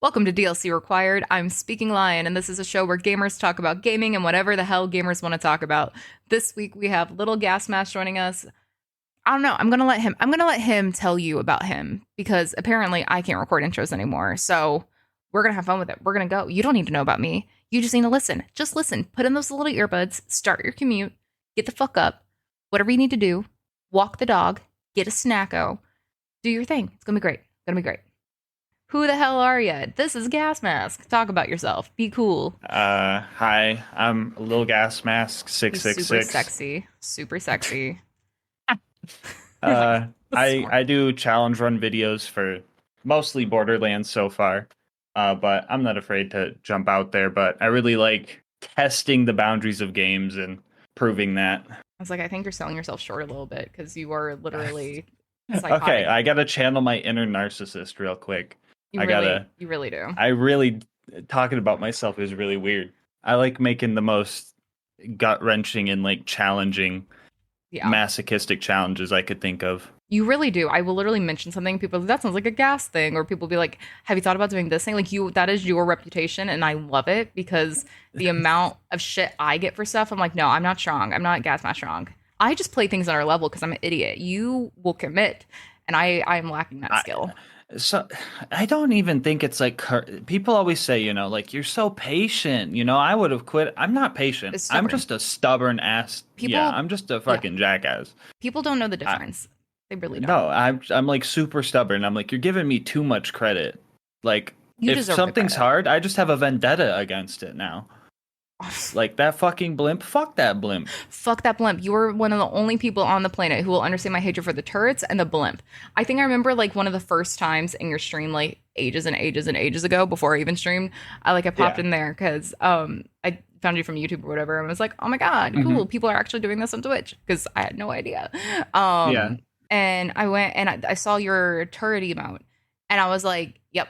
Welcome to DLC Required. I'm Speaking Lion, and this is a show where gamers talk about gaming and whatever the hell gamers want to talk about. This week we have LilGasMask666 joining us. I don't know. I'm gonna let him tell you about him because apparently I can't record intros anymore. So we're gonna have fun with it. We're gonna go. You don't need to know about me. You just need to listen. Just listen. Put in those little earbuds. Start your commute. Get the fuck up. Whatever you need to do. Walk the dog. Get a snacko. Do your thing. It's gonna be great. Gonna be great. Who the hell are you? This is Gas Mask. Talk about yourself. Be cool. Hi, I'm He's super LilGasMask666. sexy. Super sexy. You're like, Uh, I smart. I do challenge run videos for mostly Borderlands so far. But I'm not afraid to jump out there. But I really like testing the boundaries of games and proving that. I was like, I think you're selling yourself short a little bit because you are literally Okay, psychotic. I gotta channel my inner narcissist real quick. You I really, gotta. you really do. I really talking about myself is really weird. I like making the most gut wrenching and like challenging Yeah. masochistic challenges I could think of. You really do. I will literally mention something. People, that sounds like a gas thing, or people be like, "Have you thought about doing this thing?" Like you, that is your reputation, and I love it because the amount of shit I get for stuff, I'm like, no, I'm not strong. I'm not gas mask strong. I just play things on our level because I'm an idiot. You will commit, and I'm lacking that I skill. so I don't even think it's like people always say, like you're so patient. I would have quit. I'm not patient. It's I'm stubborn. just a stubborn ass. Yeah, People, I'm just a yeah, fucking jackass. people don't know the I, difference. They really don't. no, I'm like super stubborn. I'm like you're giving me too much credit. Like You if deserve the something's credit. hard, I just have a vendetta against it now. Like that fucking blimp. Fuck that blimp. Fuck that blimp. You are one of the only people on the planet who will understand my hatred for the turrets and the blimp. I think I remember like one of the first times in your stream, like ages and ages and ages ago, before I even streamed, I popped Yeah. in there because I found you from YouTube or whatever and was like, oh my god, cool, Hmm. people are actually doing this on Twitch because I had no idea. Yeah. And I went and I saw your turret emote and I was like, yep,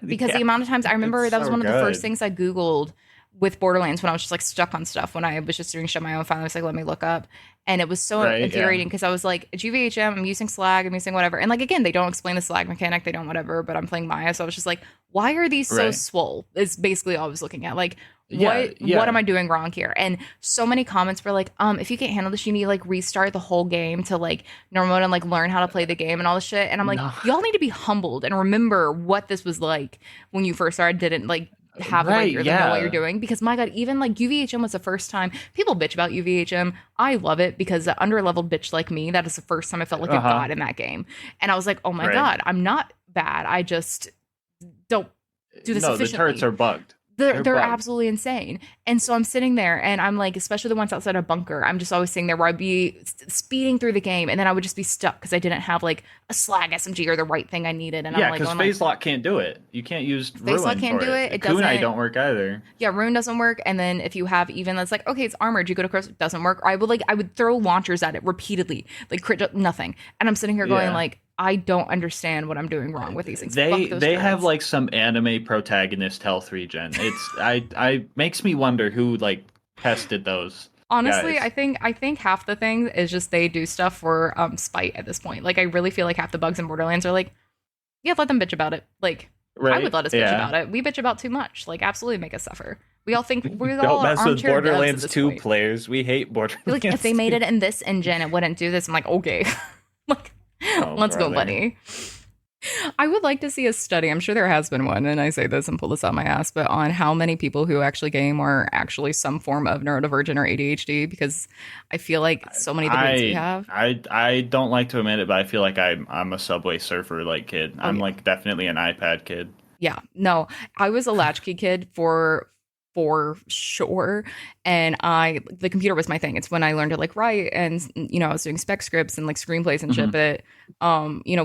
because the Yeah. amount of times I It's remember that was so one of the first good. things I Googled with Borderlands when I was just like stuck on stuff when I was just doing shit on my own. Finally, I was like, let me look up. And it was so Right. Yeah. infuriating because I was like, GVHM, I'm using slag, I'm using whatever. And like, again, they don't explain the slag mechanic, they don't whatever, but I'm playing Maya. So I was just like, why are these so Right. swole? Is basically all I was looking at. Like, Yeah. what am Yeah. I doing wrong here? And so many comments were like, if you can't handle this, you need to like restart the whole game to like normal mode and like learn how to play the game and all this shit. And I'm like, No. y'all need to be humbled and remember what this was like when you first started, didn't like have the right Right. gear, then know what you're Yeah. doing. Because my god, even like UVHM was the first time people bitch about UVHM. I love it because the under-leveled bitch like me, that is the first time I felt like a Uh-huh. god in that game. And I was like, oh my Right. god, I'm not bad. I just don't do this No, the turrets efficiently. are bugged. they're They're they're bugged. absolutely insane. And so I'm sitting there and I'm like, especially the ones outside a bunker, I'm just always sitting there where I'd be speeding through the game and then I would just be stuck because I didn't have like a slag SMG or the right thing I needed. And I'm Yeah, like because going like, phase lock can't do it. You can't use face lock ruin can't for do it. it. It Kunai doesn't. don't work either. Yeah, rune doesn't work. And then if you have even that's like, okay, it's armored, you go to cross, it doesn't work. Or I would throw launchers at it repeatedly, like crit nothing. And I'm sitting here going Yeah. like, I don't understand what I'm doing wrong with these things. Fuck They those they have turrets. like some anime protagonist health regen. It's I makes me wonder who like tested those Honestly, guys. I think half the thing is just they do stuff for spite at this point. Like I really feel like half the bugs in Borderlands are like, yeah, let them bitch about it. Like I would Right? let us bitch Yeah. about it. We bitch about too much. Like absolutely make us suffer. We all think we all Don't are mess with armchair devs at Borderlands this 2 point. players. We hate Like if Borderlands they made 2. it in this engine, it wouldn't do this. I'm like, okay, like Oh, let's go, brother. buddy. I would like to see a study. I'm sure there has been one, and I say this and pull this out my ass, but on how many people who actually game are actually some form of neurodivergent or ADHD, because I feel like so many of the debates we have. I don't like to admit it, but I feel like I'm a Subway Surfer like kid. Oh I'm yeah, like definitely an iPad kid. yeah. No, I was a latchkey kid for sure, and the computer was my thing. It's when I learned to like write, and I was doing spec scripts and like screenplays and shit. Hmm. But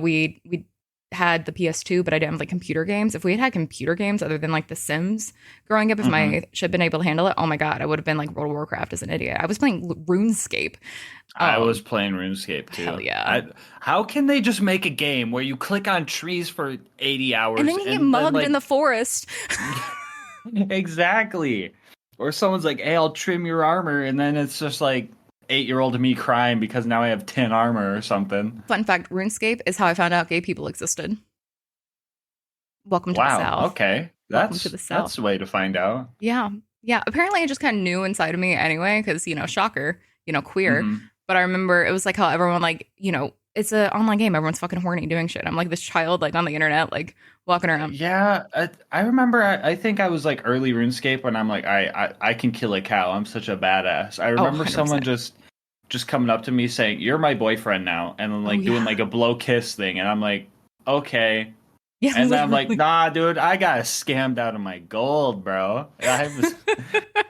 we had the PS2, but I didn't have like computer games. If we had computer games other than like The Sims growing up, if Hmm. my shit had been able to handle it, oh my god, I would have been like World of Warcraft as an idiot. I was playing RuneScape. I was Um, playing RuneScape hell too. yeah. How can they just make a game where you click on trees for 80 And hours then you get and then mugged in like the forest. exactly. Or someone's like, "Hey, I'll trim your armor," and then it's just like 8-year-old me crying because now I have 10 armor or something. Fun fact, RuneScape is how I found out gay people existed. Welcome to the Wow. South. Okay. Welcome to That's the South. that's a way to find out. Yeah. Yeah. Apparently, it just kind of knew inside of me anyway, because, shocker, queer. Hmm. But I remember it was like how everyone, like, it's an online game. Everyone's fucking horny doing shit. I'm like this child, like, on the internet, like, walking around. Yeah, I remember. I think I was like early RuneScape when I'm like, I can kill a cow. I'm such a badass. I Oh, remember someone 100%. just coming up to me saying, "You're my boyfriend now," and then Oh, like doing yeah. like a blow kiss thing, and I'm like, okay. Yeah, And then I'm like, literally. nah, dude, I got scammed out of my gold, bro. I was,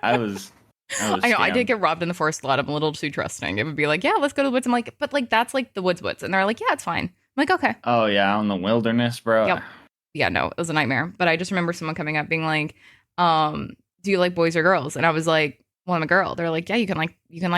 I was I know. I did scammed. get robbed in the forest a lot. I'm a little too trusting. It would be like, yeah, let's go to the woods. I'm like, but like, that's like the woods. And they're like, yeah, it's fine. I'm like, okay. Oh yeah, out in the wilderness, bro. Yep. Yeah, no, it was a nightmare. But I just remember someone coming up being like, do you like boys or girls? And I was like, well, I'm a girl. They're like, yeah, you can like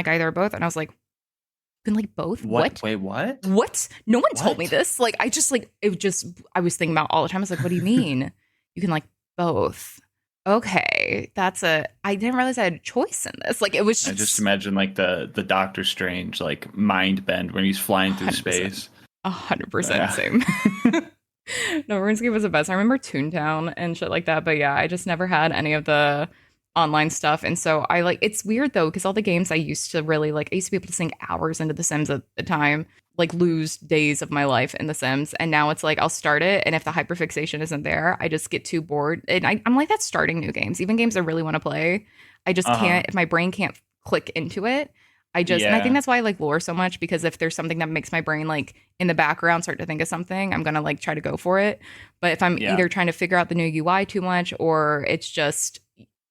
either or both. And I was like, you can like both? What? What? Wait, what? What? No one told me What? this. Like, I just like it just I was thinking about all the time. I was like, what do you mean? You can like both. Okay. I didn't realize I had a choice in this. Like it was I just just imagine like the Doctor Strange like mind bend when he's flying through 100%. space. 100% Yeah. same. No, RuneScape was the best. I remember Toontown and shit like that. But yeah, I just never had any of the online stuff. And so I like it's weird though, because all the games I used to really like, I used to be able to sink hours into The Sims at the time, like lose days of my life in The Sims. And now it's like I'll start it, and if the hyperfixation isn't there, I just get too bored. And I'm like that's starting new games, even games I really want to play. I just Uh-huh. can't, if my brain can't click into it. And I think Yeah. that's why I like lore so much, because if there's something that makes my brain like in the background start to think of something, I'm gonna like try to go for it. But if I'm Yeah. either trying to figure out the new UI too much, or it's just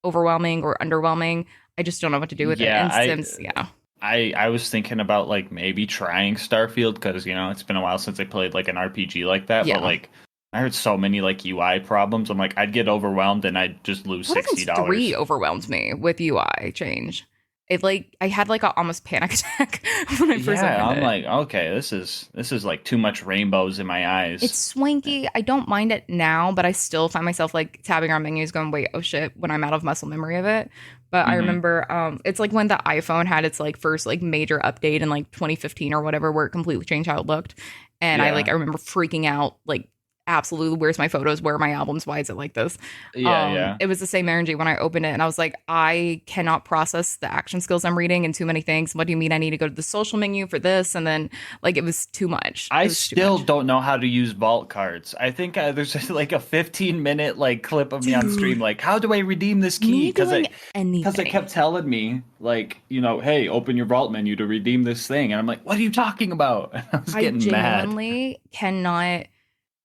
overwhelming or underwhelming, I just don't know what to do with it. Yeah, And Sims, yeah. I was thinking about like maybe trying Starfield because it's been a while since I played like an RPG like that. Yeah. But like I heard so many like UI problems. I'm like I'd get overwhelmed and I'd just lose Borderlands $60. 3 overwhelmed me with UI change. It like I had like a almost panic attack when I first Yeah, opened I'm it. like, okay, this is like too much rainbows in my It's eyes. swanky. I don't mind it now, but I still find myself like tabbing our menus going, wait, oh shit, when I'm out of muscle memory of it. But I Hmm. remember it's like when the iPhone had its like first like major update in like 2015 or whatever, where it completely changed how it looked. And I Yeah, remember freaking out, like absolutely, where's my photos? Where are my albums? Why is it like this? yeah, yeah. It was the same energy when I opened it, and I was like, I cannot process the action skills I'm reading and too many things. What do you mean I need to go to the social menu for this? And then like it was too much. It I was too still much. don't know how to use vault cards. I think there's like a 15-minute like clip of me on stream Dude, like how do I redeem this key? me doing Because it anything. kept telling me like, hey, open your vault menu to redeem this thing. And I'm like, what are you talking about? And I was I getting mad. genuinely cannot,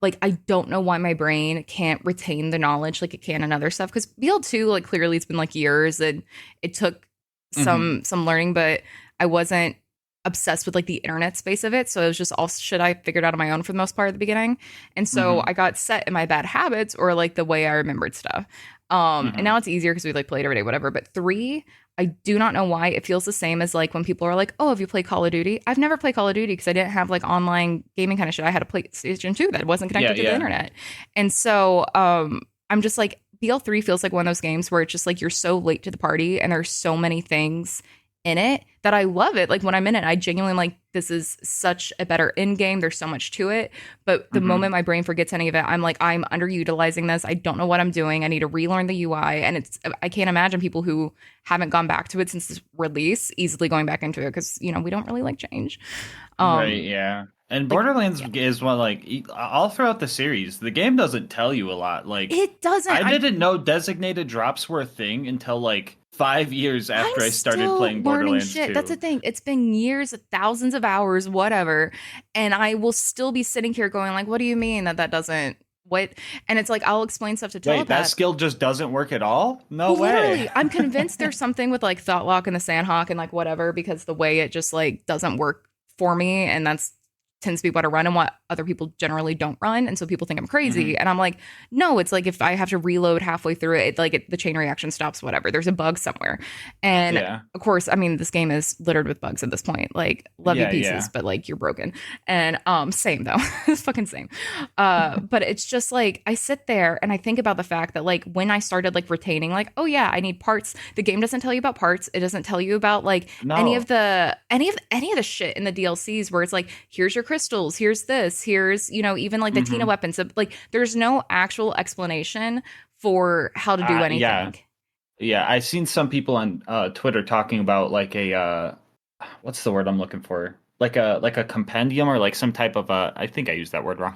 like, I don't know why my brain can't retain the knowledge like it can in other stuff. Because BL2, like, clearly it's been like years and it took Hmm. some learning, but I wasn't obsessed with like the internet space of it. So it was just all shit I figured out on my own for the most part at the beginning. And so Hmm. I got set in my bad habits or like the way I remembered stuff. And Hmm. now it's easier because we like play it every day, whatever. But three, I do not know why it feels the same as like when people are like, "Oh, have you played Call of Duty?" I've never played Call of Duty because I didn't have like online gaming kind of shit. I had a PlayStation 2 that wasn't Yeah, connected to the yeah. internet, and so I'm just like BL3 feels like one of those games where it's just like you're so late to the party and there's so many things in it that I love it. Like when I'm in it, I genuinely like this is such a better end game. There's so much to it. But the Hmm. moment my brain forgets any of it, I'm like, I'm underutilizing this. I don't know what I'm doing. I need to relearn the UI. And I can't imagine people who haven't gone back to it since its release easily going back into it because, we don't really like change. Right, Um, yeah. And like, Borderlands yeah, is one like all throughout the series, the game doesn't tell you a lot. Like it doesn't. I didn't know designated drops were a thing until like 5 years I'm after I started still playing learning Borderlands shit. That's the 2. thing. It's been years, thousands of hours, whatever. And I will still be sitting here going, like, what do you mean that doesn't what? And it's like I'll explain stuff to Wait, that telepath. skill just doesn't work at all? No Well, way. literally, I'm convinced there's something with like Thoughtlock and the Sandhawk and like whatever, because the way it just like doesn't work for me. And that's tends to be what I run and what other people generally don't run. And so people think I'm Hmm. crazy. And I'm like, no, it's like if I have to reload halfway through it, the chain reaction stops, whatever. There's a bug somewhere. And Yeah. of course, I mean, this game is littered with bugs at this point. Like, love you Yeah, pieces, yeah. but like you're broken. And same though. It's fucking same. But it's just like I sit there and I think about the fact that like when I started like retaining, like, oh yeah, I need parts. The game doesn't tell you about parts. It doesn't tell you about like any of No. the shit in the DLCs where it's like, here's your crystals, here's this, here's, even like the Tina Hmm. weapons. Like there's no actual explanation for how to do Yeah. anything. Yeah, I've seen some people on Twitter talking about like a what's the word I'm looking for? Like a compendium or like some type of I think I used that word wrong.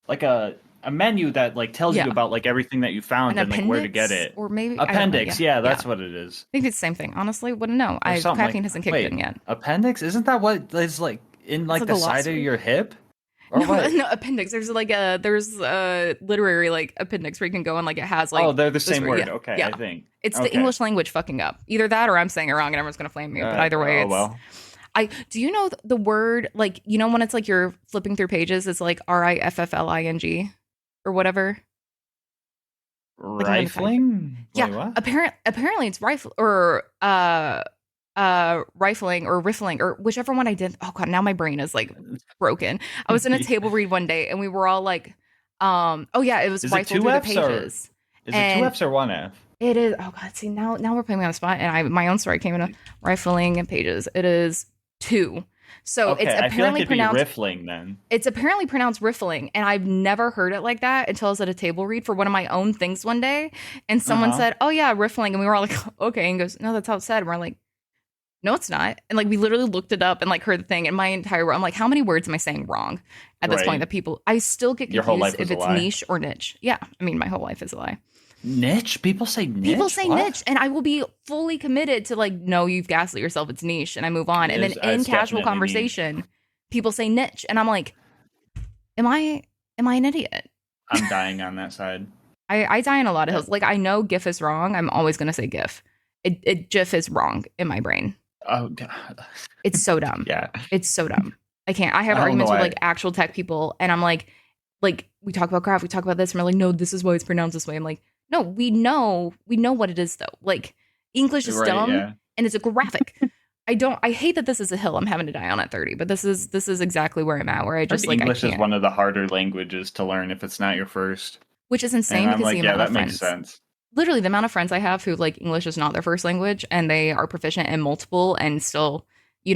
Like a menu that like tells you Yeah. about like everything that you An found and like where to get appendix, it. or maybe I don't know. Appendix, Yeah. yeah, Yeah. that's what it is. I think it's the same thing. Honestly, wouldn't know. Or something Crafting like hasn't kicked in wait, yet. appendix? Isn't that what is like in It's like like a the law side of school. your hip? Or No, what? no appendix. There's a literary like appendix where you can go and like it has Oh, like they're the this same word. word. Yeah, Okay, yeah. I think. It's the Okay. English language fucking up. Either that or I'm saying it wrong and everyone's gonna flame me. But either way, Oh it's well. I. Do you know the word like when it's like you're flipping through pages? It's like riffling or whatever. Like I'm gonna type it. Rifling? Yeah, Wait, what? apparently it's rifle or rifling or riffling or whichever one I did. Oh god, now my brain is like broken. I was in a table read one day and we were all like, oh yeah, it was Is it rifle two through the F's or pages. is it two And F's or one F? it is oh god, see now we're putting me on the spot and my own story came in a rifling and pages. It is two. So Okay, I feel like it'd be riffling then. it's apparently pronounced riffling, and I've never heard it like that until I was at a table read for one of my own things one day, and someone Uh-huh. said, "Oh yeah, riffling," and we were all like, "Okay," and goes, "No, that's how it's said." And we're like, "No, it's not," and like we literally looked it up and like heard the thing, and my entire I'm like, "How many words am I saying wrong at this point?" Right. That people I still get Your whole confused life if was a it's lie. niche or niche. Yeah, I mean, my whole life is a lie. Niche? People say People niche? say What? niche, and I will be fully committed to like, no, you've gaslit yourself. It's niche, and I move on. It And then is in it's casual definitely niche. conversation, people say niche, and I'm like, am I an idiot? I'm dying on that side. I die in a lot of Yeah. hills. Like I know GIF is wrong. I'm always gonna say GIF. It GIF is wrong in my brain. Oh God. It's so dumb. Yeah. It's so dumb. I can't. I have I don't know arguments with why. like actual tech people, and I'm like we talk about graph, we talk about this, and we're like, no, this is why it's pronounced this way. I'm like, no, we know what it is though. Like English is Right, dumb yeah. and it's a graphic. I hate that this is a hill I'm having to die on at 30, but this is exactly where I'm at, where I Heard just like I English is can't. one of the harder languages to learn if it's not your first. Which is And insane I'm because the like, yeah, amount of that makes friends, sense. literally the amount of friends I have who like English is not their first language and they are proficient in multiple and still,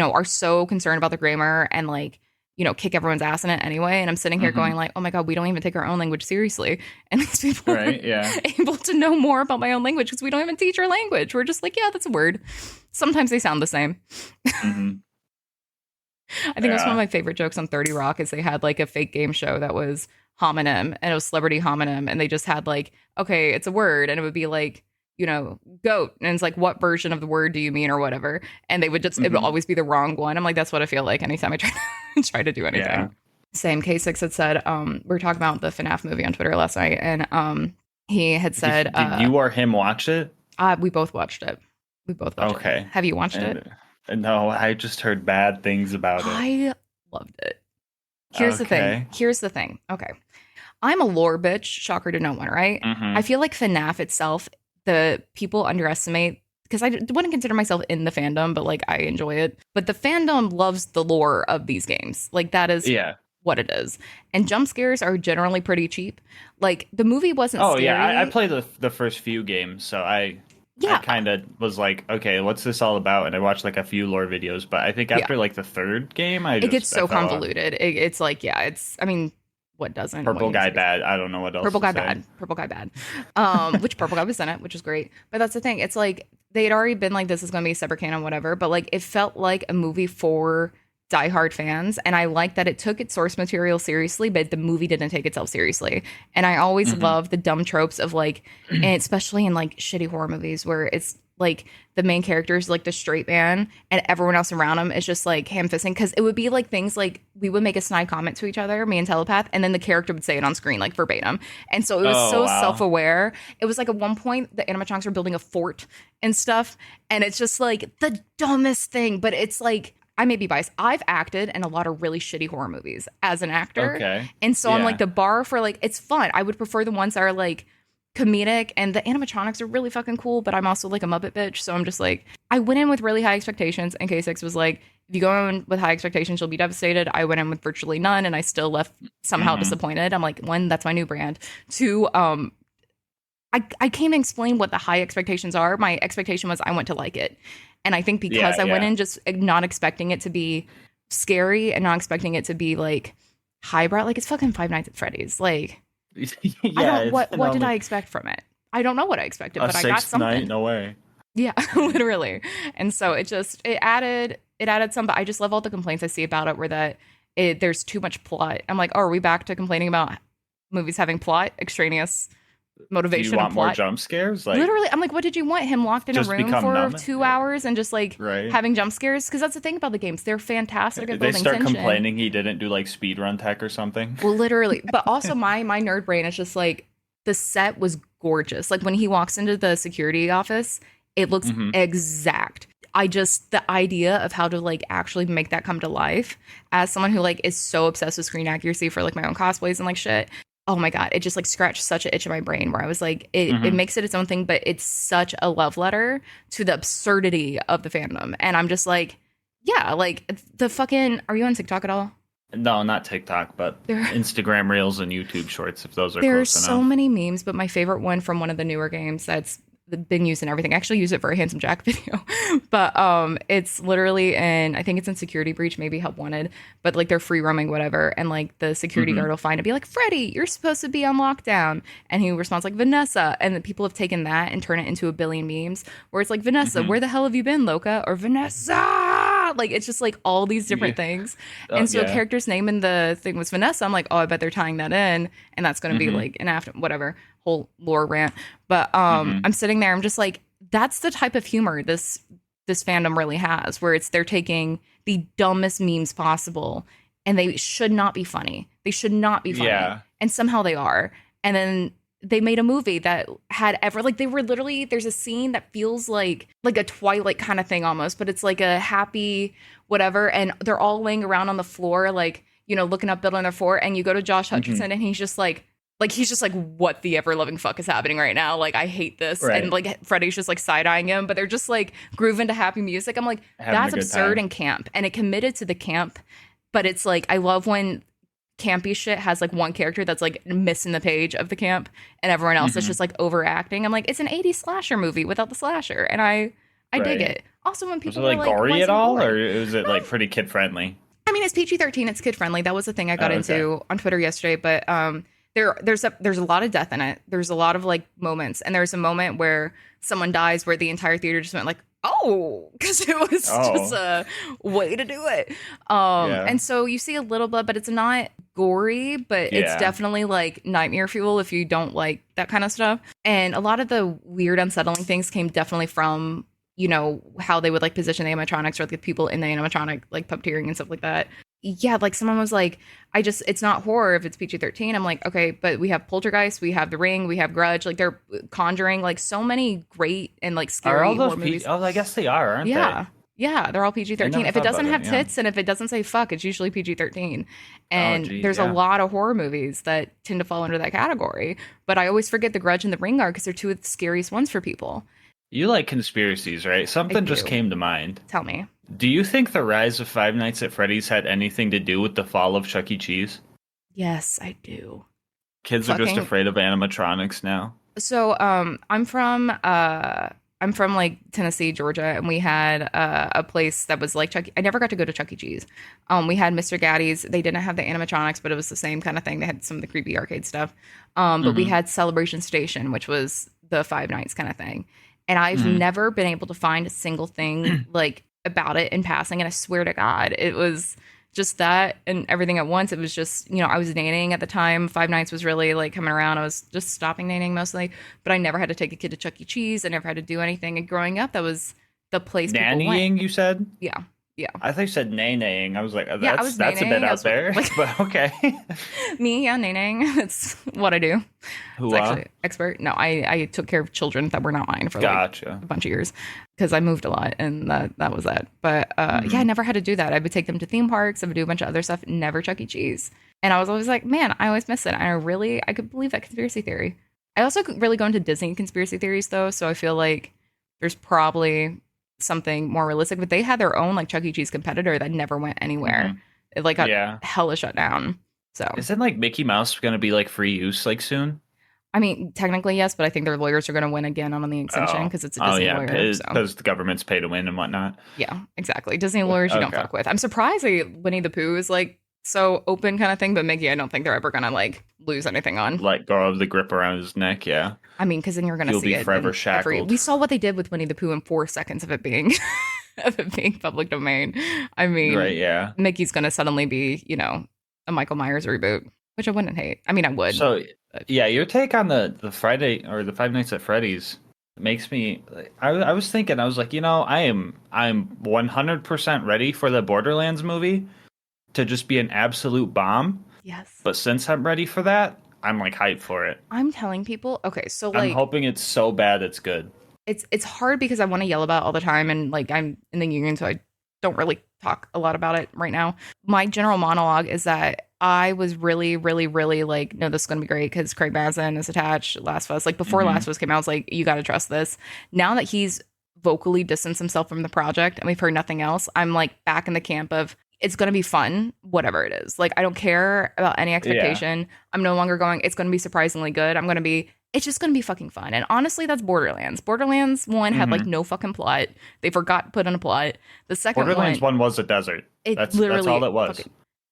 are so concerned about the grammar and like, kick everyone's ass in it anyway. And I'm sitting here Hmm. going like, oh my God, we don't even take our own language seriously. And these people are Right, yeah. able to know more about my own language because we don't even teach our language. We're just like, yeah, that's a word. Sometimes they sound the same. Hmm. I think it was one of Yeah. my favorite jokes on 30 Rock is they had like a fake game show that was homonym and it was celebrity homonym and they just had like, okay, it's a word and it would be like, goat. And it's like, what version of the word do you mean or whatever? And they would just, it would Hmm. always be the wrong one. I'm like, that's what I feel like anytime I try try to do anything. Yeah. Same K6 had said, we were talking about the FNAF movie on Twitter last night and he had said, Did you or him watch it? we both watched it. We both watched Okay. it. Have you watched it? No, I just heard bad things about it. I loved it. Here's the thing. Okay. Here's the thing. Okay. I'm a lore bitch, shocker to no one, right? Mhm. I feel like FNAF itself, the people underestimate because I wouldn't consider myself in the fandom, but like I enjoy it. But the fandom loves the lore of these games. Like that is Yeah. what it is. And jump scares are generally pretty cheap. Like the movie wasn't Oh scary. yeah, I played the first few games, so I kind of was like, okay, what's this all about? And I watched like a few lore videos, but I think after like the third game, it gets so I fell off. convoluted. It's like, yeah, it's, I mean, what doesn't? Purple What guy needs to be- bad. I don't know what else. Purple to guy say. bad. Purple guy bad. Which purple guy was in it, which is great. But that's the thing. It's like they had already been like, this is going to be a separate canon, whatever. But like it felt like a movie for diehard fans, and I like that it took its source material seriously, but the movie didn't take itself seriously. And I always Mhm. love the dumb tropes of like, and especially in like shitty horror movies where it's like the main character is like the straight man and everyone else around him is just like ham fisting, because it would be like things like we would make a snide comment to each other, me and telepath, and then the character would say it on screen like verbatim. And so it was Oh, so wow. self-aware. It was like at one point the animatronics were building a fort and stuff, and it's just like the dumbest thing, but it's like, I may be biased. I've acted in a lot of really shitty horror movies as an actor. Okay. And so I'm Yeah. like, the bar for like, it's fun. I would prefer the ones that are like comedic, and the animatronics are really fucking cool, but I'm also like a Muppet bitch. So I'm just like, I went in with really high expectations, and K6 was like, if you go in with high expectations, you'll be devastated. I went in with virtually none, and I still left somehow Mhm. disappointed. I'm like, one, that's my new brand. Two, I can't explain what the high expectations are. My expectation was I went to like it. And I think because I went Yeah. in just not expecting it to be scary and not expecting it to be like highbrow. Like it's fucking Five Nights at Freddy's. Like I Yeah, don't it's what did only I expect from it? I don't know what I expected, a but I got sixth night. something. No way. Yeah, literally. And so it added some, but I just love all the complaints I see about it where there's too much plot. I'm like, oh, are we back to complaining about movies having plot, extraneous Do you motivation and want more plot? jump scares? Like, Literally, I'm like, what did you want? Him locked in a just room become for numb? 2 hours and just like Right. having jump scares? Because that's the thing about the games. They're fantastic at They building start tension. complaining he didn't do like speedrun tech or something. Well, literally. But also my nerd brain is just like the set was gorgeous. Like when he walks into the security office, it looks Hmm. exact. The idea of how to like actually make that come to life as someone who like is so obsessed with screen accuracy for like my own cosplays and like shit. Oh my God, it just like scratched such an itch in my brain where I was like, it makes it its own thing, but it's such a love letter to the absurdity of the fandom. And I'm just like, yeah, like the fucking, are you on TikTok at all? No, not TikTok, but There, Instagram Reels and YouTube Shorts, if those are there's close so enough. many memes, but my favorite one from one of the newer games that's been used in everything. I actually use it for a Handsome Jack video, but it's literally in, I think it's in Security Breach, maybe Help Wanted, but like they're free roaming, whatever, and like the security Hmm. guard will find it, be like, Freddie, you're supposed to be on lockdown, and he responds like Vanessa, and the people have taken that and turn it into a billion memes where it's like Vanessa, Hmm. where the hell have you been, Loca, or Vanessa, like it's just like all these different Yeah. things, and so a Yeah. character's name in the thing was Vanessa. I'm like, oh, I bet they're tying that in, and that's going to be Hmm. like an after whatever whole lore rant. But Hmm. I'm sitting there, I'm just like, that's the type of humor this fandom really has, where it's they're taking the dumbest memes possible, and they should not be funny. They should not be funny, Yeah. and somehow they are. And then they made a movie that had like they were literally, there's a scene that feels like a Twilight kind of thing almost, but it's like a happy whatever, and they're all laying around on the floor like, you know, looking up, building their fort, and you go to Josh Hutcherson and he's just like what the ever loving fuck is happening right now, like I hate this, Right. and like Freddie's just like side-eyeing him, but they're just like grooving to happy music. I'm like, Having a that's good absurd time. and camp, and it committed to the camp, but it's like I love when campy shit has like one character that's like missing the page of the camp and everyone else is Mhm. just like overacting. I'm like, it's an 80s slasher movie without the slasher, and I dig Right. it. Also when Was it people were like like, why gory is at it all, gory? or was it like pretty kid friendly? I mean, it's PG-13. It's kid friendly. That was the thing I got Oh, okay. into on Twitter yesterday. But there's a lot of death in it. There's a lot of like moments, and there's a moment where someone dies where the entire theater just went like, oh, because it was just Oh. a way to do it. Yeah. And so you see a little blood, but it's not gory, but it's Yeah. definitely like nightmare fuel if you don't like that kind of stuff. And a lot of the weird, unsettling things came definitely from, you know, how they would like position the animatronics or like the people in the animatronic like puppeteering and stuff like that. Yeah, like someone was like, it's not horror if it's PG-13. I'm like, okay, but we have Poltergeist, we have The Ring, we have Grudge, like they're Conjuring, like so many great and like Are scary all those horror movies. Oh, I guess they are, aren't Yeah. Yeah, they're all I PG-13. never If it thought doesn't about have it, yeah. tits and if it doesn't say fuck, it's usually PG-13. they? And Oh, geez, there's a yeah. lot of horror movies that tend to fall under that category. But I always forget The Grudge and The Ring are because they're two of the scariest ones for people. You like conspiracies, right? Something just do. came to mind. Tell me. Do you think the rise of Five Nights at Freddy's had anything to do with the fall of Chuck E. Cheese? Yes, I do. Kids are just Fucking- afraid of animatronics now. So I'm from like Tennessee, Georgia, and we had a place that was like Chuck. I never got to go to Chuck E. Cheese. We had Mr. Gaddy's. They didn't have the animatronics, but it was the same kind of thing. They had some of the creepy arcade stuff. But we Mhm. had Celebration Station, which was the Five Nights kind of thing. And I've Mhm. never been able to find a single thing like about it in passing. And I swear to God, it was just that and everything at once. It was just, you know, I was nannying at the time. Five Nights was really like coming around. I was just stopping nannying mostly, but I never had to take a kid to Chuck E. Cheese. I never had to do anything. And growing up, that was the place people went. Nannying, you said? Yeah. Yeah. I thought you said nay-naying. I was like, Yeah, I was that's a nay-naying. bit I out was there. like- But okay. Me, yeah, nannying. That's what I do. It's actually expert. No, I took care of children that were not mine for like Gotcha. a bunch of years because I moved a lot and that was that. But yeah, I never had to do that. I would take them to theme parks. I would do a bunch of other stuff. Never Chuck E. Cheese. And I was always like, man, I always miss it. I could believe that conspiracy theory. I also could really go into Disney conspiracy theories though. So I feel like there's probably something more realistic, but they had their own like Chuck E. Cheese competitor that never went anywhere. It like got Yeah. hella shut down. So Isn't like Mickey Mouse going to be like free use like soon? I mean, technically yes, but I think their lawyers are going to win again on the extension because it's a Oh Disney yeah, lawyer. So because the government's pay to win and whatnot. yeah, exactly. Disney lawyers you don't Okay. fuck with. I'm surprised Winnie the Pooh is like so open kind of thing, but Mickey, I don't think they're ever gonna like lose anything on. Let go of the grip around his neck. Yeah, I mean, because then you're gonna he'll see be it forever in every. We shackled. saw what they did with Winnie the Pooh in 4 seconds of it being of it being public domain. I Right? mean, Yeah. Mickey's gonna suddenly be, a Michael Myers reboot, which I wouldn't hate. I mean, I would. So But yeah, your take on the Friday or the Five Nights at Freddy's makes me. I was thinking. I was like, I'm 100% ready for the Borderlands movie to just be an absolute bomb. yes, But since I'm ready for that, I'm like hyped for it. I'm telling people. Okay, so I'm like hoping it's so bad it's good. it's hard because I want to yell about it all the time and like I'm in the union so I don't really talk a lot about it right now. My general monologue is that I was really, really, really like, no, this is gonna be great because Craig Mazin is attached. Last of Us, like before Hmm. Last of Us came out, I was like, you gotta trust this. Now that he's vocally distanced himself from the project and we've heard nothing else, I'm like back in the camp of it's gonna be fun, whatever it is. Like I don't care about any Yeah. expectation. I'm no longer going, it's gonna be surprisingly good. It's just gonna be fucking fun. And honestly, that's Borderlands. Borderlands 1 had like Hmm. no fucking plot. They forgot to put in a plot. The second Borderlands one, 1 was a desert. it That's all literally it was.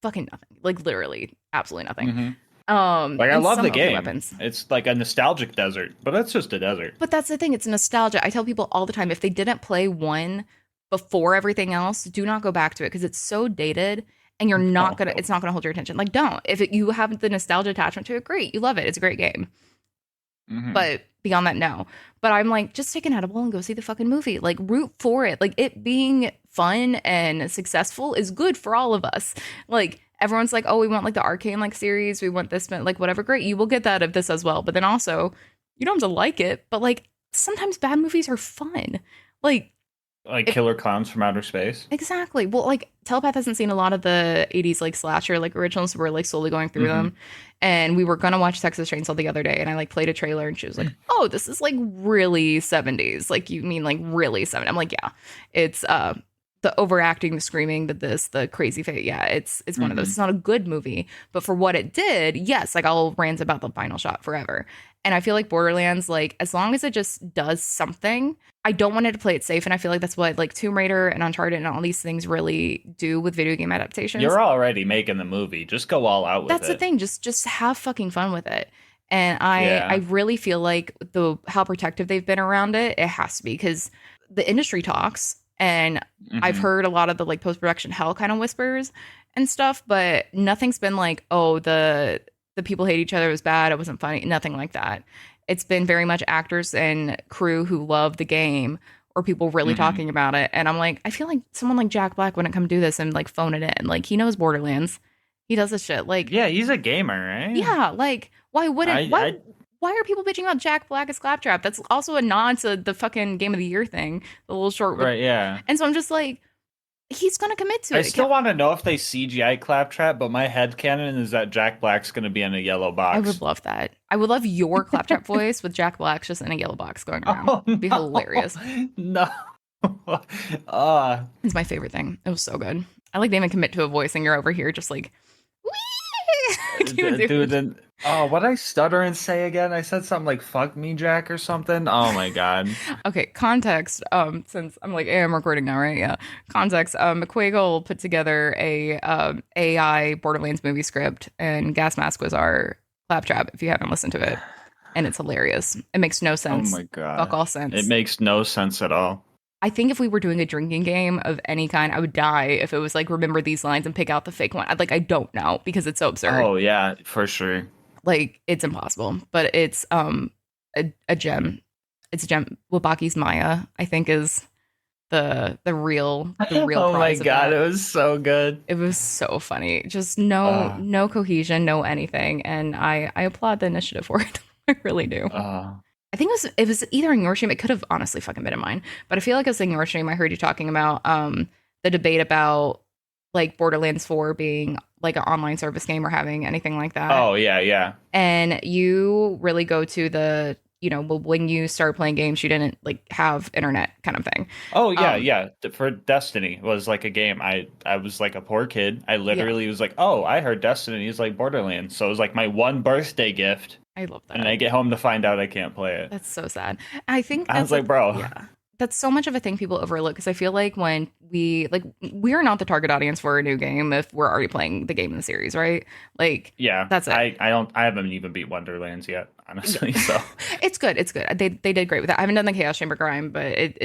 fucking nothing. Like literally, absolutely nothing. Hmm. Like I And love some the okay game. weapons. It's like a nostalgic desert, but that's just a desert. But that's the thing, it's nostalgia. I tell people all the time if they didn't play one before everything else, do not go back to it because it's so dated and you're not gonna No. it's not gonna hold your attention. Like don't. If you have the nostalgia attachment to it, great. You love it. It's a great game. Hmm. But beyond that, no. But I'm like, just take an edible and go see the fucking movie. Like, root for it. Like, it being fun and successful is good for all of us. Like, everyone's like, oh, we want like the Arcane like series. We want this, like, whatever. Great. You will get that of this as well. But then also, you don't have to like it. But like, sometimes bad movies are fun. Like, Like if Killer Clowns from Outer Space. exactly. Well, like Telepath hasn't seen a lot of the 80s like slasher like originals. We're like slowly going through Hmm. them. And we were gonna watch Texas Chainsaw the other day and I like played a trailer and she was like, "Oh, this is like really 70s." Like you mean like really 70s. I'm like, "Yeah." It's the overacting, the screaming, the crazy face. Yeah, it's one of those. Hmm. It's not a good movie, but for what it did, yes, like I'll rant about the final shot forever. And I feel like Borderlands, like as long as it just does something, I don't want it to play it safe. And I feel like that's what like Tomb Raider and Uncharted and all these things really do with video game adaptations. You're already making the movie. Just go all out with That's the it. thing. Just have fucking fun with it. And I Yeah. really feel like the how protective they've been around it, it has to be because the industry talks and I've Hmm. heard a lot of the like post-production hell kind of whispers and stuff, but nothing's been like, oh, the people hate each other, it was bad, it wasn't funny, nothing like that. It's been very much actors and crew who love the game or people really Hmm. talking about it. And I'm like, I feel like someone like Jack Black wouldn't come do this and like phone it in. Like he knows Borderlands. He does this shit. Like, Yeah, he's a gamer, right? yeah, like why wouldn't I why are people bitching about Jack Black as Claptrap? That's also a nod to the fucking Game of the Year thing, the little short with. right, yeah. And so I'm just like, he's gonna commit to I it. still want to know if they CGI Claptrap, but my headcanon is that Jack Black's going to be in a yellow I would box. love that. I would love your Claptrap voice with Jack Black just in a yellow box going around. Oh It'd be no. hilarious. No. uh It's my favorite thing. It was so good. I like to even commit to a voice, and you're over here just like, wee! I can't even do dude, it. then what I stutter and say again? I said something like "fuck me, Jack" or something. Oh my god. Okay, context. Since I'm like, hey, I'm recording now, right? Yeah. Context. McQuagle put together a AI Borderlands movie script, and Gas Mask was our claptrap. If you haven't listened to it, and it's hilarious. It makes no Oh sense. my Fuck god. all It sense. makes no sense at all. I think if we were doing a drinking game of any kind, I would die if it was like remember these lines and pick out the fake one. I don't know because it's so absurd. Oh yeah, for sure. Like it's impossible, but it's a gem. It's a gem. Wabaki's Maya, I think, is the real Oh my prize of god, that. it was so good. It was so funny. Just Uh, no cohesion, no anything, and I applaud the initiative for it. I really do. uh, I think it was either in your stream. It could have honestly fucking been in mine, but I feel like it was in your stream. I heard you talking about the debate about like Borderlands 4 being like an online service game or having anything like that. oh yeah, yeah. And you really go to the when you started playing games, you didn't like have internet kind of thing. Oh yeah, Um, yeah. For Destiny was like a game. I was like a poor kid. I yeah, literally was like, oh, I heard Destiny is like Borderlands, so it was like my one birthday gift I love And that. I get home to find out I can't play it. That's so sad. I think I was that's like, bro. yeah. That's so much of a thing people overlook because I feel like when we are not the target audience for a new game if we're already playing the game in the series, right? Like Yeah, that's it. I haven't even beat Wonderlands yet, Yeah. honestly. So It's good. It's good. They did great with that. I haven't done the Chaos Chamber grind, but it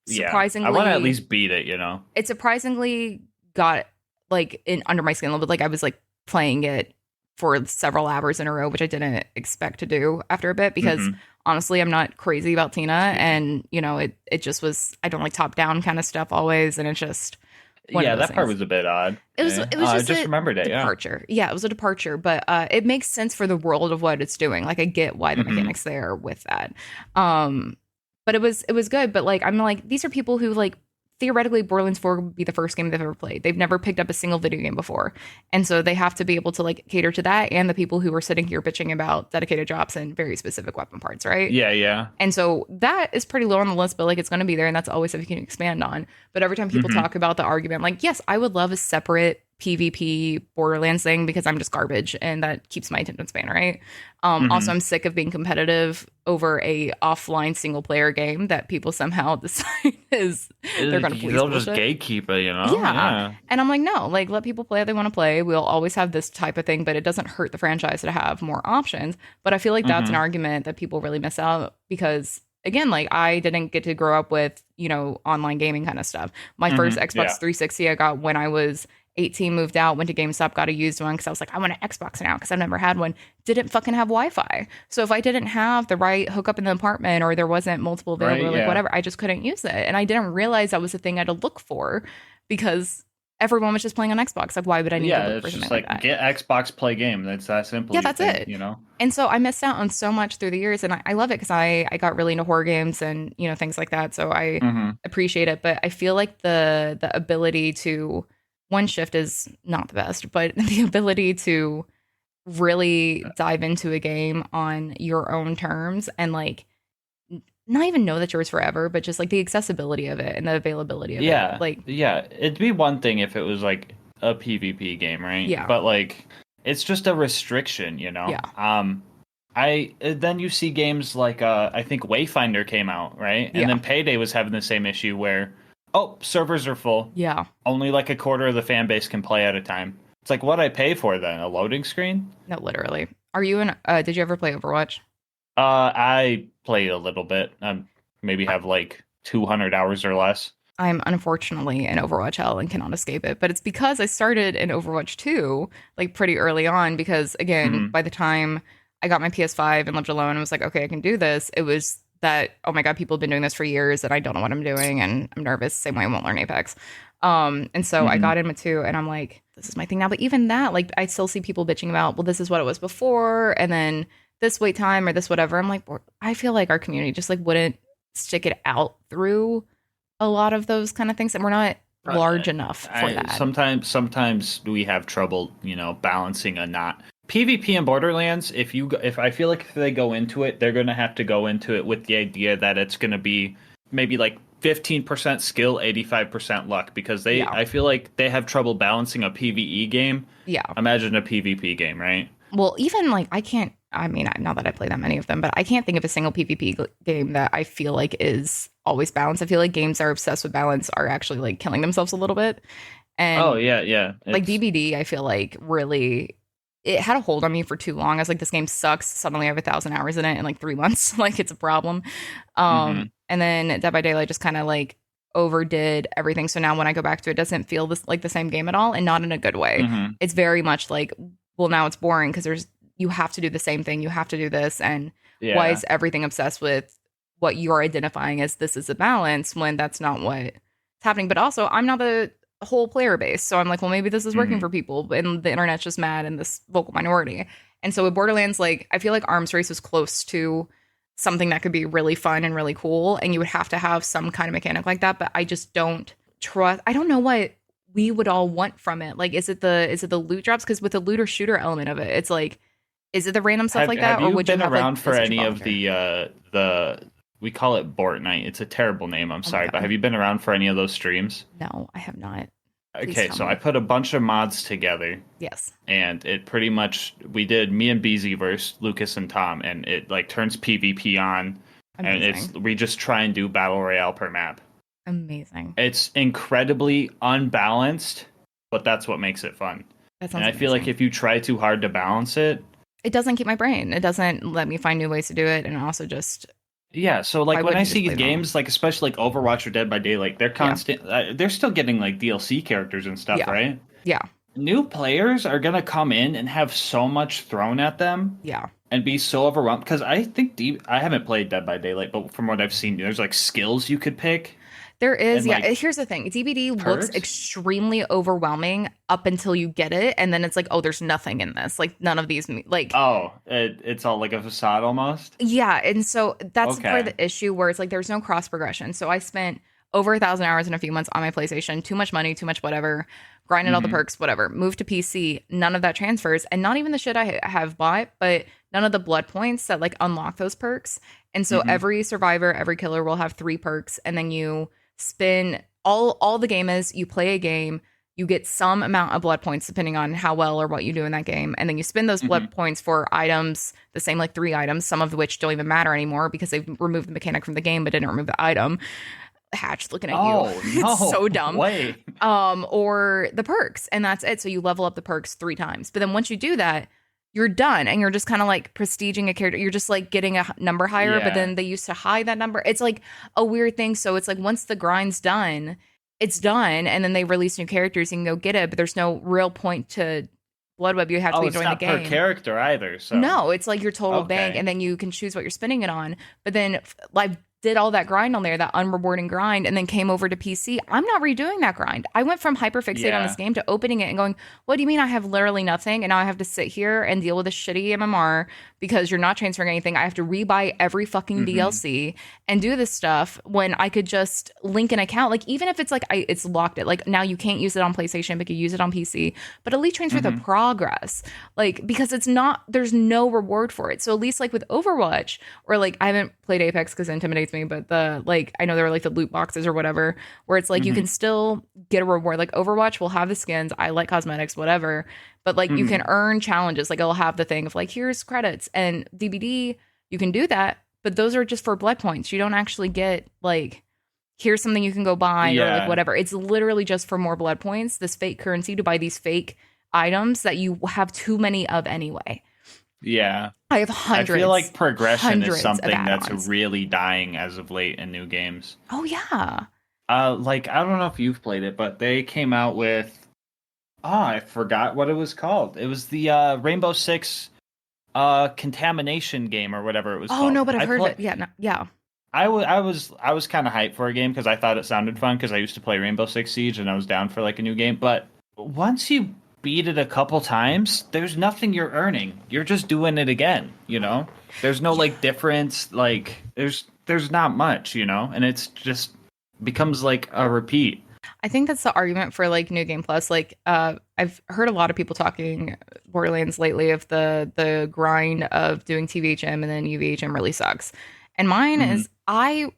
yeah, I want to at surprisingly least beat it. You know. it surprisingly got like in under my skin a little bit. Like I was like playing it for several hours in a row, which I didn't expect to do after a bit because Hmm. honestly, I'm not crazy about Tina, Excuse me. and it just was. I don't like top down kind of stuff always, and it's just one of Yeah, those that part things. was a bit odd. It was Eh. it Oh, was I just just a remembered it. Yeah. departure. Yeah, it was a departure, but it makes sense for the world of what it's doing. Like I get why the Hmm. mechanics there with that. Um, but it was good. But like I'm like these are people who like theoretically Borderlands 4 would be the first game they've ever played. They've never picked up a single video game before, and so they have to be able to like cater to that and the people who are sitting here bitching about dedicated drops and very specific weapon parts, right? Yeah, yeah. And so that is pretty low on the list, but like it's going to be there, and that's always something you can expand on. But every time people Hmm. talk about the argument, like, yes, I would love a separate PvP Borderlands thing because I'm just garbage and that keeps my attention span, right? Also, Hmm. I'm sick of being competitive over a offline single player game that people somehow decide is they're going to police They'll just bullshit. gatekeep it. You know. Yeah. Yeah. And I'm like, no, like let people play how they want to play. We'll always have this type of thing, but it doesn't hurt the franchise to have more options. But I feel like that's an Hmm. argument that people really miss out because again, like I didn't get to grow up with, online gaming kind of stuff. My first Hmm. Xbox Yeah. 360 I got when I was 18, moved out, went to GameStop, got a used one because I was like, I want an Xbox now because I've never had one. Didn't fucking have Wi-Fi. So if I didn't have the right hookup in the apartment or there wasn't multiple available Right. or like Yeah. whatever, I just couldn't use it. And I didn't realize that was a thing I had to look for because everyone was just playing on Xbox. Like, why would I need to Yeah. look for It's something just like like that? get Xbox, play game. That's that simple. Yeah, You that's think? it. You know. And so I missed out on so much through the years, and I love it because I got really into horror games and things like that. So I Hmm. appreciate it, but I feel like the ability to one shift is not the best, but the ability to really dive into a game on your own terms and like not even know that yours forever, but just like the accessibility of it and the availability of it. Yeah, Like, yeah. It'd be one thing if it was like a PvP game, right? yeah, But like, it's just a restriction, you know. yeah, I then you see games like I think Wayfinder came out, right? And yeah, then Payday was having the same issue where, oh, servers are full. yeah. Only like a quarter of the fan base can play at a time. It's like what I pay for then, a loading screen? No, literally. Are you in? Did you ever play Overwatch? I played a little bit. Maybe have like 200 hours or less. I'm unfortunately in Overwatch hell and cannot escape it. But it's because I started in Overwatch 2 like pretty early on because again, Hmm. by the time I got my PS5 and lived alone and was like, okay, I can do this, it was that, oh my God, people have been doing this for years and I don't know what I'm doing and I'm nervous, same way I won't learn Apex. And so I Hmm. got into 2 and I'm like, this is my thing now. But even that, like I still see people bitching about, well, this is what it was before, and then this wait time or this whatever. I'm like, I feel like our community just like wouldn't stick it out through a lot of those kind of things, and we're not large enough for I that. sometimes we have trouble, balancing a not PvP in Borderlands. If I feel like if they go into it, they're gonna have to go into it with the idea that it's gonna be maybe like 15% skill, 85% luck, because Yeah, I feel like they have trouble balancing a PvE game. yeah. Imagine a PvP game, right? Well, even like I can't. I mean, not that I play that many of them, but I can't think of a single PvP game that I feel like is always balanced. I feel like games that are obsessed with balance are actually like killing themselves a little bit. Oh And yeah, yeah. like It's DBD, I feel like really it had a hold on me for too long. I was like, this game sucks. Suddenly I have 1,000 hours in it in like 3 months. Like it's a problem. hmm. And then Dead by Daylight just kind of like overdid everything. So now when I go back to it, it doesn't feel this like the same game at all, and not in a good way. Hmm. It's very much like, well, now it's boring because you have to do the same thing. You have to do this, and why Yeah. is everything obsessed with what you're identifying as this is a balance when that's not what's happening? But also, I'm not the whole player base, so I'm like, well, maybe this is working Hmm. for people, and the internet's just mad in this vocal minority. And so with Borderlands, like I feel like Arms Race was close to something that could be really fun and really cool, and you would have to have some kind of mechanic like that. But I just don't trust. I don't know what we would all want from it. Like, is it the loot drops? Because with the looter shooter element of it, it's like, is it the random stuff like Have that, or you would you been have around like for a social any of volunteer? the we call it Bortnite. It's a terrible name, I'm Oh my sorry, but God, have you been around for any of those streams? no, I have not. Please Okay, tell so I me. put a bunch of mods together, Yes. and it pretty much we did me and BZ versus Lucas and Tom, and it like turns PvP on, and it's Amazing. we just try and do battle royale per map. Amazing. It's incredibly unbalanced, but that's what makes it fun. That And sounds I feel like amazing. if you try too hard to balance it, It doesn't keep my brain. It doesn't let me find new ways to do it. And also just, yeah. So why like when I wouldn't you just see play normal? games like especially like Overwatch or Dead by Daylight, they're Yeah. constant. They're still getting like DLC characters and stuff, Yeah. right? Yeah. New players are gonna come in and have so much thrown at them Yeah. and be so overwhelmed because I think I haven't played Dead by Daylight, but from what I've seen, there's like skills you could pick There is, and yeah. like Here's the thing. DBD looks perks. extremely overwhelming up until you get it, and then it's like, oh, there's nothing in this. Like none of these, like, Oh, it's all like a facade almost. yeah. And so that's part of Okay. the issue where it's like there's no cross progression. So I spent over 1,000 hours in a few months on my PlayStation. Too much money, too much whatever. Grinded all the Hmm. perks, whatever. Moved to PC. None of that transfers, and not even the shit I have bought, but none of the blood points that like unlock those perks. And so Hmm. every survivor, every killer will have 3 perks, and then you spin all the game is you play a game, you get some amount of blood points depending on how well or what you do in that game, and then you spend those blood Hmm. points for items, the same like 3 items, some of which don't even matter anymore because they've removed the mechanic from the game but didn't remove the item. Hatch looking at you. Oh It's no so dumb. way. Or the perks, and that's it. So you level up the perks 3 times, but then once you do that, you're done, and you're just kind of like prestiging a character. You're just like getting a number higher, but Yeah. then they used to hide that number. It's like a weird thing. So it's like once the grind's done, it's done, and then they release new characters. You can go get it, but there's no real point to Blood Web. You have to Oh, be it's enjoying the not per game. character either. So No, it's like your total bank, okay. and then you can choose what you're spending it on. But then, like, did all that grind on there, that unrewarding grind, and then came over to PC. I'm not redoing that grind. I went from hyperfixate on this Yeah. game to opening it and going, "What do you mean I have literally nothing, and now I have to sit here and deal with a shitty MMR because you're not transferring anything? I have to rebuy every fucking Hmm. DLC and do this stuff when I could just link an account. Like even if it's like it's locked it, like now you can't use it on PlayStation, but you use it on PC. But at least transfer the Hmm. progress, like because it's not there's no reward for it. So at least like with Overwatch or like I haven't played Apex because it intimidates me, but the like I know there were like the loot boxes or whatever where it's like you Hmm. can still get a reward. Like Overwatch will have the skins, I like cosmetics, whatever, but like you can Hmm. earn challenges. Like it'll have the thing of like here's credits and DBD. You can do that, but those are just for blood points. You don't actually get like here's something you can go buy or like Yeah. whatever. It's literally just for more blood points, this fake currency to buy these fake items that you have too many of anyway. Yeah. I have I feel hundreds, like progression is hundreds of something that's add-ons. really dying as of late in new games. Oh yeah. Like I don't know if you've played it, but they came out with I forgot what it was called. It was the Rainbow Six contamination game or whatever it was Oh called. no, but I've heard of it. Yeah, no, yeah. I was kind of hyped for a game because I thought it sounded fun because I used to play Rainbow Six Siege and I was down for like a new game. But once you beat it a couple times, there's nothing you're earning. You're just doing it again, you know? There's no Yeah. like difference, like there's not much, you know? And it's just becomes like a repeat. I think that's the argument for like New Game Plus. Like, I've heard a lot of people talking Borderlands lately of the grind of doing TVHM and then UVHM really sucks. And mine Hmm. is I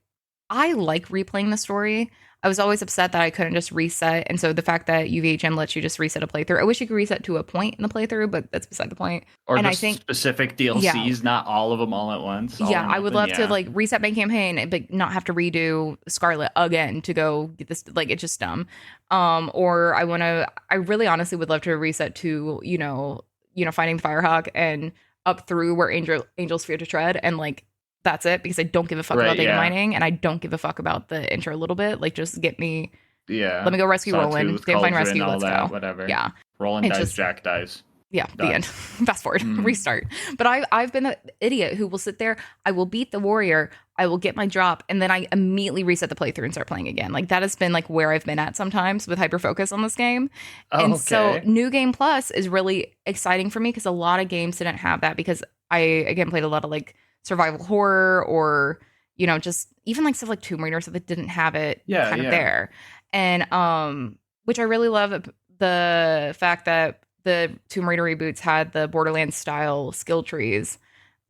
like replaying the story. I was always upset that I couldn't just reset, and so the fact that UVHM lets you just reset a playthrough, I wish you could reset to a point in the playthrough, but that's beside the point. Or And I just think, specific yeah, DLCs, not all of them all at once, all yeah, or I would nothing. love to Yeah. like reset my campaign, but not have to redo Scarlet again to go get this. Like it's just dumb. Or I really honestly would love to reset to finding the Firehawk and up through where Angel's Fear to Tread, and like that's it because I don't give a fuck about Right, data yeah. mining and I don't give a fuck about the intro a little bit. Like just let Yeah. me go rescue Roland, Sawtooth, Damn Fine Cauldron, Rescue, all let's that, go. whatever. Yeah, Roland it's dies, just Jack dies. yeah, the end. Done. Fast forward, Mm. restart. But I've been the idiot who will sit there. I will beat the warrior. I will get my drop, and then I immediately reset the playthrough and start playing again. Like that has been like where I've been at sometimes with hyper focus on this game. Oh, And so okay. New Game Plus is really exciting for me because a lot of games didn't have that because I again played a lot of like survival horror or just even like stuff like Tomb Raider, so that didn't have it Yeah, kind of yeah. there. And which I really love the fact that the Tomb Raider reboots had the Borderlands style skill trees.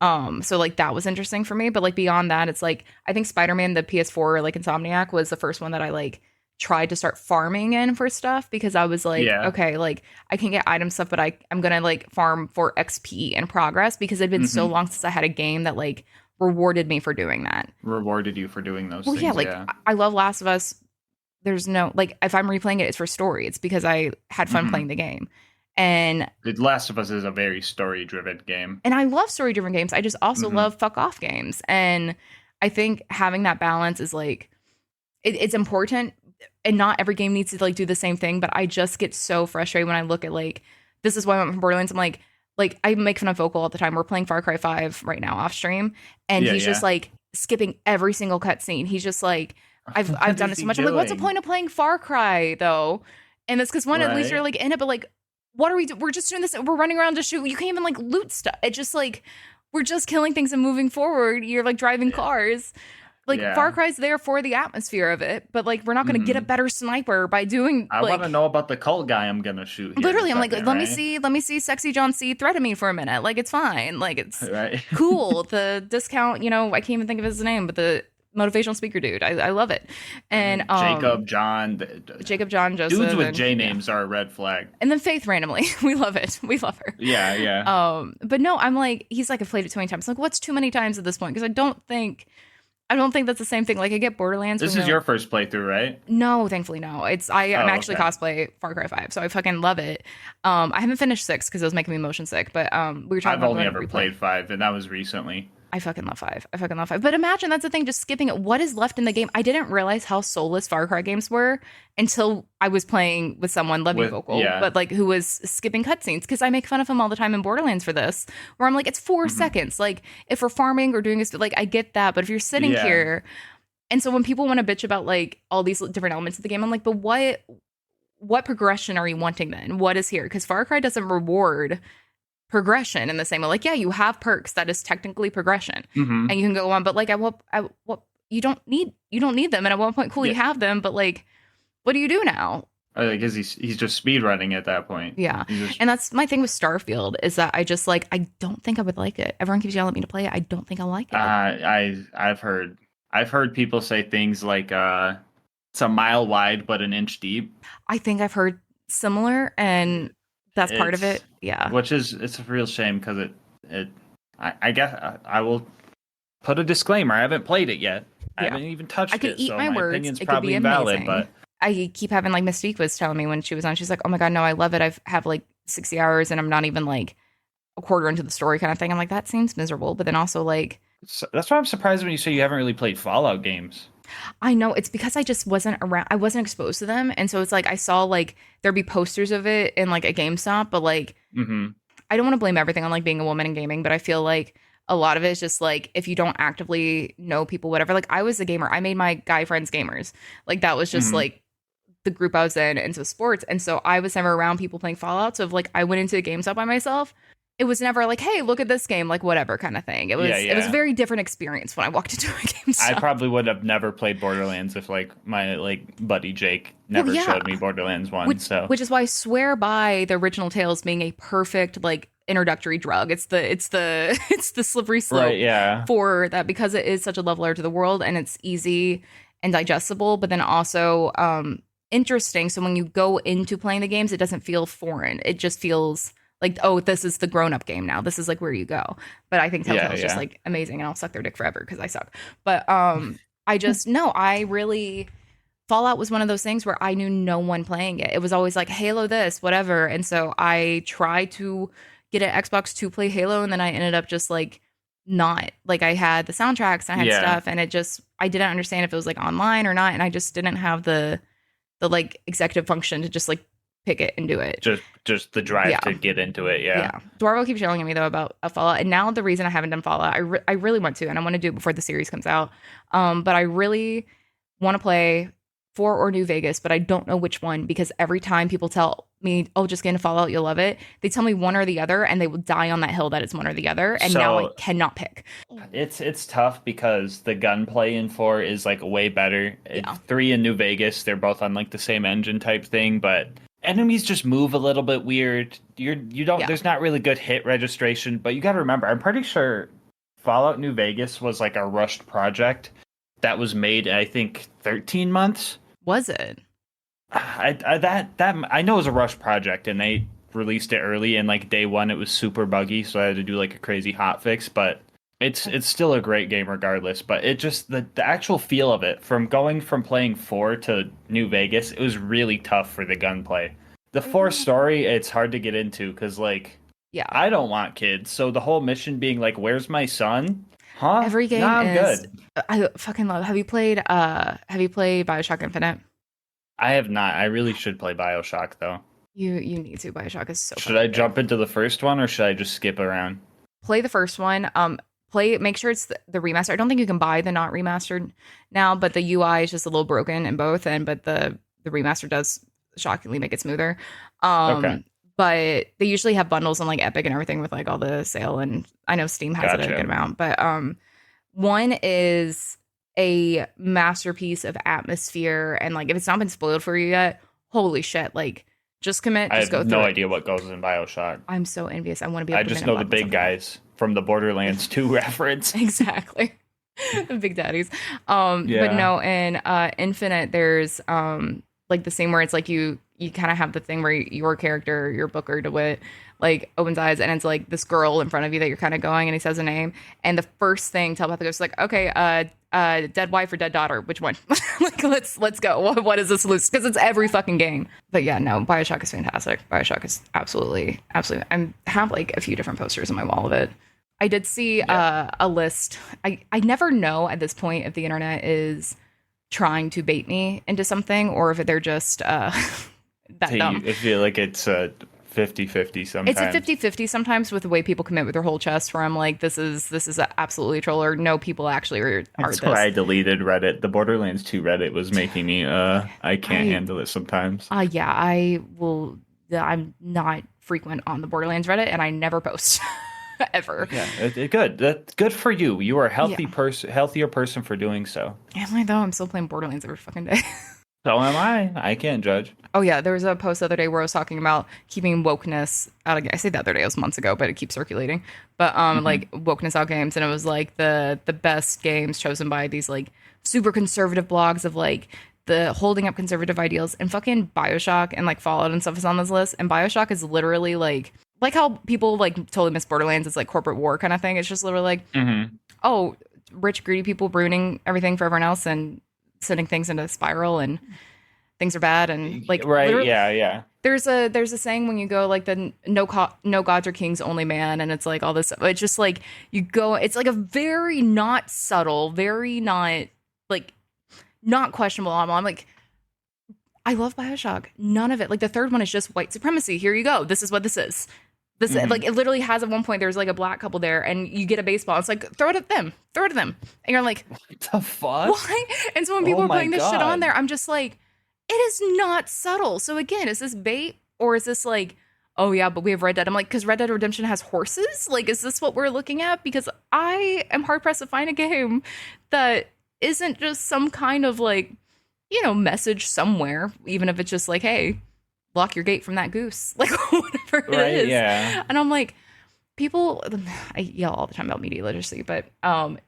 So like that was interesting for me. But like beyond that, it's like I think Spider-Man, the PS4 like Insomniac was the first one that I like tried to start farming in for stuff because I was like, Yeah. okay, like I can get item stuff, but I'm gonna like farm for XP and progress because it'd been so Hmm. long since I had a game that like rewarded me for doing that. Rewarded you for doing those Well, yeah, things. like Yeah. I love Last of Us. There's no like if I'm replaying it, it's for story. It's because I had fun Hmm. playing the game. And The Last of Us is a very story-driven game. I love story driven games. I just also Hmm. love fuck off games. And I think having that balance is like it's important. And not every game needs to like do the same thing. But I just get so frustrated when I look at like this is why I went from Borderlands. I'm like I make fun of Vocal all the time. We're playing Far Cry 5 right now off stream, and Yeah, he's just yeah. like skipping every single cutscene. He's just like I've What done is it so he much. I'm like, what's the doing? point of playing Far Cry though? And it's because one, at least you're Right? like in it, but like, what are we? We're just doing this. We're running around to shoot. You can't even like loot stuff. It's just like we're just killing things and moving forward. You're like driving Yeah. cars. Like Far Yeah. Cry's there for the atmosphere of it, but like we're not going to get a Hmm. better sniper by doing I want to like know about the cult guy I'm gonna shoot here in a literally. I'm like, second, right? let me see, sexy John C. threaten me for a minute. Like it's fine. Like it's Right. cool. The discount, I can't even think of his name, but the motivational speaker dude, I love it. And Jacob, John, Jacob, John, dudes Joseph, with and J yeah, names are a red flag. and then Faith randomly. We love it. We love her. Yeah, yeah. But no, I'm like, he's like, I've played it 20 times. Like, what's too many times at this point? Because I don't think that's the same thing. Like, I get Borderlands. This when is you're your first playthrough, right? no, thankfully no. I'm Oh, actually okay. cosplay Far Cry 5, so I fucking love it. I haven't finished 6 because it was making me motion sick, but we were talking I've about only going to ever replay. played 5, and that was recently. I fucking love 5. I fucking love 5. But imagine that's the thing, just skipping it. What is left in the game? I didn't realize how soulless Far Cry games were until I was playing with someone, love you With vocal, yeah. but like who was skipping cutscenes because I make fun of him all the time in Borderlands for this, where I'm like, it's 4 seconds. Like if we're farming or doing this, like I get that, but if you're sitting Yeah. here, and so when people want to bitch about like all these different elements of the game, I'm like, but what progression are you wanting then? What is here? Because Far Cry doesn't reward progression in the same way. Like, yeah, you have perks that is technically progression, Hmm. and you can go on, but like at what you don't need them. And at one point, cool, you Yeah. have them, but like, what do you do now? Because he's just speed running at that point. Yeah, He's just and that's my thing with Starfield is that I just like I don't think I would like it. Everyone keeps yelling at me to play it. I don't think I'll like it. I've heard people say things like it's a mile wide but an inch deep. I think I've heard similar, and that's part of it. Yeah. Which is it's a real shame because it I guess I will put a disclaimer. I haven't played it yet. I Yeah. haven't even touched I could it, eat so my words. opinion's It could be probably valid. amazing. But I keep having like Mystique was telling me when she was on, she's like, oh my God, no, I love it. I've have like 60 hours and I'm not even like a quarter into the story kind of thing. I'm like, that seems miserable. But then also like, that's why I'm surprised when you say you haven't really played Fallout games. I know it's because I just wasn't around. I wasn't exposed to them. And so it's like, I saw like there'd be posters of it in like a GameStop, but like, Hmm. I don't want to blame everything on like being a woman in gaming, but I feel like a lot of it is just like if you don't actively know people, whatever. Like I was a gamer. I made my guy friends gamers. Like that was just Hmm. like the group I was in into sports. And so I was never around people playing Fallout. So if like I went into a GameStop by myself, it was never like, hey, look at this game, like whatever kind of thing. It was a very different experience when I walked into a I GameStop. probably would have never played Borderlands if like my buddy Jake never yeah. showed me Borderlands 1. Which is why I swear by the original Tales being a perfect like introductory drug. It's the it's the slippery slope right, yeah. for that because it is such a leveler to the world and it's easy and digestible, but then also interesting. So when you go into playing the games, it doesn't feel foreign. It just feels like, oh, this is the grown-up game now. This is like where you go. But I think Telltale's just like amazing and I'll suck their dick forever because I suck. But I just no, I really Fallout was one of those things where I knew no one playing it. It was always like Halo this, whatever. And so I tried to get an Xbox to play Halo and then I ended up just like not like I had the soundtracks and I had stuff and it just I didn't understand if it was like online or not and I just didn't have the like executive function to just like pick it and do it. Just the drive to get into it. Yeah. Dwarvo keeps yelling at me though about a Fallout, and now the reason I haven't done Fallout, I really want to, and I want to do it before the series comes out. But I really want to play 4 or New Vegas, but I don't know which one because every time people tell me, "Oh, just get into Fallout, you'll love it," they tell me one or the other, and they will die on that hill that it's one or the other, and now I cannot pick. It's tough because the gunplay in 4 is like way better. Yeah. 3 in New Vegas, they're both on like the same engine type thing, but enemies just move a little bit weird. You don't there's not really good hit registration, but you got to remember, I'm pretty sure Fallout New Vegas was like a rushed project that was made I think 13 months. Was it? That I know it was a rush project, and they released it early, and like day one, it was super buggy, so I had to do like a crazy hot fix. But it's still a great game regardless. But it just the actual feel of it, from going from playing 4 to New Vegas, it was really tough for the gunplay. The 4 story, it's hard to get into because like Yeah. I don't want kids, so the whole mission being like, "Where's my son?" Huh? Every game Nah, I'm is. good. I fucking love. Have you played Bioshock Infinite? I have not. I really should play BioShock though. You need to. Bioshock is so Should fucking I good. jump into the first one or should I just skip around? Play the first one. Make sure it's the remaster. I don't think you can buy the not remastered now, but the UI is just a little broken in both, but the remaster does shockingly make it smoother. Okay, But they usually have bundles on like Epic and everything with like all the sale, and I know Steam has it a good gotcha. amount. But one is a masterpiece of atmosphere, and like if it's not been spoiled for you yet, holy shit! Like just commit, I just have go no through it. idea what goes in BioShock. I'm so envious. I want to be I able to just minute know the weapons big on people. guys from the Borderlands 2 reference. Exactly. The big daddies. But Yeah. no, in Infinite, there's like the same where it's like you kind of have the thing where your character, your Booker DeWitt, like opens eyes and it's like this girl in front of you that you're kind of going, and he says a name, and the first thing telepathic goes like, okay, dead wife or dead daughter, which one? Like let's go. What is the solution? Because it's every fucking game. But yeah, no, Bioshock is fantastic. Bioshock is absolutely. I have like a few different posters on my wall of it. I did see Yeah. a list. I never know at this point if the internet is trying to bait me into something or if they're just that dumb. I feel like it's a 50-50 It's a sometimes. 50-50 sometimes with the way people commit with their whole chest where I'm like, this is absolutely a troll, or no, people actually are That's why this. I deleted Reddit. The Borderlands 2 Reddit was making me I can't I handle it sometimes. yeah, I will. I'm not frequent on the Borderlands Reddit, and I never post ever. Yeah, good. That's good for you. You are a Yeah, healthier person for doing so. am I though? I'm still playing Borderlands every fucking day. So am I. I can't judge. Oh yeah, there was a post the other day where I was talking about keeping wokeness out of. I say the other day, it was months ago, but it keeps circulating. But Hmm. like wokeness out games, and it was like the best games chosen by these like super conservative blogs of like the holding up conservative ideals, and fucking Bioshock and like Fallout and stuff is on this list. And Bioshock is literally like how people like totally miss Borderlands. It's like corporate war kind of thing. It's just literally like, Hmm. oh, rich greedy people ruining everything for everyone else and sending things into a spiral, and things are bad, and like Right? literally Yeah, yeah. there's a saying when you go like the no gods are kings, only man, and it's like all this. It's just like you go. It's like a very not subtle, very not like not questionable. I'm like, I love Bioshock. None of it. Like the third one is just white supremacy. Here you go. This is what this is. This like Hmm. it literally has at one point there's like a black couple there, and you get a baseball. It's like throw it at them, throw it at them, and you're like, What the fuck? why? And so when Oh people are my putting this shit on god. there, I'm just like, it is not subtle. So again, is this bait or is this like, oh yeah, but we have Red Dead? I'm like, because Red Dead Redemption has horses. Like, is this what we're looking at? Because I am hard pressed to find a game that isn't just some kind of like, message somewhere, even if it's just like, hey, lock your gate from that goose, like whatever it Right? is. Yeah. And I'm like, people, I yell all the time about media literacy, but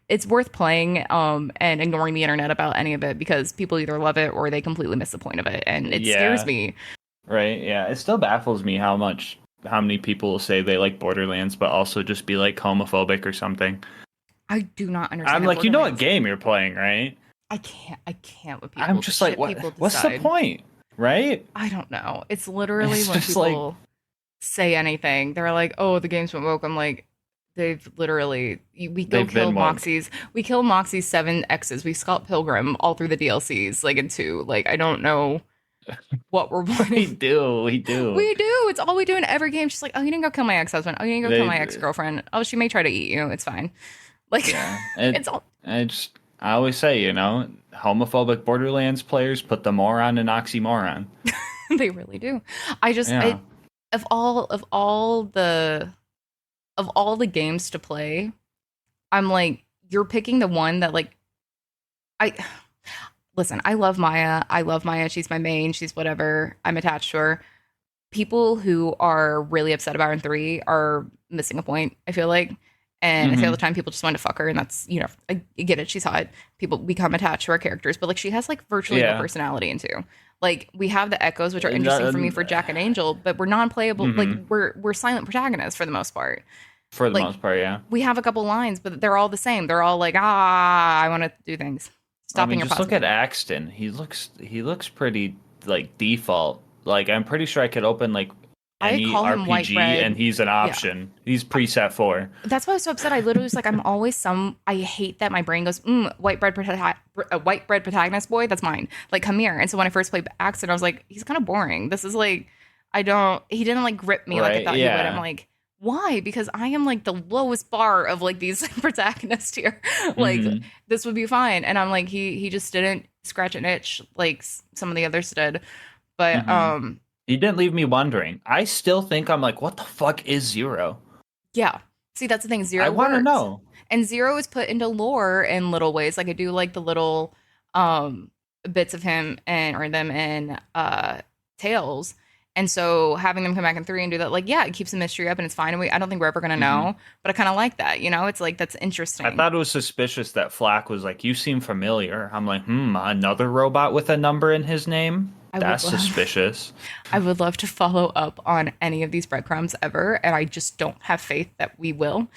it's worth playing and ignoring the internet about any of it because people either love it or they completely miss the point of it, and it scares Yeah. me. Right? Yeah. It still baffles me how many people will say they like Borderlands, but also just be like homophobic or something. I do not I'm understand like, you know what Borderlands. game you're playing, right? I can't with I'm people. The just like, shit what? people What's the decide. point, right? I don't know. It's literally It's when just like people say anything, they're like, "Oh, the game's been woke." I'm like, they've literally we go they've kill been woke. Moxie's. We kill Moxie's 7 exes. We scalp Pilgrim all through the DLCs, like in 2. Like I don't know what we're We wanting. do, we do. We do. It's all we do in every game. She's like, "Oh, you didn't go kill my ex-husband. Oh, you didn't go kill my They, ex-girlfriend. Oh, she may try to eat you. It's fine." Like yeah. It, it's all I always say, homophobic Borderlands players put the moron in oxymoron. they really do. I just Yeah. of all the games to play, I'm like, you're picking the one that like I listen, I love Maya. I love Maya. She's my main. She's whatever. I'm attached to her. People who are really upset about her in 3 are missing a point, I feel like. And I say all the Hmm. time, people just want to fuck her, and that's, I get it. She's hot. People become attached to our characters, but like she has like virtually no Yeah. personality into. Like we have the echoes, which are interesting for me for Jack and Angel, but we're non-playable. Like Hmm. we're silent protagonists for the most part. For the Like most part, yeah. we have a couple lines, but they're all the same. They're all like, I want to do things. I Stopping mean, your just look at positive. Axton. He looks pretty like default. Like I'm pretty sure I could open like I any call him white RPG bread. and he's an Yeah. option. He's preset for. That's why I was so upset. I literally was like, I hate that my brain goes, white bread protagonist boy, that's mine. Like, come here. And so when I first played Accent, I was like, he's kind of boring. This is like, he didn't like grip me like I Right? thought he would. I'm Yeah. like, why? Because I am like the lowest bar of like these protagonists here. Like, Hmm. this would be fine. And I'm like, he just didn't scratch an itch like some of the others did. But, Hmm. He didn't leave me wondering. I still think I'm like, what the fuck is Zero? yeah. See, that's the thing. I Zero want to works. know. And Zero is put into lore in little ways. Like I do like the little um bits of him and or them in Tales. And so having them come back in 3 and do that, like, yeah, it keeps the mystery up and it's fine. And I don't think we're ever gonna Hmm. know. But I kind of like that, It's like that's I interesting. thought it was suspicious that Flack was like, "You seem familiar." I'm like, another robot with a number in his name? I would That's love suspicious. I would love to follow up on any of these breadcrumbs ever, and I just don't have faith that we will.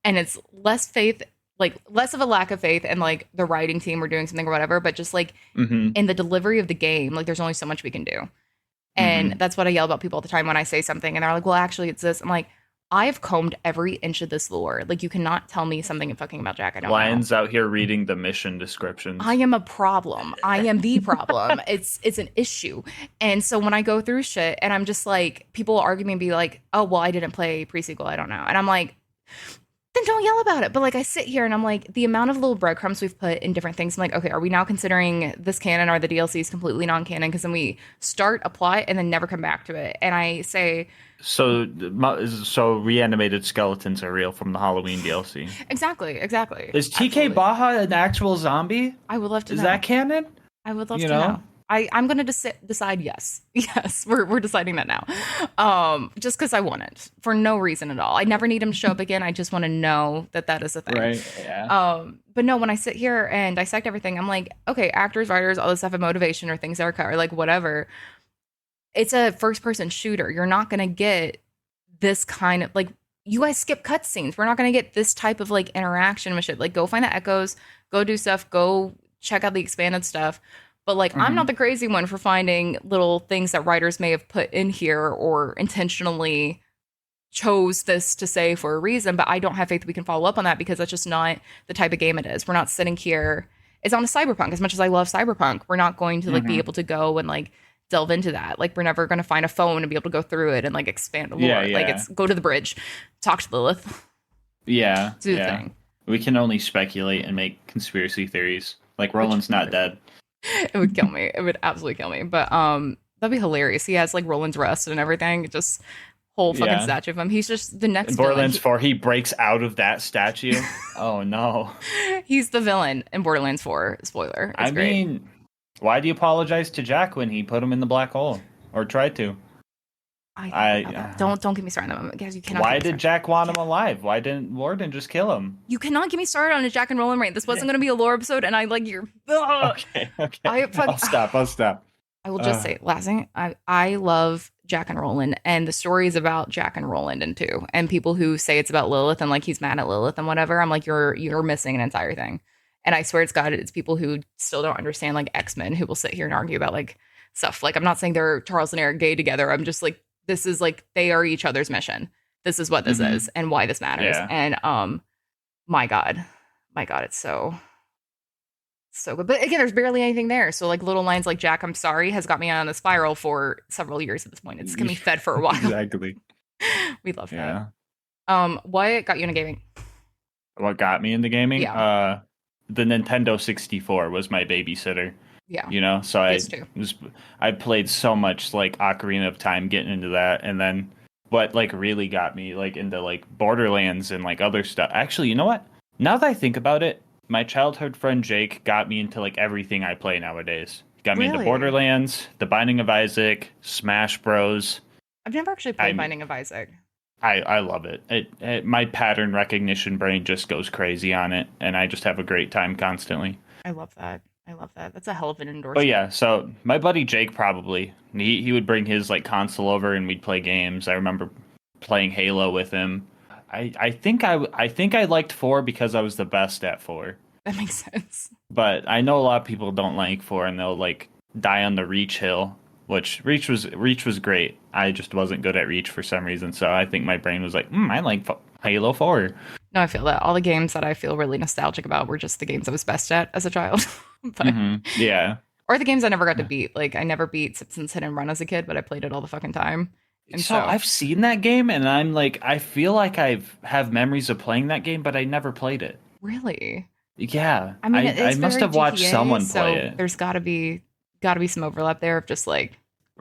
And it's less faith, like less of a lack of faith and like the writing team or doing something or whatever, but just like Hmm. in the delivery of the game, like there's only so much we can do. And Hmm. that's what I yell about people all the time when I say something and they're like, well, actually, it's this. I'm like, I've combed every inch of this lore. Like, you cannot tell me something fucking about Jack I don't know. Lions out here reading the mission I descriptions. am a problem. I am the problem. It's an issue. And so when I go through shit and I'm just like, people will argue me and be like, oh, well, I didn't play pre-sequel. I don't know. And I'm like, then don't yell about it. But like I sit here and I'm like, the amount of little breadcrumbs we've put in different things. I'm like, okay, are we now considering this canon or the DLCs completely non-canon? Because then we start, apply, and then never come back to it. And I say, So reanimated skeletons are real from the Halloween DLC. exactly, Is TK absolutely. Baja an actual zombie? I would love to Is know. that canon? I would love You to know. know? I'm gonna decide yes. Yes, we're deciding that now. Just because I want it for no reason at all. I never need him to show up again. I just want to know that that is a thing. Right. Yeah. But no, when I sit here and dissect everything, I'm like, okay, actors, writers, all this stuff of motivation or things that are cut or like whatever. It's a first person shooter. You're not gonna get this kind of like you guys skip cutscenes. We're not gonna get this type of like interaction with shit. Like go find the echoes, go do stuff, go check out the expanded stuff. But like I'm not Hmm. the crazy one for finding little things that writers may have put in here or intentionally chose this to say for a reason, but I don't have faith we can follow up on that because that's just not the type of game it is. We're not sitting here. It's on a cyberpunk. As much as I love cyberpunk, we're not going to like be Hmm. able to go and like delve into that. Like we're never going to find a phone and be able to go through it and like expand the Yeah. lore. Like Yeah. it's go to the bridge, talk to Lilith, Yeah. do the Yeah. thing. We can only speculate and make conspiracy theories. Like Which Roland's not dead. it would kill me. It would absolutely kill me. But that'd be hilarious. He has like Roland's Rest and everything. Just whole fucking Yeah. statue of him. He's just the next In villain. Borderlands 4, he breaks out of that statue. Oh no. He's the villain in Borderlands 4. Spoiler. It's I great. mean, why do you apologize to Jack when he put him in the black hole? Or tried to? Don't get me started on that. Guys, you cannot. Why get me did started. Jack want him alive? Why didn't Warden just kill him? You cannot get me started on a Jack and Roland rant. This wasn't going to be a lore episode, and I like your. Ugh. Okay, okay. I'll stop. I will just say, last thing, I love Jack and Roland, and the story is about Jack and Roland and two, and people who say it's about Lilith and like he's mad at Lilith and whatever. I'm like, you're missing an entire thing, and I swear it's God, it's people who still don't understand like X-Men who will sit here and argue about like stuff. Like I'm not saying they're Charles and Eric gay together. I'm just like this is like they are each other's mission. This is what this Mhm. is and why this matters. Yeah. And my God, it's so good. But again, there's barely anything there. So like little lines like Jack, I'm sorry, has got me on a spiral for several years at this point. It's gonna be fed for a while. Exactly. We love Yeah. that. What got you into gaming? What got me into gaming? Yeah. The Nintendo 64 was my babysitter. Yeah. You know, so PS2. I played so much like Ocarina of Time getting into that, and then what like really got me like into like Borderlands and like other stuff. Actually, you know what? Now that I think about it, my childhood friend Jake got me into like everything I play nowadays. Got me into Really? Borderlands, The Binding of Isaac, Smash Bros. I've never actually played I'm- Binding of Isaac. I love it. My pattern recognition brain just goes crazy on it, and I just have a great time constantly. I love that. I love that. That's a hell of an But endorsement. yeah, so my buddy Jake probably he would bring his like console over and we'd play games. I remember playing Halo with him. I think I liked 4 because I was the best at 4. That makes sense. But I know a lot of people don't like 4 and they'll like die on the Reach hill, which Reach was great. I just wasn't good at Reach for some reason, so I think my brain was like, I like Halo 4. No, I feel that all the games that I feel really nostalgic about were just the games I was best at as a child. But Yeah. or the games I never got to beat. Like I never beat Simpsons Hit and Run as a kid, but I played it all the fucking time. And So so I've seen that game and I'm like I feel like I've have memories of playing that game, but I never played it. really, Yeah. I mean, I it's must very have watched GTA, someone play so it. there's got to be some overlap there of just like,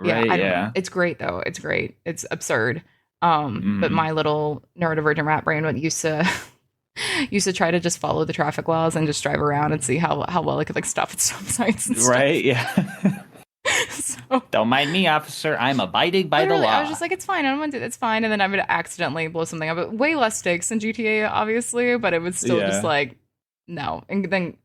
yeah, Right, I don't know. yeah. It's great though. It's great. It's absurd. But Hmm. my little neurodivergent rat brain would used to used to try to just follow the traffic laws and just drive around and see how well I could like stop at stop signs and stuff. Right, yeah. So Don't mind me, officer. I'm abiding by the literally, I was law. just like, it's fine. I don't want to do it. It's fine. And then I would accidentally blow something up. But way less stakes than GTA, obviously, but it was still just Yeah. like, no. And then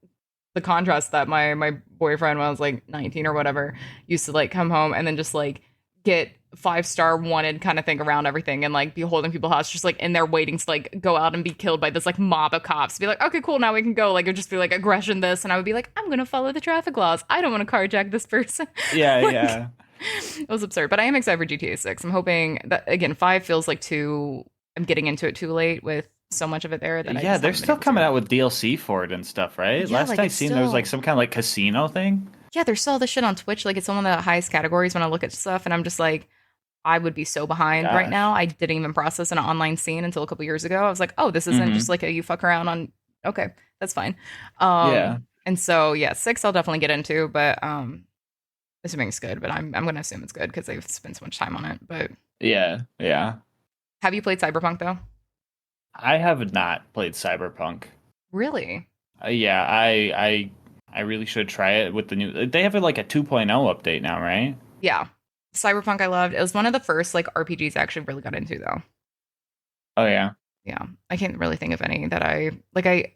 the contrast that my boyfriend, when I was like 19 or whatever, used to like come home and then just like get 5-star wanted kind of thing around everything and like be holding people's house just like in there waiting to like go out and be killed by this like mob of cops. Be like, okay, cool, now we can go. Like it would just be like aggression this, and I would be like, I'm gonna follow the traffic laws. I don't want to carjack this person. Yeah, Like yeah. it was absurd. But I am excited for GTA 6. I'm hoping that again, 5 feels like too I'm getting into it too late with so much of it there that I Yeah, just they're haven't been still able coming to. out with DLC for it and stuff, right? Yeah, Last like I it's seen there was like still some kind of like casino thing. yeah, there's still all this shit on Twitch. Like it's one of the highest categories when I look at stuff and I'm just like, I would be so behind right now. Gosh. I didn't even process an online scene until a couple years ago. I was like, oh, this isn't just Hmm. like a you fuck around on okay, that's fine. Yeah. And so yeah, 6 I'll definitely get into, but assuming it's good, but I'm gonna assume it's good because they've spent so much time on it. But Yeah. Yeah. have you played Cyberpunk though? I have not played Cyberpunk. Really? Yeah, I really should try it with the new. They have like a 2.0 update now, right? Yeah. Cyberpunk I loved. It was one of the first like RPGs I actually really got into though. Oh yeah. Yeah. I can't really think of any that I like I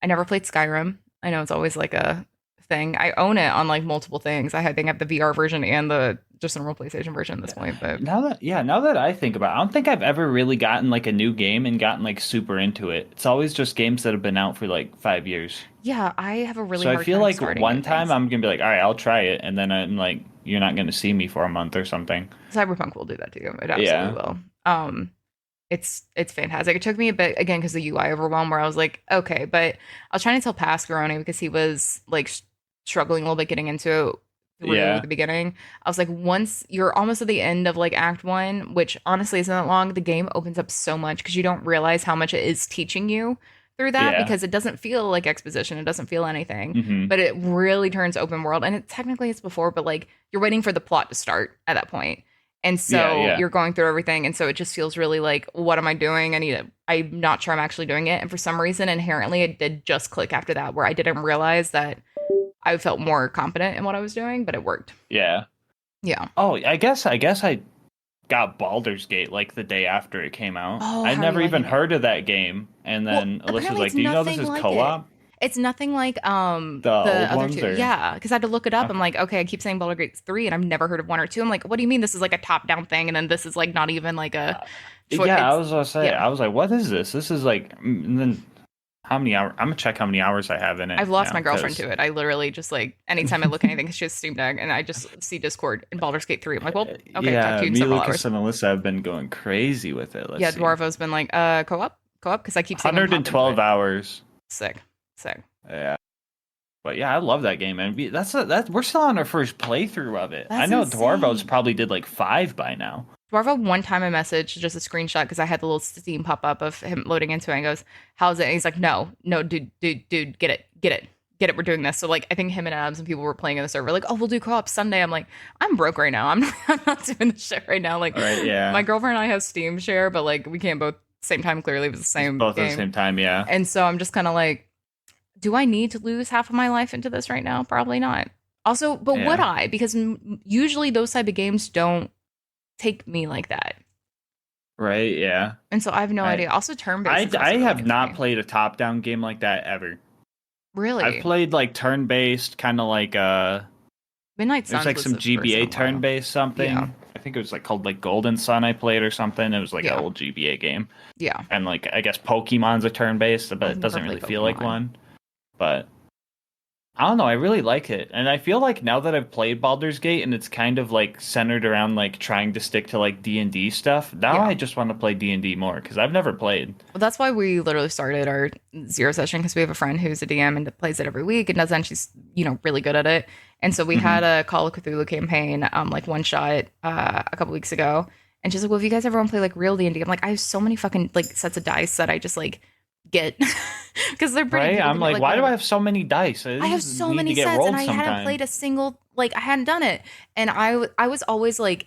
never played Skyrim. I know it's always like a thing. I own it on like multiple things. I think I have the VR version and the just a normal PlayStation version at this point, but Now that I think about it, I don't think I've ever really gotten like a new game and gotten like super into it. It's always just games that have been out for like 5 years. yeah, I have a really So I hard feel time like starting new one time things. I'm gonna be like, all right, I'll try it, and then I'm like, you're not gonna see me for a month or something. Cyberpunk will do that to you. It absolutely Yeah. will. It's fantastic. It took me a bit again because the UI overwhelm where I was like, okay, but I was trying to tell Pascaroni because he was like struggling a little bit getting into it through Yeah. the beginning. I was like, once you're almost at the end of like Act 1, which honestly isn't that long, the game opens up so much because you don't realize how much it is teaching you through that Yeah. because it doesn't feel like exposition. It doesn't feel anything, Hmm. but it really turns open world. And it technically it's before, but like you're waiting for the plot to start at that point. And Yeah. so Yeah. you're going through everything. And so it just feels really like, what am I doing? I'm not sure I'm actually doing it. And for some reason, inherently, it did just click after that, where I didn't realize that I felt more competent in what I was doing, but it worked. Yeah. Yeah. Oh, I guess I got Baldur's Gate like the day after it came out. Oh, I'd how are you never even liking it? heard of that game. And Well, then Alyssa's apparently like, it's "Do you know this nothing is like it. co-op?" It's nothing like The the old other ones two. or Yeah, because I had to look it up. I'm okay. like, okay, I keep saying Baldur's Gate 3, and I've never heard of 1 or 2. I'm like, what do you mean this is like a top-down thing, and then this is like not even like a Uh, choice? yeah, I It's was gonna say, yeah. I was like, "What is this? This is like." And then how many hours? I'm gonna check how many hours I have in it I've lost now my girlfriend because to it. I literally just like anytime I look at anything, she has Steam Deck, and I just see Discord in Baldur's Gate 3. I'm like, well, okay, talk to yeah, you in me, several Lucas, hours. and Alyssa have been going crazy with it. Let's Yeah, see, Dwarvo's been like, co-op, because I keep seeing him pop into 112 it. hours. Sick, sick. Yeah. But yeah, I love that game, and that we're still on our first playthrough of it. I That's know Dwarvo's insane. probably did like 5 by now. Dwarvo one time I messaged just a screenshot because I had the little Steam pop up of him loading into it and goes, how's it? And he's like, no, dude, get it. We're doing this. So like, I think him and Adams and people were playing in the server like, oh, we'll do co-op Sunday. I'm like, I'm broke right now. I'm not doing this shit right now. Like All right, my yeah, girlfriend and I have Steam share, but like we can't both same time clearly. It was the same both at the game. same time. Yeah, And so I'm just kind of like, do I need to lose half of my life into this right now? Probably not. Also, but would yeah. I? Because usually those type of games don't take me like that. Right, yeah. And so I have no I idea. Also, turn-based is also I really have new for not me. played a top-down game like that ever. I've Really? played like turn-based, kind of like Midnight there's Suns like was some the first GBA in a while. turn-based Yeah. something. I think it was like called like Golden Sun I played or something. It was like an Yeah. old GBA game. Yeah. And like I guess Pokemon's a turn-based, but I've it never doesn't played really feel like Pokemon. one. But I don't know, I really like it. And I feel like now that I've played Baldur's Gate and it's kind of like centered around like trying to stick to like D&D stuff, now Yeah. I just want to play D&D more because I've never played. Well, that's why we literally started our zero session because we have a friend who's a DM and plays it every week and does, and she's really good at it. And so we had Hmm. a Call of Cthulhu campaign, like one shot, a couple weeks ago. And she's like, "Well, if you guys ever want to play like real D&D," I'm like, "I have so many fucking like sets of dice that I just like get because they're pretty. Right? People I'm give me like, like why do I whatever. have so many dice? I have These so need to many get sets, and rolled I hadn't sometime. played a single like I hadn't done it, and I was always like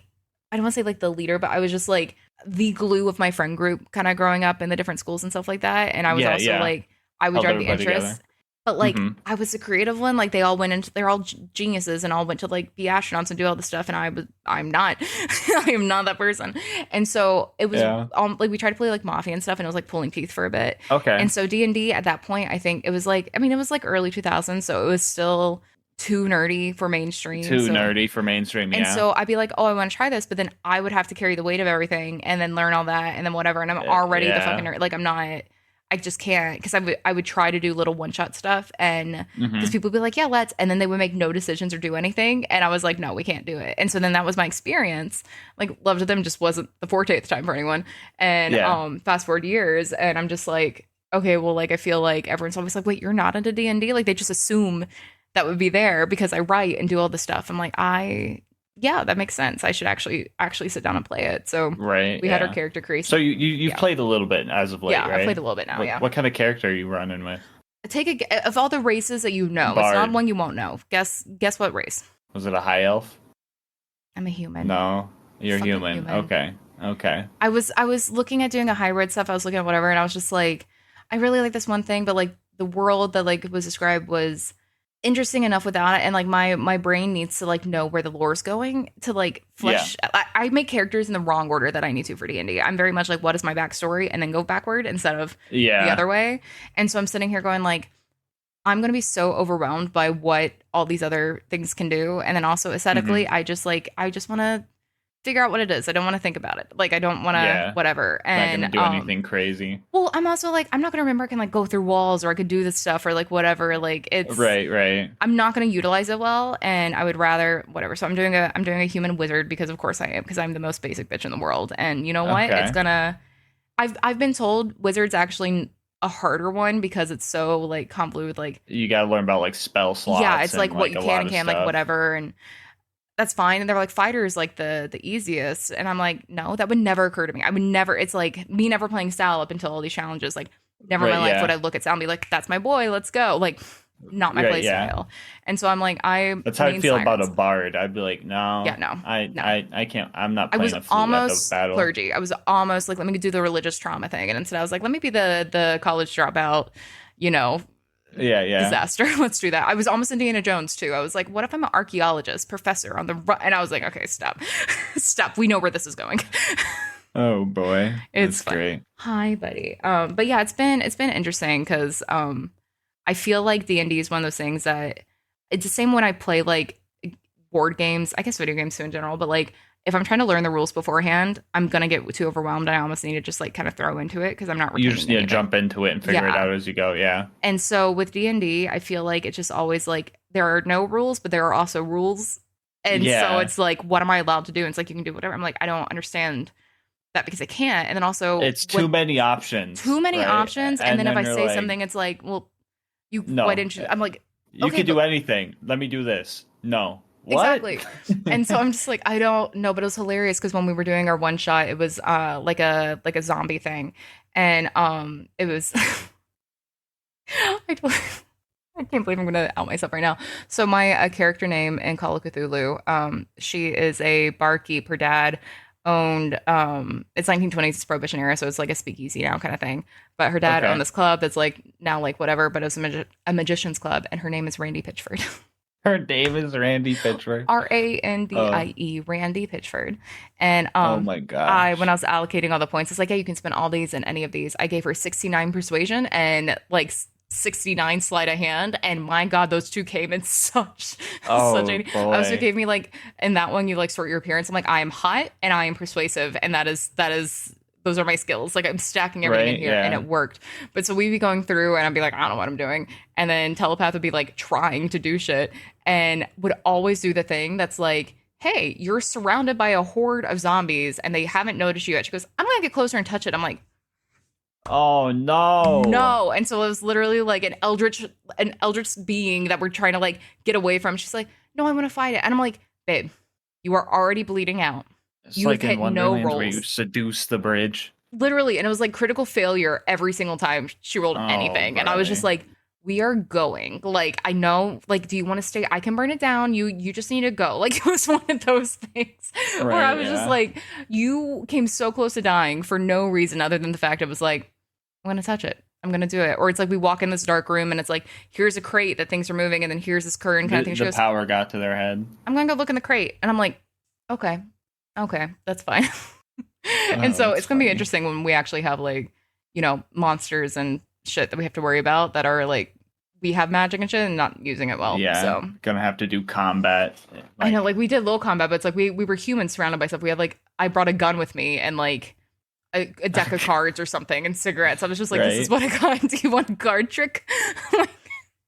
I don't want to say like the leader, but I was just like the glue of my friend group, kind of growing up in the different schools and stuff like that, and I was Yeah, also yeah. like I would Held drive the everybody together. interest, but like Hmm. I was the creative one. Like they all went into they're all geniuses and all went to like be astronauts and do all this stuff, and I'm not I am not that person, and so it was Yeah. like we tried to play like Mafia and stuff, and it was like pulling teeth for a bit. Okay. And so D&D at that point, I think it was like, I mean, it was like early 2000s, so it was still too nerdy for mainstream. Too So, nerdy for mainstream, and yeah. so I'd be like, oh, I want to try this, but then I would have to carry the weight of everything and then learn all that and then whatever. And I'm already the fucking Yeah. nerd. Like, I'm not, I just can't because I would try to do little one shot stuff and because Hmm. people would be like, yeah, let's, and then they would make no decisions or do anything. And I was like, no, we can't do it. And so then that was my experience. Like, Love to Them just wasn't the forte at the time for anyone. And Yeah. fast forward years, and I'm just like, okay, well, like I feel like everyone's always like, wait, you're not into D&D? Like they just assume that would be there because I write and do all this stuff. I'm like, yeah, that makes sense. I should actually sit down and play it. So Right, we had our yeah. character So creation. you've Yeah. played a little bit as of late, Yeah, I've played right? a little bit now, What yeah. what kind of character are you running with? Of all the races that you know, it's not Bard. one you won't know. Guess what race? Was it a high elf? I'm a human. No. You're Fucking human. human. Okay. Okay. I was looking at doing a hybrid stuff. I was looking at whatever, and I was just like, I really like this one thing, but like the world that like was described was interesting enough without it, and like my brain needs to like know where the lore is going to like Yeah. flesh. I make characters in the wrong order that I need to for D&D. I'm very much like, what is my backstory, and then go backward instead of the Yeah. other way. And so I'm sitting here going like, I'm gonna be so overwhelmed by what all these other things can do, and then also Hmm. aesthetically, I just want to figure out what it is. I don't want to think about it. Like I don't want to Yeah. whatever. Not gonna And do anything crazy. well, I'm also like I'm not gonna remember I can like go through walls or I could do this stuff or like whatever. Like it's Right, right. I'm not gonna utilize it well, and I would rather whatever. So I'm doing a human wizard because of course I am because I'm the most basic bitch in the world. And you know what? It's Okay. gonna. I've been told wizard's actually a harder one because it's so like convoluted. Like You gotta learn about like spell yeah, slots it's like and what like you a can lot and of can like stuff. whatever and that's fine. And they're like fighter is like the easiest. And I'm like, no, that would never occur to me. I would never, it's like me never playing Sal up until all these challenges. Like never in my Right, life would yeah. I look at Sal and be like, that's my boy, let's go. Like not my Right, play yeah. style. And so I'm like, I That's how I main feel about a sirens. bard. I'd be like, Yeah, no, no, I no. I I can't. I'm not I was playing a flute at the almost battle. clergy. I was almost like, let me do the religious trauma thing. And instead I was like, let me be the college dropout, you know, Yeah, yeah. disaster. Let's do that. I was almost Indiana Jones too. I was like, what if I'm an archaeologist, professor on the run? And I was like, okay, stop. Stop. We know where this is going. Oh boy, It's that's fun. great. Hi, buddy. But yeah, it's been interesting because I feel like D&D is one of those things that it's the same when I play like board games, I guess video games too in general, but like if I'm trying to learn the rules beforehand, I'm gonna get too overwhelmed. I almost need to just like kind of throw into it because I'm not You just retaining need any to of it. jump into it and figure it Yeah. out as you go. Yeah. And so with D&D, I feel like it's just always like there are no rules, but there are also rules. And so Yeah. it's like, what am I allowed to do? And it's like you can do whatever. I'm like, I don't understand that because I can't. And then also It's with too many options, too many right? options, and And then if then I you're say like, something, it's like, well, you why no, didn't you? I'm like, you okay, could do but anything. Let me do this. No. What? exactly. And so I'm just like, I don't know, but it was hilarious because when we were doing our one shot, it was like a zombie thing, and it was I, told- I can't believe I'm gonna out myself right now. So my character name in Call of Cthulhu, she is a barkeep. Her dad owned it's 1920s, it's Prohibition era, so it's like a speakeasy now kind of thing. But her dad owned Okay. this club that's like now like whatever, but it was a magician's club, and her name is Randy Pitchford. Her name is Randy Pitchford. Oh, Randie, Randy Pitchford. And oh my when I gosh. was allocating all the points, it's like, yeah, you can spend all these in any of these. I gave her 69 persuasion and like 69 sleight of hand. And my God, those two came in such such Oh a also boy. gave me like in that one you like sort your appearance. I'm like, I am hot and I am persuasive, and that is those are my skills. Like I'm stacking everything in Right? here and Yeah. it worked. But so we'd be going through and I'd be like, I don't know what I'm doing. And then telepath would be like trying to do shit and would always do the thing that's like, hey, you're surrounded by a horde of zombies and they haven't noticed you yet. She goes, I'm gonna get closer and touch it. I'm like, Oh no. no. And so it was literally like an eldritch being that we're trying to like get away from. She's like, no, I want to fight it. And I'm like, babe, you are already bleeding out. It's You have like in hit no Wonderlands where you rolls. seduce the bridge. Literally. And it was like critical failure every single time she rolled Oh, anything. And I was just buddy. like, we are going. Like, I know, like, do you want to stay? I can burn it down. You just need to go. Like, it was one of those things where I Right, was just yeah. like, you came so close to dying for no reason other than the fact it was like, I'm gonna touch it. I'm gonna do it. Or it's like we walk in this dark room and it's like, here's a crate that things are moving, and then here's this current kind of thing. She The goes, power got to their head. I'm gonna go look in the crate. And I'm like, okay, okay, that's fine. And Oh, so that's it's gonna be funny. interesting when we actually have like, monsters and shit that we have to worry about that are like we have magic and shit and not using it well. Yeah, So gonna have to do combat. I know, like we did low combat, but it's like we were humans surrounded by stuff. We had like I brought a gun with me and like a deck of cards or something and cigarettes. I was just like, this is Right? what I got. Do you want a card trick? Like,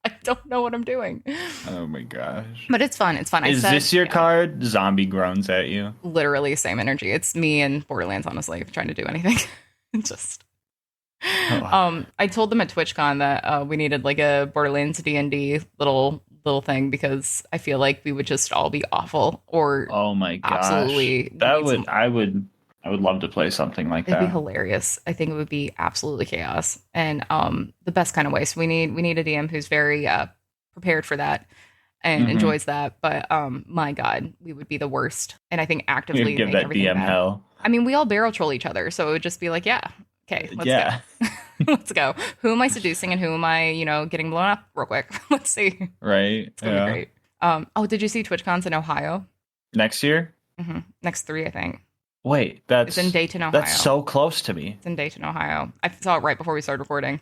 I don't know what I'm doing. Oh my gosh. But it's fun. It's fun. I Is said, this your yeah, card? Zombie groans at you. literally same energy. It's me and Borderlands, honestly, trying to do anything. Just Oh, wow. I told them at TwitchCon that we needed like a Borderlands D&D little thing because I feel like we would just all be awful or Oh my gosh. absolutely we That need would some. I would love to play something like It'd be that. hilarious. I think it would be absolutely chaos and the best kind of way. So we need a DM who's very prepared for that and Hmm. enjoys that. But my God, we would be the worst. And I think You'd actively give make that everything DM bad. hell. I mean, we all barrel troll each other, so it would just be like, yeah, okay, let's go. Yeah. Let's go. Who am I seducing and who am I, getting blown up real quick? Let's see. Right? It's gonna be Yeah. great. Oh, did you see TwitchCons in Ohio? Next year? Next three, I think. Wait, It's in Dayton, Ohio. that's so close to me. It's in Dayton, Ohio. I saw it right before we started recording.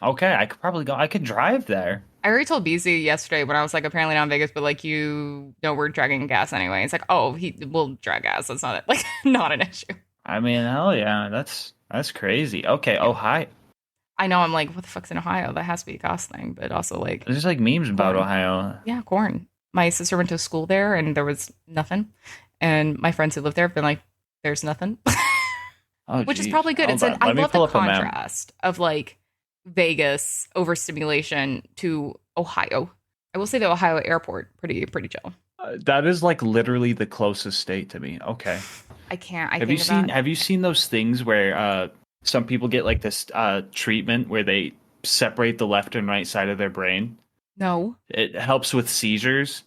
Okay, I could probably go. I could drive there. I already told BZ yesterday when I was like, apparently not in Vegas, but like, you know, we're dragging gas anyway. It's like, oh, we'll drag gas. That's not it. Like, not an issue. I mean, hell yeah, that's crazy. Okay, Yeah. Ohio. I know. I'm like, what the fuck's in Ohio? That has to be a cost thing, but also like, There's like memes about corn. Ohio. Yeah, corn. My sister went to school there and there was nothing. And my friends who live there have been like, there's nothing. Oh, Which is geez. probably good. Hold on. I Let me love pull the up a map. contrast of like Vegas overstimulation to Ohio. I will say the Ohio airport, pretty chill. That is like literally the closest state to me. Okay. I can't. I Have you think seen about have you seen those things where some people get like this treatment where they separate the left and right side of their brain? no. It helps with seizures,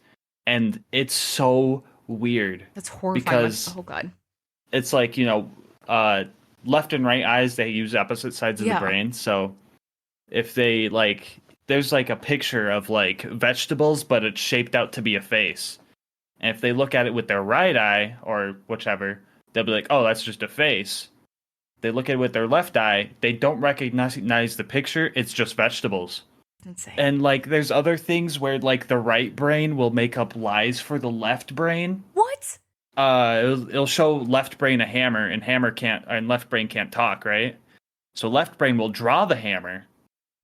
and it's so weird That's horrifying. because Oh god. it's like, left and right eyes, they use opposite sides of the Yeah. brain. So if they like, there's like a picture of like vegetables, but it's shaped out to be a face. And if they look at it with their right eye or whichever, they'll be like, oh, that's just a face. They look at it with their left eye, they don't recognize the picture, it's just vegetables. It's insane. And like there's other things where like the right brain will make up lies for the left brain. What? It'll show left brain a hammer and left brain can't talk, right? So left brain will draw the hammer,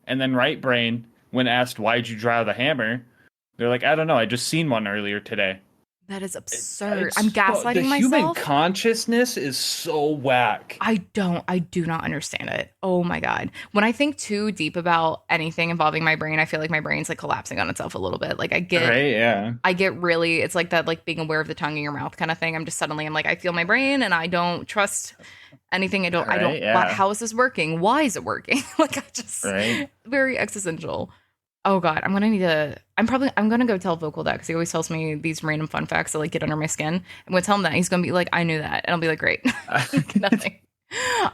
and then right brain, when asked why'd you draw the hammer, they're like, I don't know, I just seen one earlier today. That is absurd. It's I'm gaslighting the human myself. consciousness is so whack. I do not understand it. Oh my God. When I think too deep about anything involving my brain, I feel like my brain's like collapsing on itself a little bit. Like Right? Yeah. I get really, it's like that, like being aware of the tongue in your mouth kind of thing. I'm like, I feel my brain and I don't trust anything. Right, yeah. How is this working? Why is it working? Like, I just, Right. very existential. Oh God, I'm gonna go tell Vocal that because he always tells me these random fun facts that like get under my skin. I'm gonna tell him that. He's gonna be like, I knew that. And I'll be like, great. Nothing.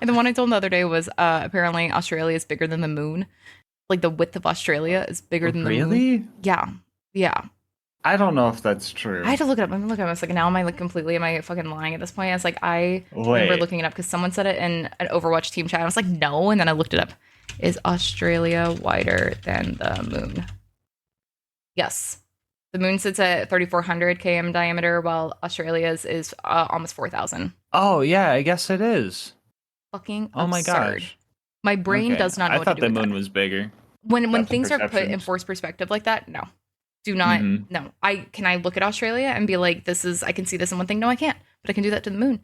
And the one I told him the other day was apparently Australia is bigger than the moon. Like the width of Australia is bigger than the moon. Really? Yeah. Yeah. I don't know if that's I true. had to look it up. I'm looking at it. I was like, now am I like completely am I fucking lying at this point? I was like, I remember Wait. looking it up because someone said it in an Overwatch team chat. I was like, no, and then I looked it up. Is Australia wider than the moon? Yes. The moon sits at 3,400 km diameter, while Australia's is almost 4,000. Oh yeah, I guess it is. Fucking Oh my absurd. gosh. My brain Okay. does not know I what to thought do the with that. moon was bigger. When Depth of things are put in perceptions. forced perspective like that, no. Do not Mm-hmm. no. I look at Australia and be like, this is I can see this in one thing. No, I can't. But I can do that to the moon.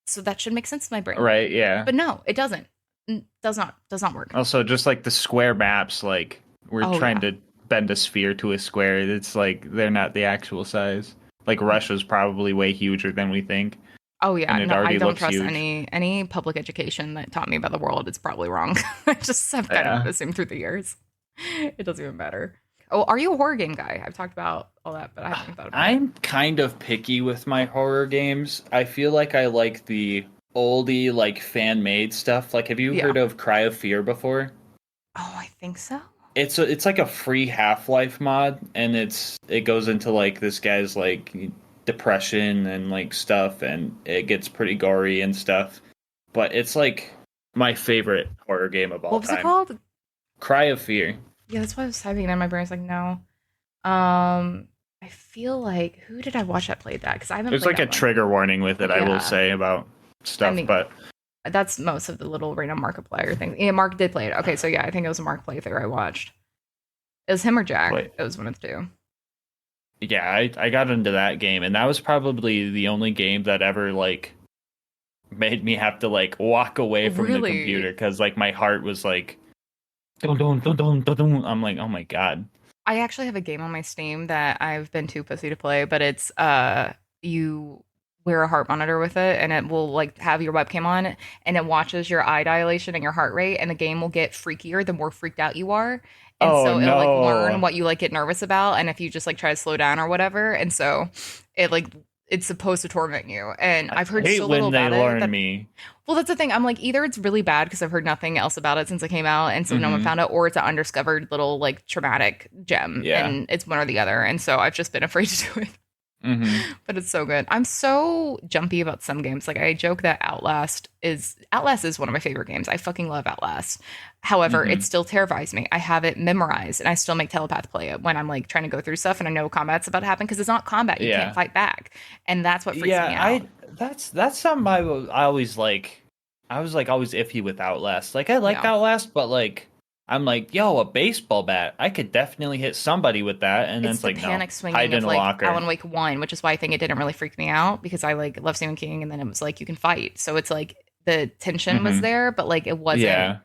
So that should make sense to my brain. Right, yeah. But no, it doesn't. Does not work. Also, just like the square maps, like we're Oh trying yeah. to bend a sphere to a square. It's like they're not the actual size. Like Russia's probably way huger than we think, Oh yeah. and it No, I already don't looks trust huge. any public education that taught me about the world. It's probably wrong. I just have kind of Yeah. assumed through the years. It doesn't even matter. Oh, are you a horror game guy? I've talked about all that, but I haven't even thought about it. I'm kind of picky with my horror games. I feel like I like the oldie, like fan made stuff. Like, have you Yeah. heard of Cry of Fear before? Oh, I think so. It's like a free Half-Life mod, and it goes into like this guy's like depression and like stuff, and it gets pretty gory and stuff. But it's like my favorite horror game of all What was it time. called? Cry of Fear. Yeah, that's why I was typing it in. My brain's like, no. I feel like who did I watch that played that? Because I haven't There's played like a that one. trigger warning with it, I will Yeah, say, about I stuff, mean but that's most of the little random Markiplier things. Yeah, Mark did play it. Okay, so yeah, I think it was a Mark playthrough I watched. It was him or Jack. but It was one of the two. yeah, I got into that game, and that was probably the only game that ever like made me have to like walk away from the computer Really, because like my heart was like dun, dun, dun, dun, dun, dun. I'm like, oh my god. I actually have a game on my Steam that I've been too pussy to play, but it's you wear a heart monitor with it and it will like have your webcam on and it watches your eye dilation and your heart rate and the game will get freakier the more freaked out you are. And Oh so it'll like learn no. what you like get nervous about and if you just like try to slow down or whatever. And so it like it's supposed to torment you. And I I've heard hate so little when they about it learn that me. well, that's the thing. I'm like, either it's really bad because I've heard nothing else about it since it came out, and so no one Hmm. found it, or it's an undiscovered little like traumatic gem, Yeah. and it's one or the other. And so I've just been afraid to do it. Hmm. But it's so good. I'm so jumpy about some games. Like I joke that Outlast is one of my favorite games. I fucking love Outlast. However, it Hmm. still terrifies me. I have it memorized, and I still make telepath play it when I'm like trying to go through stuff, and I know combat's about to happen because it's not combat. You can't Yeah. fight back, and that's what freaks Yeah, me out. that's something I always like. I was like always iffy with Outlast. Like I like Yeah. Outlast, but like I'm like, yo, a baseball bat. I could definitely hit somebody with that. And then It's it's the like, no, panic swinging hide of in a like locker. Alan Wake 1, which is why I think it didn't really freak me out because I like love Stephen King and then it was like you can fight. So it's like the tension was Hmm. there, but like it wasn't Yeah.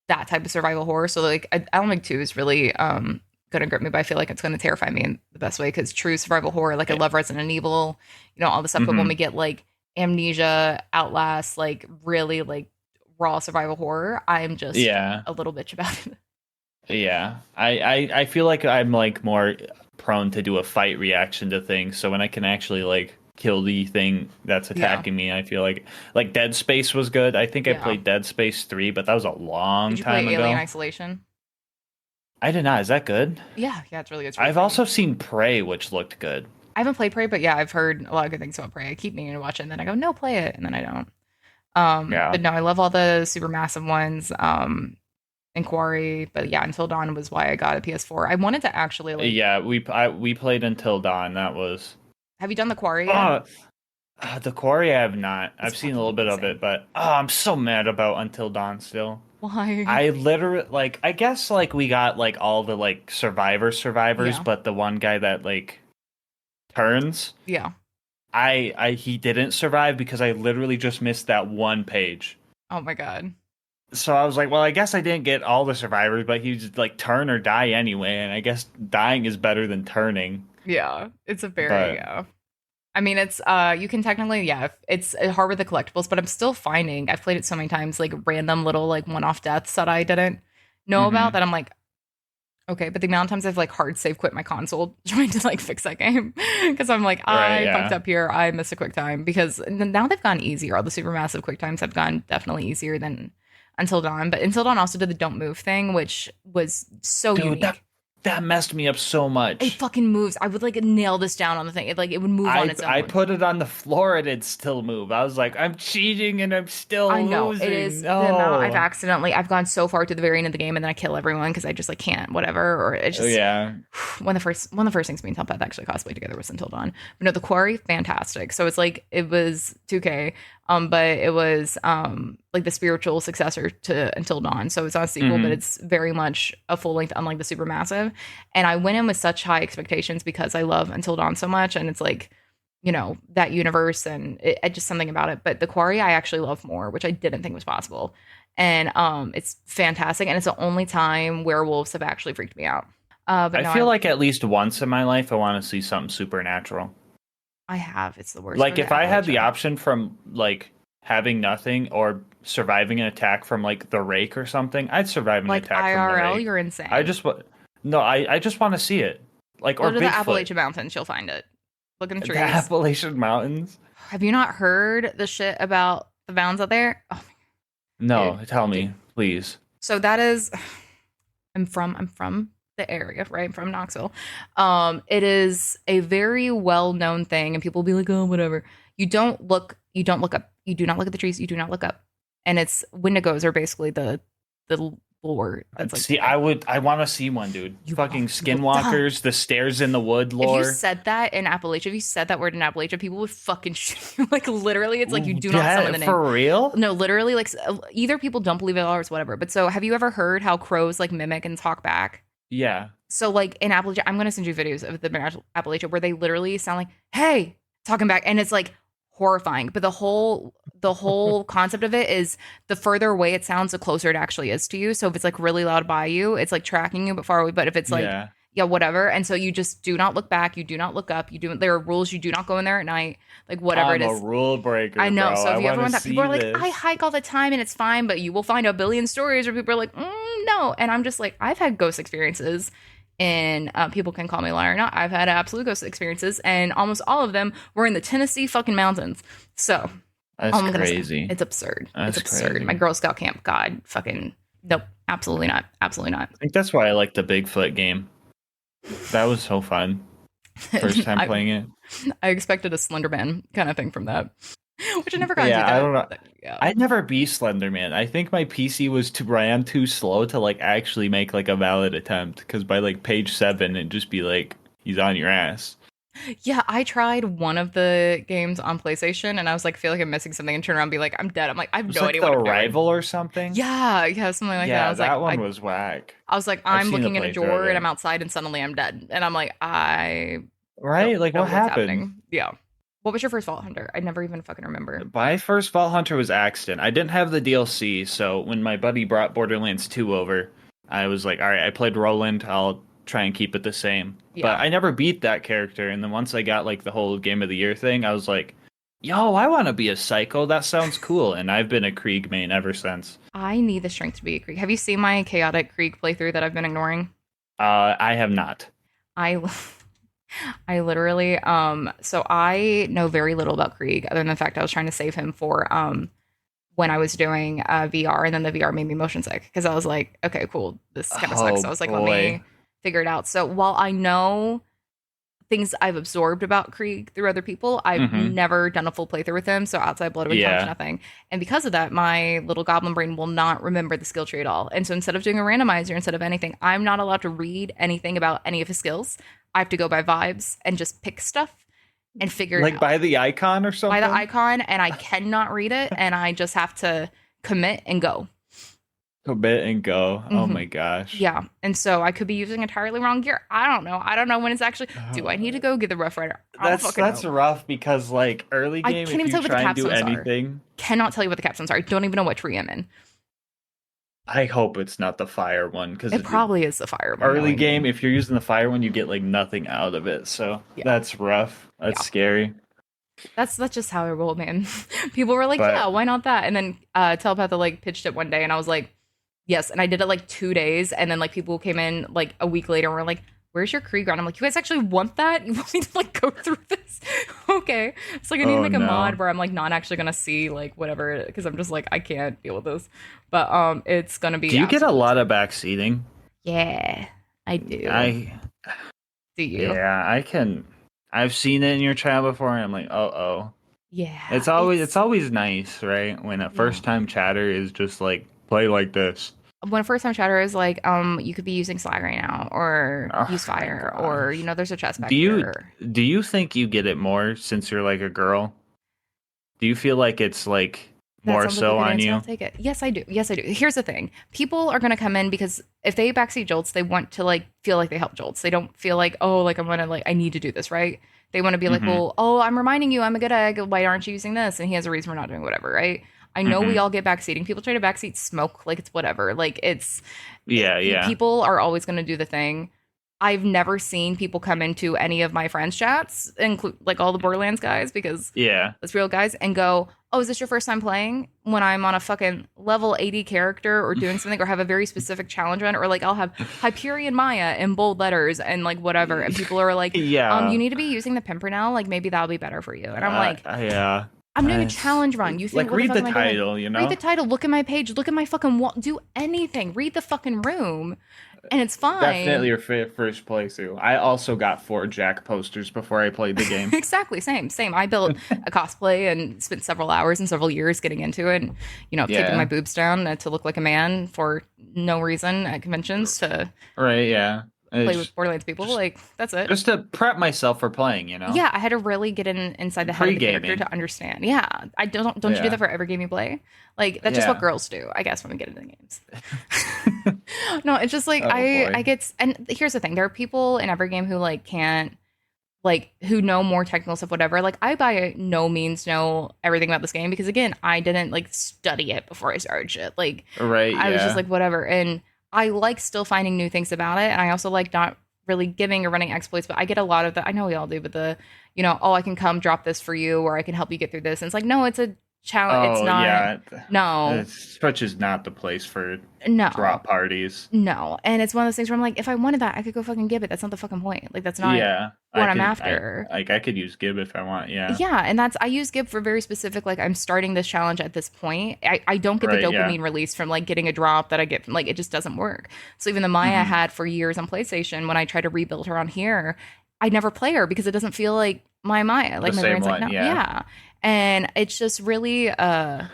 that type of survival horror. So like Alan Wake 2 is really gonna grip me, but I feel like it's gonna terrify me in the best way because true survival horror, like I love Resident Evil, all the stuff, but when we Hmm. get like Amnesia, Outlast, like really like raw survival horror, I'm just Yeah. a little bitch about it. Yeah. I feel like I'm like more prone to do a fight reaction to things. So when I can actually like kill the thing that's Yeah. attacking me, I feel like Dead Space was good. I think I Yeah. played Dead Space 3, but that was a long Did you time play Alien ago. Isolation? I did not. Is that good? Yeah, yeah, it's really good. It's really I've funny. also seen Prey, which looked good. I haven't played Prey, but yeah, I've heard a lot of good things about Prey. I keep meaning to watch it, and then I go, no, play it, and then I don't. Yeah. But no, I love all the super massive ones. Inquiry, but yeah, Until Dawn was why I got a PS4. I wanted to actually like. Yeah, we played Until Dawn. That was Have you done the Quarry yet? oh, the Quarry. I have not. It's I've seen a fucking little bit of amazing. it, but I'm so mad about Until Dawn still. Why? I literally like I guess like we got like all the like survivors, Yeah, but the one guy that like turns, yeah. I he didn't survive because I literally just missed that one page. Oh my god. So I was like, well, I guess I didn't get all the survivors, but he just like turn or die anyway, and I guess dying is better than turning. Yeah, it's a very But yeah. I mean, it's you can technically yeah, it's hard with the collectibles, but I'm still finding I've played it so many times like random little like one-off deaths that I didn't know about hmm that I'm like okay, but the amount of times I've like hard save quit my console trying to like fix that game because I'm like right, I fucked yeah, up here, I missed a quick time because now they've gone easier. All the super massive quick times have gone definitely easier than Until Dawn, but Until Dawn also did the don't move thing, which was so dude, unique. That messed me up so It much. fucking moves. I would like nail this down on the thing. It would move on its I own. put it on the floor and it still moved. I was like, I'm cheating and I'm I still know it losing. is the amount No. I've gone so far to the very end of the game and then I kill everyone because I just like can't whatever, or it Oh just yeah. one of the first things me and Telpath actually cosplayed together was Until Dawn. But no, the Quarry, fantastic. So it's like it was 2K, but it was like the spiritual successor to Until Dawn. So it's not a sequel, but Hmm. it's very much a full length, unlike the Supermassive. And I went in with such high expectations because I love Until Dawn so much, and it's like, you know, that universe and just something about it. But the Quarry I actually love more, which I didn't think was possible. And it's fantastic, and it's the only time werewolves have actually freaked me out. But I no, feel like at least once in my life I want to see something supernatural. I have. It's the worst. Go Like to if I had the Appalachia. option from like having nothing or surviving an attack from like the rake or something, I'd survive an Like attack from the IRL, rake. you're I insane. just no, I just want to see it. Like Go or to the Bigfoot. Appalachian Mountains, you'll find it. Look in the The trees. Appalachian Mountains. Have you not heard the shit about the mountains out there? Oh, No, dude, tell dude. me, please. So that is, I'm from the area, right? I'm from Knoxville. It is a very well known thing, and people will be like, oh, whatever. You don't look up. You do not look at the trees. You do not look up. And it's Wendigos are basically the lore that's like See, I want to see one, dude. you Fucking duh. skinwalkers, the stairs in the wood If you lore. said that in Appalachia, if you said that word in Appalachia, people would fucking shoot you. Like literally, it's like you Ooh, do not summon the name. for real? No, literally, like either people don't believe it or it's whatever. But so, have you ever heard how crows like mimic and talk back? Yeah. So, like in Appalachia, I'm gonna send you videos of the Appalachia where they literally sound like "Hey," talking back, and it's like horrifying. But the whole concept of it is the further away it sounds, the closer it actually is to you. So if it's like really loud by you, it's like tracking you, but far away. But if it's like Yeah. yeah, whatever. And so you just do not look back. You do not look up. You do. There are rules. You do not go in there at night. Like whatever it I'm a is. rule breaker, I know. bro. So I if you ever want want to that, people see are like, I this. hike all the time and it's fine, but you will find a billion stories where people are like, no. And I'm just like, I've had ghost experiences, and people can call me a liar or not. I've had absolute ghost experiences, and almost all of them were in the Tennessee fucking mountains. So That's all I'm gonna say, crazy. it's absurd. That's It's absurd. crazy. My Girl Scout camp, God, fucking nope, absolutely not, absolutely not. I think that's why I like the Bigfoot game. That was so fun. First time I, playing it. I expected a Slenderman kind of thing from that, which I never got to Yeah, I don't know. that. Yeah. I'd never be Slenderman. I think my PC was ran too slow to like actually make like a valid attempt. Because by like page 7, it'd just be like he's on your ass. Yeah, I tried one of the games on PlayStation and I was like, feel like I'm missing something and turn around and be like, I'm dead. I'm like, I have It was no like idea the what I'm doing. Arrival or something. Yeah, something like that. I Yeah, was that like, one was whack. I was like, I've I'm seen the looking at a playthrough door of and it. I'm outside and suddenly I'm dead. And I'm like, I don't Right? Like know what what's happened? happening. Yeah. What was your first Vault Hunter? I never even fucking remember. My first Vault Hunter was Axton. I didn't have the DLC, so when my buddy brought Borderlands 2 over, I was like, all right, I played Roland. I'll try and keep it the same. Yeah. But I never beat that character, and then once I got like the whole Game of the Year thing, I was like, yo, I want to be a psycho. That sounds cool. And I've been a Krieg main ever since. I need the strength to be a Krieg. Have you seen my chaotic Krieg playthrough that I've been ignoring? I have not. I I literally so I know very little about Krieg other than the fact I was trying to save him for when I was doing VR, and then the VR made me motion sick because I was like, okay, cool, this kind of sucks. So I was like, let boy. me figure it out. So while I know things I've absorbed about Krieg through other people, I've Mhm. never done a full playthrough with him. So outside Blood of Intelligence, Yeah. nothing. And because of that, my little goblin brain will not remember the skill tree at all. And so instead of doing a randomizer, instead of anything, I'm not allowed to read anything about any of his skills. I have to go by vibes and just pick stuff and figure it Like out by the icon or something? by the icon, and I cannot read it, and I just have to commit and go. Commit and go. Oh Mhm. my gosh. Yeah, and so I could be using entirely wrong gear. I don't know. I don't know when it's actually. Do I need to go get the Rough Rider? I don't fucking That's know. rough because like early I game, can't if even you tell what the try and do capstones are. anything, Cannot tell you what the capstones are. I don't even know what tree I'm in. I hope it's not the fire one because It probably is the fire one. early knowing game, me. if you're using the fire one, you get like nothing out of it. So Yeah. that's rough. That's Yeah. scary. That's just how I roll, man. People were like, But- yeah, why not that? And then Telepath like pitched it one day, and I was like, yes. And I did it like 2 days, and then like people came in like a week later and were like, where's your Krieg ground? I'm like, you guys actually want that? You want me to like go through this? Okay. It's like I need to Oh, make a no. mod where I'm like not actually gonna see like whatever, because I'm just like I can't deal with this. But it's gonna be. Do you get a absolutely lot insane. of backseating? Yeah. I do. I Do you? yeah, I can. I've seen it in your chat before, and I'm like, oh. Yeah, It's it's always nice, right? When a yeah. first time chatter is just like play like this. When first time chatter is like, you could be using Slag right now, or Oh use my fire, or gosh. there's a chest Do back you here. do you think you get it more since you're like a girl? Do you feel like it's like That more sounds like a so good on answer. I'll you? take it. Yes, I do. Yes, I do. Here's the thing. People are gonna come in because if they backseat Jolts, they want to like feel like they help Jolts. They don't feel like, oh, like I'm gonna like I need to do this, right? They want to be like, Mm-hmm. well, oh, I'm reminding you I'm a good egg. Why aren't you using this? And he has a reason for not doing whatever, right? I know we Mm-hmm. all get backseating. People try to backseat smoke like it's whatever. Like Yeah, yeah. people are always gonna do the thing. I've never seen people come into any of my friends' chats, include like all the Borderlands guys, because Yeah. let's real guys, and go, oh, is this your first time playing? When I'm on a fucking level 80 character or doing something or have a very specific challenge run, or like I'll have Hyperion Maya in bold letters and like whatever. And people are like, you Yeah. need to be using the Pimpernel, like maybe that'll be better for you. And I'm like, Yeah. I'm doing a It's, challenge run. You think like what the read fuck the am I doing? title, you Read the know? title, look at my page, look at my fucking wall, do anything. Read the fucking room. And it's fine. Definitely your first playthrough. I also got 4 Jack posters before I played the game. Exactly, same. I built a cosplay and spent several hours and several years getting into it. And, taping my Yeah. boobs down to look like a man for no reason at conventions to Right, yeah. play It's with Borderlands people. just Like, that's it. just to prep myself for playing, you know? Yeah, I had to really get inside the head of the character Pre-gaming. to understand. Yeah, I don't you do Yeah. that for every game you play? Like that's just what Yeah. girls do, I guess, when we get into the games. No, it's just like Oh I boy. get, and here's the thing: there are people in every game who like can't like who know more technical stuff, whatever. Like I by no means know everything about this game because again, I didn't like study it before I started shit. Like Right, I was just yeah. like whatever, and I like still finding new things about it, and I also like not really giving or running exploits, but I get a lot of the I know we all do, but the oh I can come drop this for you or I can help you get through this. And it's like no, it's a challenge. It's Oh not. yeah. No, Twitch is not the place for no. drop parties. No. And it's one of those things where I'm like, if I wanted that, I could go fucking give it. That's not the fucking point. Like, that's not Yeah. what I'm after. I could use Gib if I want, yeah. Yeah. And I use Gib for very specific, like, I'm starting this challenge at this point. I don't get the Right, yeah. dopamine release from, like, getting a drop that I get from, like, it just doesn't work. So even the Maya I Hmm. had for years on PlayStation, when I try to rebuild her on here, I never play her because it doesn't feel like my Maya. The Like, my same brain's like, one, no. yeah. Yeah. And it's just really, I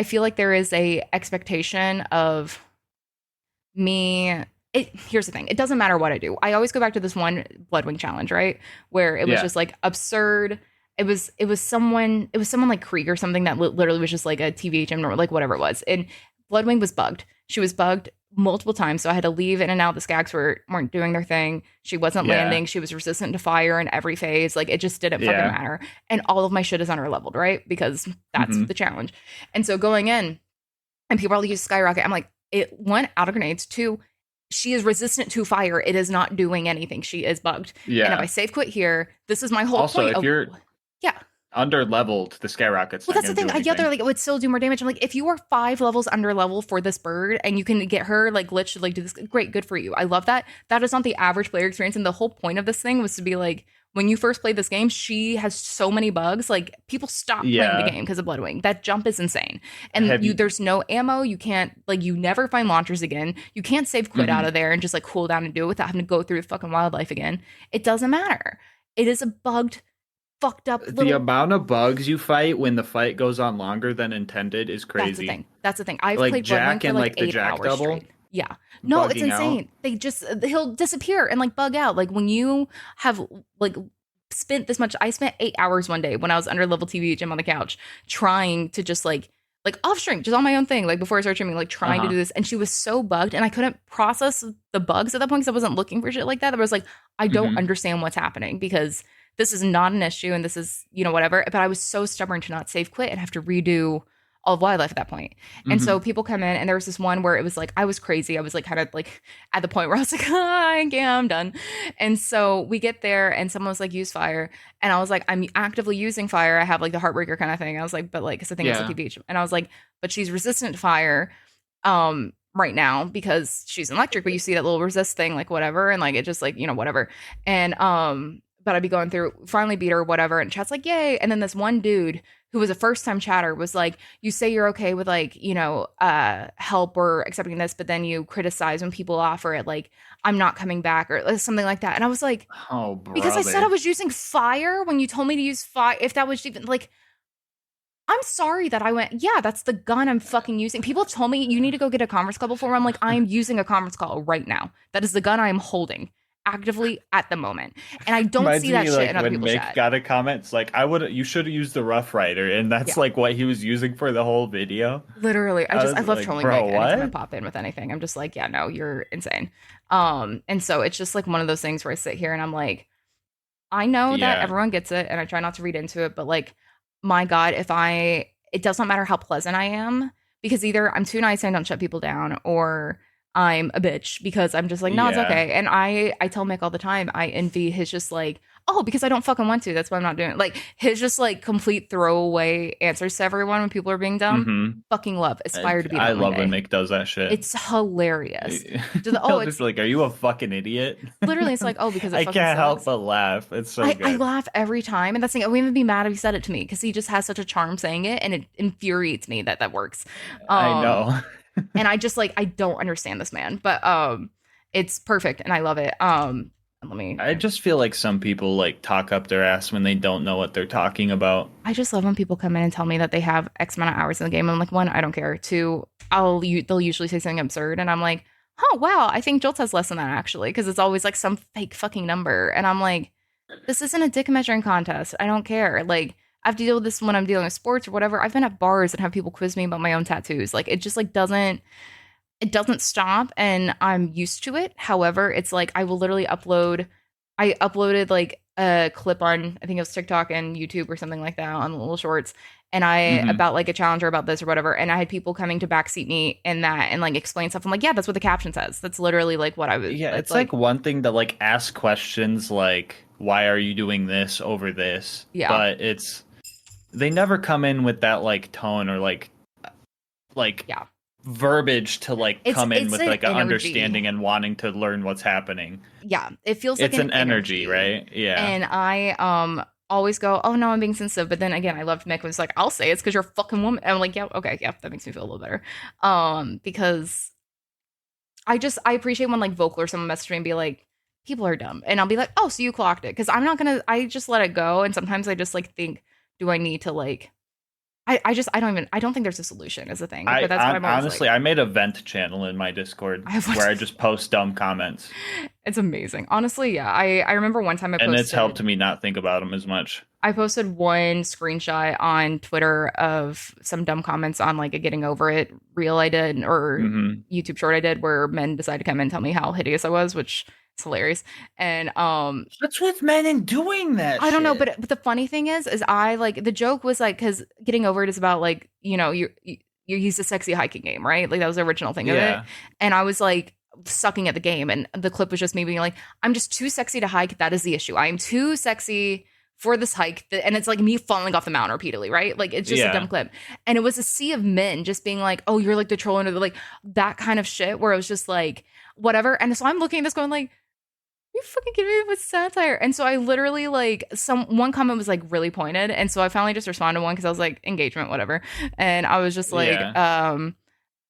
feel like there is a expectation of me here's the thing, it doesn't matter what I do. I always go back to this one Bloodwing challenge, right, where it was Yeah. just like absurd. It was someone like Krieg or something that literally was just like a TVHM or like whatever it was, and Bloodwing was bugged. She was bugged multiple times, so I had to leave in and out. The skags weren't doing their thing. She wasn't Yeah. landing. She was resistant to fire in every phase. Like it just didn't fucking Yeah. matter, and all of my shit is under leveled, right, because that's Hmm. the challenge. And so going in and people are like, use skyrocket. I'm like, it one, out of grenades. Two, she is resistant to fire. It is not doing anything. She is bugged. Yeah. And if I save quit here, this is my whole Also, point if of you're yeah. under leveled, the skyrocket's Well, not that's the gonna thing. do I get there, anything. like it would still do more damage. I'm like, if you are 5 levels under level for this bird and you can get her like glitch to like do this, great, good for you. I love that. That is not the average player experience. And the whole point of this thing was to be like, when you first played this game, she has so many bugs. Like people stop playing the Yeah. game because of Bloodwing. That jump is insane. And Have you there's no ammo. You can't like you never find launchers again. You can't save quit out Mhm. of there and just like cool down and do it without having to go through fucking wildlife again. It doesn't matter. It is a bugged, fucked up the little. amount of bugs you fight when the fight goes on longer than intended is That's the crazy. thing. That's the thing. I've Like played Jack Bloodwing for and like like the 8 Jack hours double straight. Yeah. No, it's bugging out. insane. They just he'll disappear and like bug out. Like when you have like spent this much, I spent 8 hours one day when I was under level TV gym on the couch trying to just like off stream, just on my own thing, like before I started streaming, like trying to Uh-huh. do this. And she was so bugged and I couldn't process the bugs at that point because I wasn't looking for shit like that. I was like, I don't Mhm. understand what's happening because this is not an issue and this is, whatever. But I was so stubborn to not save quit and have to redo all of wildlife at that point. And so Mhm. people come in and there was this one where it was like, I was crazy. I was like kind of like at the point where I was like, yeah, I'm done. And so we get there and someone was like, use fire. And I was like, I'm actively using fire. I have like the heartbreaker kind of thing. I was like, but like, cause the thing is Yeah. at the beach. And I was like, but she's resistant to fire right now because she's electric, but you see that little resist thing, like whatever. And like, it just like, whatever. And, but I'd be going through, finally beat her, whatever. And chat's like, yay. And then this one dude who was a first time chatter, was like, you say you're okay with like, help or accepting this, but then you criticize when people offer it, like, I'm not coming back or something like that. And I was like, Oh, because I said I brother. was using fire when you told me to use fire, if that was even like, I'm sorry that I went, yeah, that's the gun I'm fucking using. People told me you need to go get a conference call before. I'm like, I am using a conference call right now. That is the gun I am holding actively at the moment. And I don't Reminds see that me shit like in other when people's Mick chat. got a comment. It's like you should have used the Rough Rider, and that's Yeah. like what he was using for the whole video. Literally, I I was love like, trolling bro, Mick anytime I what? pop in with anything. I'm just like, yeah, no, you're insane. And so it's just like one of those things where I sit here and I'm like, I know that Yeah, everyone gets it, and I try not to read into it, but like, my God, it does not matter how pleasant I am, because either I'm too nice and I don't shut people down, or I'm a bitch because I'm just like, no, it's yeah. okay. And I tell Mick all the time, I envy his just like, oh, because I don't fucking want to. That's why I'm not doing it. Like his just like complete throwaway answers to everyone when people are being dumb. Mm-hmm. Fucking love. Aspire to be I that one love when day. Mick does that shit. It's hilarious. Oh, He'll just it's be like, "Are you a fucking idiot?" literally, it's like, oh, because it I fucking can't help sucks. but laugh. It's so I good. laugh every time, and that's the thing. I wouldn't even be mad if he said it to me because he just has such a charm saying it, and it infuriates me that that works. I Um, know. and I just like I don't understand this man, but it's perfect, and I love it. Let me. I just feel like some people like talk up their ass when they don't know what they're talking about. I just love when people come in and tell me that they have X amount of hours in the game. I'm like, one, I don't care. Two, they'll usually say something absurd, and I'm like, oh wow, I think Jolts has less than that actually, because it's always like some fake fucking number, and I'm like, this isn't a dick measuring contest. I don't care. Like I have to deal with this when I'm dealing with sports or whatever. I've been at bars and have people quiz me about my own tattoos. Like it just like doesn't stop, and I'm used to it. However, it's like I will literally upload. I uploaded like a clip on I think it was TikTok and YouTube or something like that on little shorts, and I Hmm. about like a challenger about this or whatever, and I had people coming to backseat me in that and like explain stuff. I'm like, yeah, that's what the caption says. That's literally like what I was. Yeah, It's it's like like, one thing to like ask questions like, "Why are you doing this over this?" yeah, But it's they never come in with that like tone or like yeah. verbiage to like It's come in it's with an like an energy. understanding and wanting to learn what's happening. Yeah, it feels like It's an an energy, energy. right? Yeah. And I always go, oh no, I'm being sensitive. But then again, I loved Mick was like, I'll say it's because you're a fucking woman. And I'm like, yeah, okay, yeah, that makes me feel a little better. Because I appreciate when like vocal or someone message me and be like, people are dumb. And I'll be like, oh, so you clocked it. Because I'm not gonna I just let it go. And sometimes I just like think, do I need to like I don't think there's a solution is the thing. But that's why I'm always Honestly, like, I made a vent channel in my Discord I have where I just post dumb comments, it's amazing. Honestly, yeah. I remember one time and it's helped me not think about them as much. I posted one screenshot on Twitter of some dumb comments on like a getting over it reel I did or Hmm. YouTube short I did where men decided to come in and tell me how hideous I was, which is hilarious. And What's with men and doing that I don't know, shit? but the funny thing is I like the joke was like because getting over it is about like you use a sexy hiking game, right? Like that was the original thing of it, Yeah. and I was like sucking at the game, and the clip was just me being like, I'm just too sexy to hike. That is the issue. I am too sexy for this hike, and it's like me falling off the mountain repeatedly, right? Like it's just a dumb Yeah. clip, and it was a sea of men just being like, oh, you're like the troll under the like that kind of shit, where it was just like whatever, and so I'm looking at this going like you fucking kidding me with satire. And so I literally like one comment was like really pointed. And so I finally just responded to one because I was like, engagement, whatever. And I was just like, Yeah.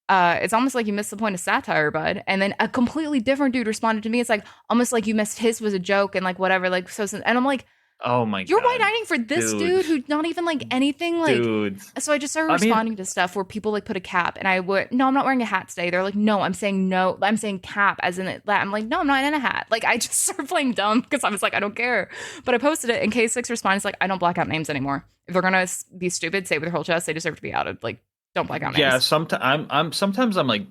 it's almost like you missed the point of satire, bud. And then a completely different dude responded to me. It's like almost like you missed his was a joke and like whatever. Like so and I'm like, Oh my you're white God. knighting for this dude Dudes. who's not even like anything like Dudes. so I just started I mean, responding to stuff where people like put a cap and I would no, I'm not wearing a hat today. They're like, no, I'm saying no, I'm saying cap as in it. I'm like, no, I'm not in a hat. Like I just started playing dumb because I was like, I don't care. But I posted it and K6 responds like, I don't black out names anymore. If they're gonna be stupid, say it with their whole chest, they deserve to be outed. Like, don't black out yeah, names. sometimes I'm like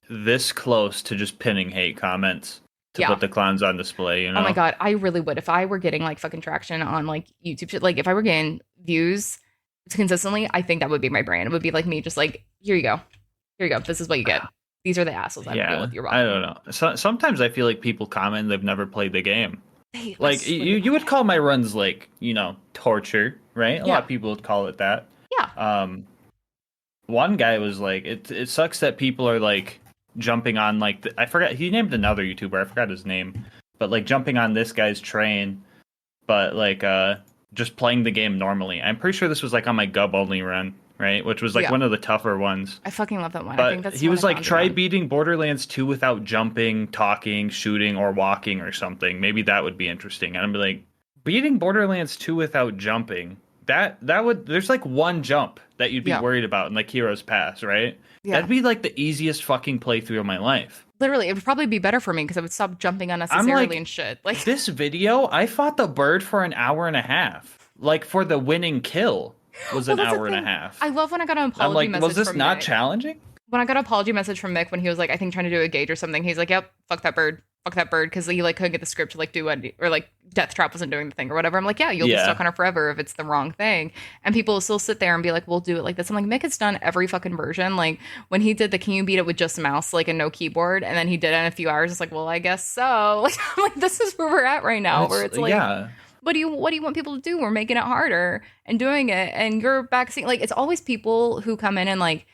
this close to just pinning hate comments to Yeah. put the clowns on display, you Oh my know? god, I really would if I were getting like fucking traction on like YouTube shit. Like if I were getting views consistently, I think that would be my brand. It would be like me, just like here you go, here you go. This is what you get. These are the assholes I have to deal Yeah, with. You're I welcome. don't know. Sometimes I feel like people comment they've never played the game. I Like swear to you would God. call my runs like, torture, right? A lot Yeah, of people would call it that. yeah, Um, One guy was like, it sucks that people are like jumping on like I forgot he named another YouTuber, I forgot his name, but like jumping on this guy's train, but like just playing the game normally. I'm pretty sure this was like on my Gub only run, right? Which was like Yeah. one of the tougher ones. I fucking love that one. I think But that's he the one was I like, found you try on. beating Borderlands 2 without jumping, talking, shooting, or walking or something. Maybe that would be interesting. And I'm like, beating Borderlands 2 without jumping, that would, there's like one jump that you'd be Yeah. worried about in like Heroes Pass, right? Yeah. That'd be like the easiest fucking playthrough of my life. Literally, it would probably be better for me because I would stop jumping I'm unnecessarily like, and shit. Like, this video, I fought the bird for an hour and a half. Like for the winning kill was well, an that's the hour and a thing. half. I love when I got an I'm apology like, was message this from not Mick. challenging? When I got an apology message from Mick when he was like, I think trying to do a gauge or something, he's like, "Yep, fuck that bird," because he like couldn't get the script to like do what, or like Death Trap wasn't doing the thing or whatever. I'm like, yeah, you'll be Yeah. stuck on it forever if it's the wrong thing. And people will still sit there and be like, we'll do it like this. I'm like, Mick has done every fucking version. Like when he did the can you beat it with just a mouse, like and no keyboard, and then he did it in a few hours. It's like, well, I guess so. Like I'm like, this is where we're at right now, where it's like, yeah. what do you want people to do? We're making it harder and doing it, and you're backseat. Like it's always people who come in and like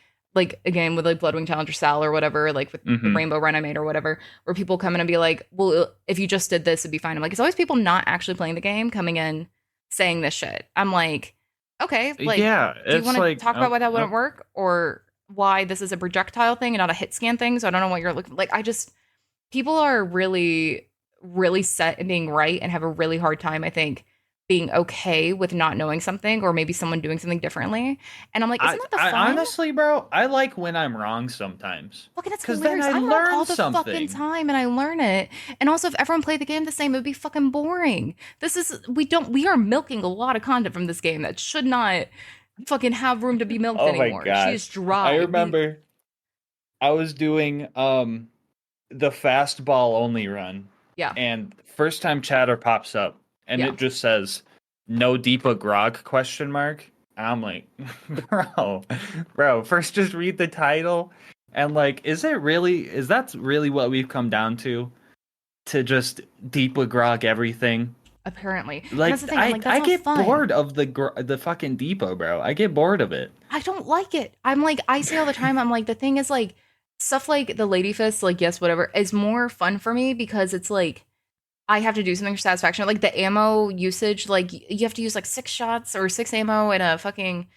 again with like Bloodwing Challenger Sal or whatever, like with the Mhm. Rainbow Run I made or whatever, where people come in and be like, well, if you just did this, it'd be fine. I'm like, it's always people not actually playing the game coming in saying this shit. I'm like, okay, like, Yeah, do you it's want to like, talk about why that wouldn't work or why this is a projectile thing and not a hit scan thing? So I don't know what you're looking like. I just people are really, really set in being right and have a really hard time, I think, being okay with not knowing something or maybe someone doing something differently. And I'm like, isn't that the fun? honestly, bro, I like when I'm wrong sometimes. Fucking that's 'Cause then hilarious. I I'm wrong learn all the fucking something. time and I learn it. And also if everyone played the game the same, it would be fucking boring. We are milking a lot of content from this game that should not fucking have room to be milked Oh my anymore. gosh. She's dry. I remember I was doing the fastball only run, Yeah. and first time chatter pops up and Yeah. it just says no Deepa Grog question mark. And I'm like, bro, first just read the title and like, is that really what we've come down to just Deepa Grog everything? Apparently. And Like that's the thing. I'm like, that's I not get fun. bored of the fucking Depot, bro. I get bored of it. I don't like it. I'm like, I say all the time, I'm like, the thing is like stuff like the Lady Fist, like yes, whatever, is more fun for me because it's like I have to do something for satisfaction. Like the ammo usage, like you have to use like 6 shots or 6 ammo in a fucking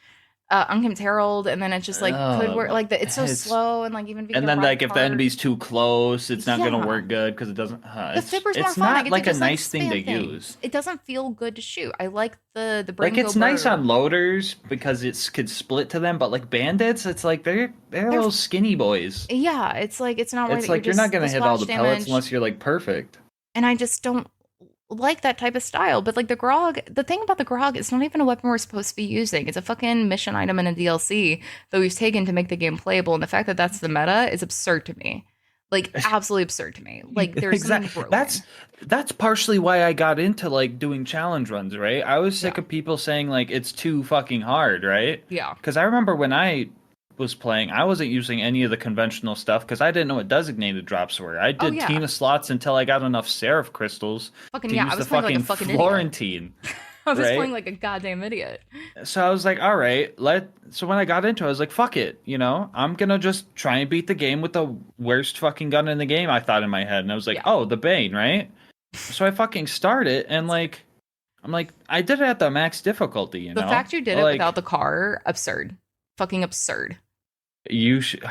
Unkempt Herald, and then it's just like could work like it's so slow and like even if you and get then a like if the card, enemy's too close, it's not gonna Yeah. work good because it doesn't. the Fibber's more it's fun. I not get like to a just, nice thing to spam things. use. It doesn't feel good to shoot. I like the Like Brain it's Go nice Bird. on loaders because it could split to them, but like bandits, it's like they're little skinny boys. Yeah, it's like it's not worth It's it. like you're not gonna the hit all the splash pellets damage. unless you're like perfect. And I just don't like that type of style. But like the grog, the thing about the grog, it's not even a weapon we're supposed to be using. It's a fucking mission item in a DLC that we've taken to make the game playable. And the fact that that's the meta is absurd to me. Like absolutely absurd to me. Like there's something broken. That's partially why I got into like doing challenge runs, right? I was sick Yeah. of people saying like it's too fucking hard, right? Yeah. Because I remember when I was playing, I wasn't using any of the conventional stuff because I didn't know what designated drops were. I did yeah. Tina slots until I got enough Seraph crystals Fucking to yeah, use I was the playing like a fucking fucking Florentine. I was right? playing like a goddamn idiot. So I was like, all right, so when I got into it, I was like, fuck it, I'm gonna just try and beat the game with the worst fucking gun in the game, I thought in my head. And I was like, oh, the Bane, right? So I fucking start it and like I'm like, I did it at the max difficulty, you know? The fact you did it Like, without the car, absurd. Fucking absurd. you should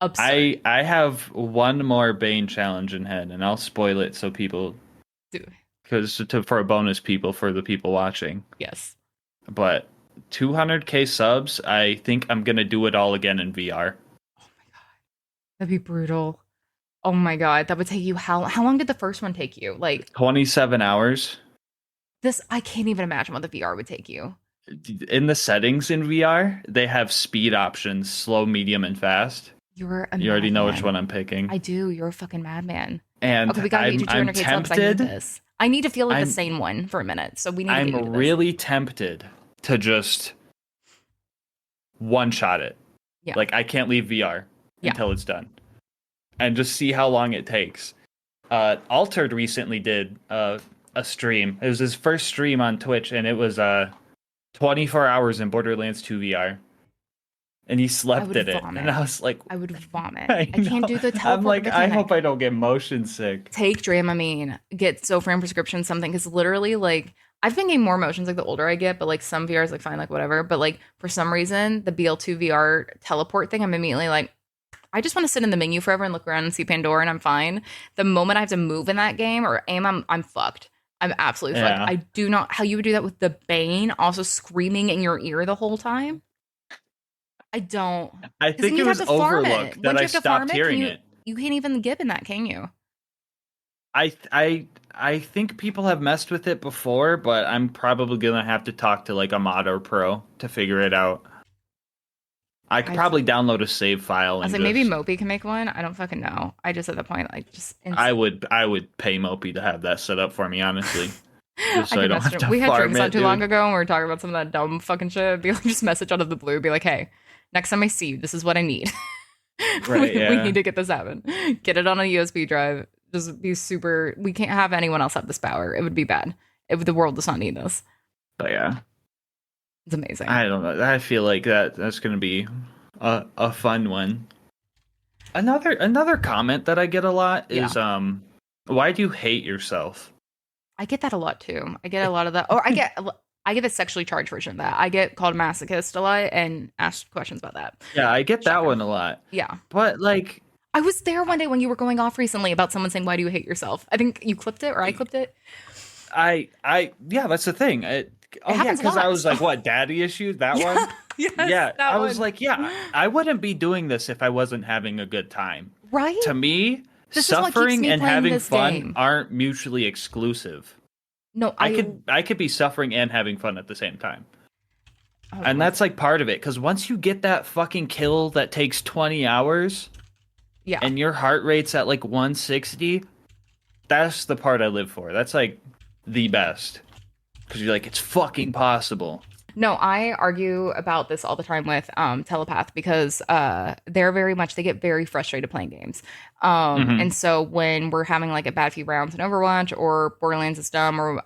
Absurd. I have one more Bane challenge in head, and I'll spoil it so people, Dude. because for a bonus for the people watching. Yes. But 200k subs, I think I'm gonna do it all again in VR. Oh my god. That'd be brutal. Oh my god. That would take you how long did the first one take you? Like 27 hours. I can't even imagine what the VR would take you. In the settings in VR, they have speed options: slow, medium, and fast. You already know which one I'm picking. I do. You're a fucking madman. And Okay, we gotta get you I'm 200k subs. I need tempted. this. I need to feel like the sane one for a minute. So we need to get you to I'm this. really tempted to just one shot it. Yeah. Like I can't leave VR until it's done, and just see how long it takes. Altered recently did a stream. It was his first stream on Twitch, and it was 24 hours in Borderlands 2 VR. And he slept in it. vomit. And I was like, I would vomit. I I can't do the teleport I'm like, I mechanic. hope I don't get motion sick. Take Dramamine, get Zofran prescription, something, because literally, like, I've been getting more motions like the older I get, but like some VR is like fine, like whatever. But like for some reason, the BL2 VR teleport thing, I'm immediately like, I just want to sit in the menu forever and look around and see Pandora, and I'm fine. The moment I have to move in that game or aim, I'm fucked. I'm absolutely fucked. Yeah. I do not how you would do that with the Bane also screaming in your ear the whole time. I don't, I because then think it you'd have was to farm it. Overlook that Once you I have to farm stopped it, can hearing you? it. You can't even gib in that, can you? I think people have messed with it before, but I'm probably gonna have to talk to like a mod or pro to figure it out. I could I probably download a save file I was and like, maybe just Mopey can make one. I don't fucking know. I just at the point, like, just I would pay Mopey to have that set up for me, honestly. Just I so I could don't message have him. to We had farm drinks not it, too long dude. ago, and we were talking about some of that dumb fucking shit. Be like, just message out of the blue, be like, hey, next time I see you, this is what I need. Right, We need yeah. to get this happen. Get it on a USB drive. Just be super. We can't have anyone else have this power. It would be bad. The world does not need this. But yeah. It's amazing. I don't know. I feel like that's gonna be a fun one. Another comment that I get a lot Yeah. is why do you hate yourself? I get that a lot too. I get a lot of that. Or I get the sexually charged version of that. I get called masochist a lot and asked questions about that. Yeah, I get that Shocker. one a lot. Yeah. But like I was there one day when you were going off recently about someone saying, "Why do you hate yourself?" I think you clipped it or I clipped it. yeah, that's the thing. Oh yeah, happens a because I lot, was so- like, what, daddy issues? That Yeah. one? Yes. Yeah, That I was one. like, yeah, I wouldn't be doing this if I wasn't having a good time. Right? To me, This is what keeps suffering me and playing having this fun game. aren't mutually exclusive. No, I could be suffering and having fun at the same time. Oh, And boy. that's like part of it, because once you get that fucking kill that takes 20 hours Yeah. and your heart rate's at like 160, that's the part I live for. That's like the best. Because you're like, it's fucking possible. No, I argue about this all the time with Telepath because they're very much they get very frustrated playing games. Mhm. And so when we're having like a bad few rounds in Overwatch or Borderlands is dumb or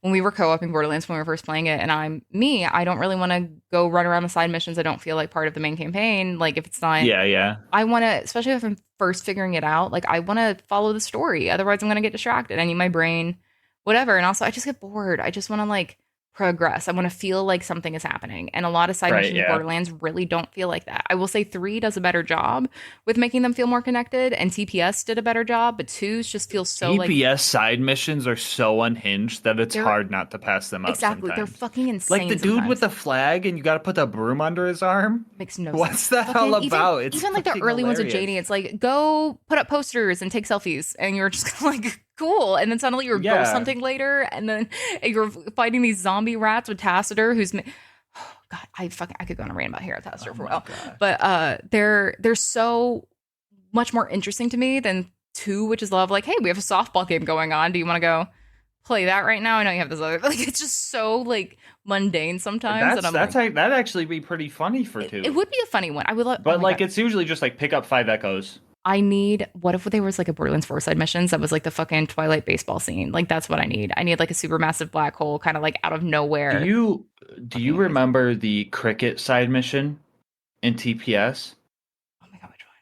when we were co-oping Borderlands when we were first playing it and I don't really want to go run around the side missions. I don't feel like part of the main campaign. Like if it's not Yeah. I want to, especially if I'm first figuring it out, like I want to follow the story. Otherwise I'm going to get distracted. I need my brain, whatever. And also I just get bored. I just want to like progress. I want to feel like something is happening. And a lot of side Right, missions in yeah. Borderlands really don't feel like that. I will say 3 does a better job with making them feel more connected, and TPS did a better job, but 2's just feels so like EPS side missions are so unhinged that it's They're- hard not to pass them up exactly. They're sometimes. fucking insane. Like the dude with the flag and you gotta put the broom under his arm? makes no What's sense. that all Fucking- about? It's even like the fucking early ones with hilarious. Janie, it's like go put up posters and take selfies, and you're just like cool, and then suddenly you're Yeah. ghost hunting later, and then you're fighting these zombie rats with Tacitor, who's oh god, I could go on a rant about Hero Tacitor for a while, but they're so much more interesting to me than 2, which is love. Like, hey, we have a softball game going on. Do you want to go play that right now? I know you have this other like it's just so like mundane sometimes. That'd actually be pretty funny for 2. It would be a funny one. I would love, But oh my like God. it's usually just like pick up 5 echoes. I need, what if there was like a Borderlands 4 side missions that was like the fucking Twilight baseball scene? Like that's what I need. I need like a super massive black hole kind of like out of nowhere. Do you remember the cricket side mission in TPS Oh my god, which one?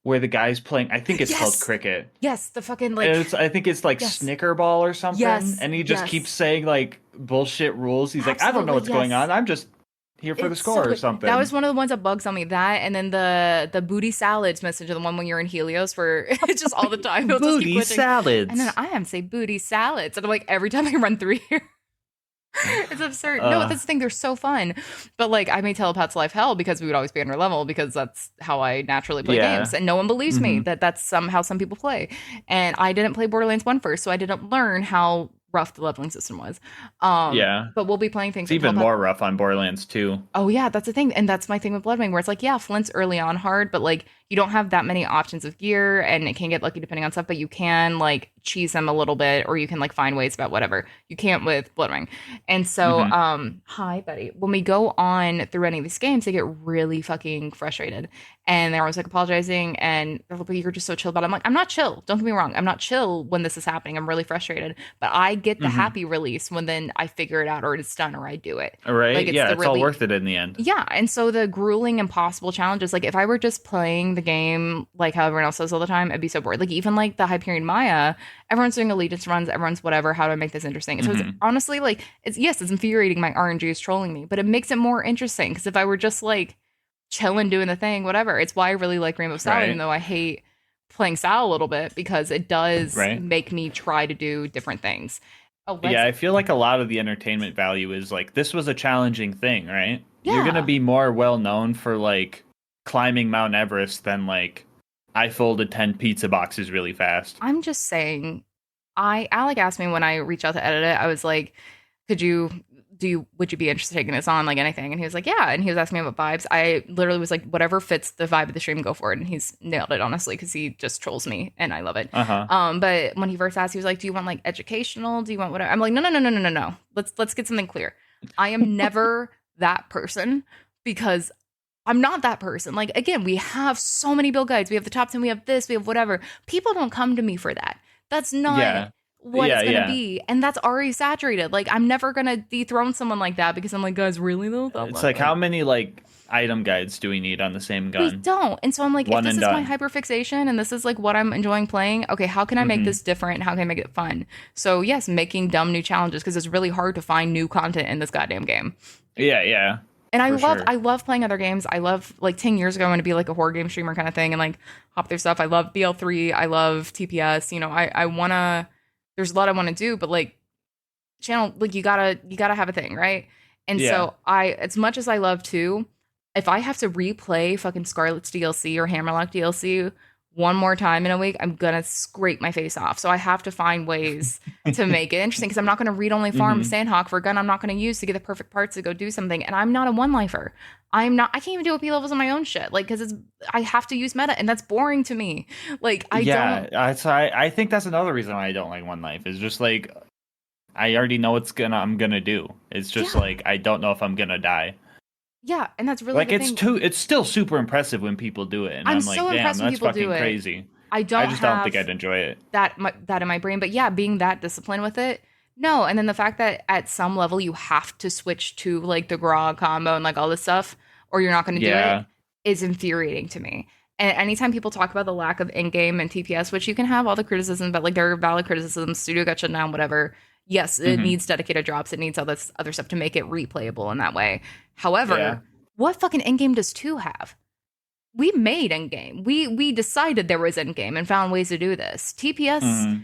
where the guy's playing? I think it's called Yes! cricket. Yes, the fucking And like I think it's like Yes. Snickerball or something. Yes, And he just yes. keeps saying like bullshit rules. He's like, I don't know what's Absolutely, going yes. on. I'm just here for the It's so score or good. something. That was one of the ones that bugs on me. That and then the booty salads message, the one when you're in Helios, where it's just all the time. It'll just keep Booty glitching. salads. And then I am say booty salads, and I'm like every time I run through here. It's absurd. No, that's the thing. They're so fun. But like, I made Telepath's life hell because we would always be under level because that's how I naturally play Yeah. games. And no one believes me Mhm. that that's somehow some people play. And I didn't play Borderlands 1 first, so I didn't learn how rough the leveling system was. Yeah. But we'll be playing things It's like even Telepath- more rough on Borderlands 2. Oh yeah, that's the thing, and that's my thing with Bloodwing, where it's like, yeah, Flint's early on hard, but like you don't have that many options of gear, and it can get lucky depending on stuff. But you can like cheese them a little bit, or you can like find ways about whatever you can't with Bloodwing. And so, Mhm. hi Betty, when we go on through any of these games, they get really fucking frustrated, and they're always like apologizing, and they're like, "You're just so chill about it." I'm like, I'm not chill. Don't get me wrong, I'm not chill when this is happening. I'm really frustrated, but I get the Mhm. happy release when then I figure it out, or it's done, or I do it. Right? Like, it's Yeah, the it's all really- worth it in the end. Yeah, and so the grueling, impossible challenges, like if I were just playing the game like how everyone else does all the time, I'd be so bored. Like even like the Hyperion Maya, everyone's doing allegiance runs, everyone's whatever. How do I make this interesting? So it's Hmm. honestly like it's yes, it's infuriating. My RNG is trolling me, but it makes it more interesting because if I were just like chilling doing the thing, whatever. It's why I really like Rainbow Salad, even Right. though I hate playing Sal a little bit because it does Right. make me try to do different things. Oh, Yeah, let's I feel like a lot of the entertainment value is like this was a challenging thing, right? You're gonna yeah. be more well known for like climbing Mount Everest than like I folded 10 pizza boxes really fast. I'm just saying, Alec asked me when I reached out to edit it, I was like, could you would you be interested in taking this on like anything? And he was like, yeah. And he was asking me about vibes. I literally was like, whatever fits the vibe of the stream, go for it. And he's nailed it, honestly, because he just trolls me and I love it. Uh-huh. But when he first asked, he was like, do you want like educational? Do you want whatever? I'm like, no, no, no, no, no, no, no. Let's get something clear. I am never that person because I'm not that person. Like, again, we have so many build guides. We have the top 10, we have this, we have whatever. People don't come to me for that. That's not Yeah. what Yeah, it's going to yeah. be. And that's already saturated. Like, I'm never going to dethrone someone like that because I'm like, guys, really though? It's like how many like item guides do we need on the same We gun? don't. And so I'm like, if One this and is my done. hyperfixation and this is like what I'm enjoying playing, okay, how can I make Hmm. this different? How can I make it fun? So, yes, making dumb new challenges because it's really hard to find new content in this goddamn game. Yeah, yeah, And for sure. I love playing other games. I love like 10 years ago I want to be like a horror game streamer kind of thing and like hop through stuff. I love BL3, I love TPS, you know, I wanna there's a lot I want to do, but like channel like you gotta have a thing, right? And Yeah. so I as much as I love to, if I have to replay fucking Scarlet's DLC or Hammerlock DLC one more time in a week, I'm gonna scrape my face off. So I have to find ways to make it interesting because I'm not gonna read only farm Hmm. Sandhawk for a gun I'm not gonna use to get the perfect parts to go do something. And I'm not a one lifer. I can't even do OP levels on my own shit. Like because it's I have to use meta and that's boring to me. Like I don't Yeah, I think that's another reason why I don't like One Life is just like I already know what's gonna I'm gonna do. It's just yeah. like I don't know if I'm gonna die. Yeah, and that's really Like the thing. it's still super impressive when people do it, and I'm I'm like, so damn, impressed when that's people do fucking it. crazy. I I don't just don't think have I'd enjoy it. that in my brain. But yeah, being that disciplined with it, no. And then the fact that at some level you have to switch to like the grog combo and like all this stuff, or you're not going to do it, Yeah. is infuriating to me. And anytime people talk about the lack of in-game and TPS, which you can have all the criticism, but like there are valid criticisms, studio got shut down, whatever. Yes, it Hmm. needs dedicated drops. It needs all this other stuff to make it replayable in that way. Yeah. However, what fucking in-game does two have? We made endgame. We decided there was endgame and found ways to do this. TPS Hmm.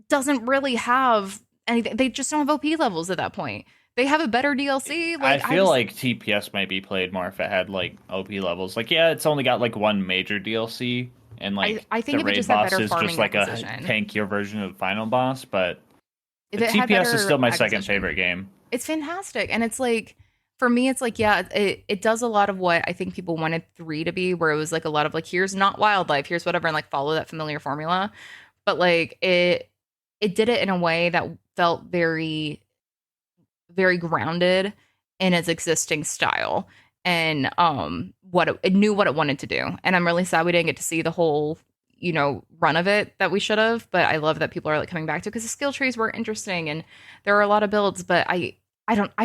doesn't really have anything. They just don't have OP levels at that point. They have a better DLC. I Like I feel just like TPS might be played more if it had like OP levels. Like, yeah, it's only got like one major DLC, and like I think the if it raid just had boss better is just farming like a acquisition. tankier version of the final boss. But If it had TPS is better still my second acquisition, favorite game. it's fantastic. And it's like for me, it's like, yeah, it does a lot of what I think people wanted three to be, where it was like a lot of like, here's not wildlife, here's whatever, and like follow that familiar formula. But like it did it in a way that felt very grounded in its existing style and it knew what it wanted to do. And I'm really sad we didn't get to see the whole run of it that we should have, but I love that people are like coming back to because the skill trees were interesting and there are a lot of builds, but I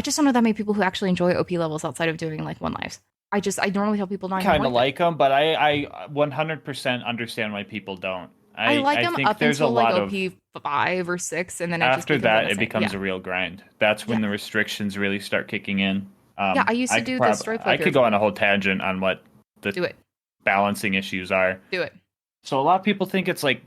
just don't know that many people who actually enjoy OP levels outside of doing like one lives. I normally tell people not even Kind of worth it. like them, but I 100% understand why people don't. I like I them think up there's a until like lot of OP 5 or 6, and then it just after becomes that it insane. becomes Yeah, a real grind. That's yeah, when the restrictions really start kicking in. yeah. I used to do the strike I flicker. could go on a whole tangent on what the Do it, balancing issues are. do it. So a lot of people think it's like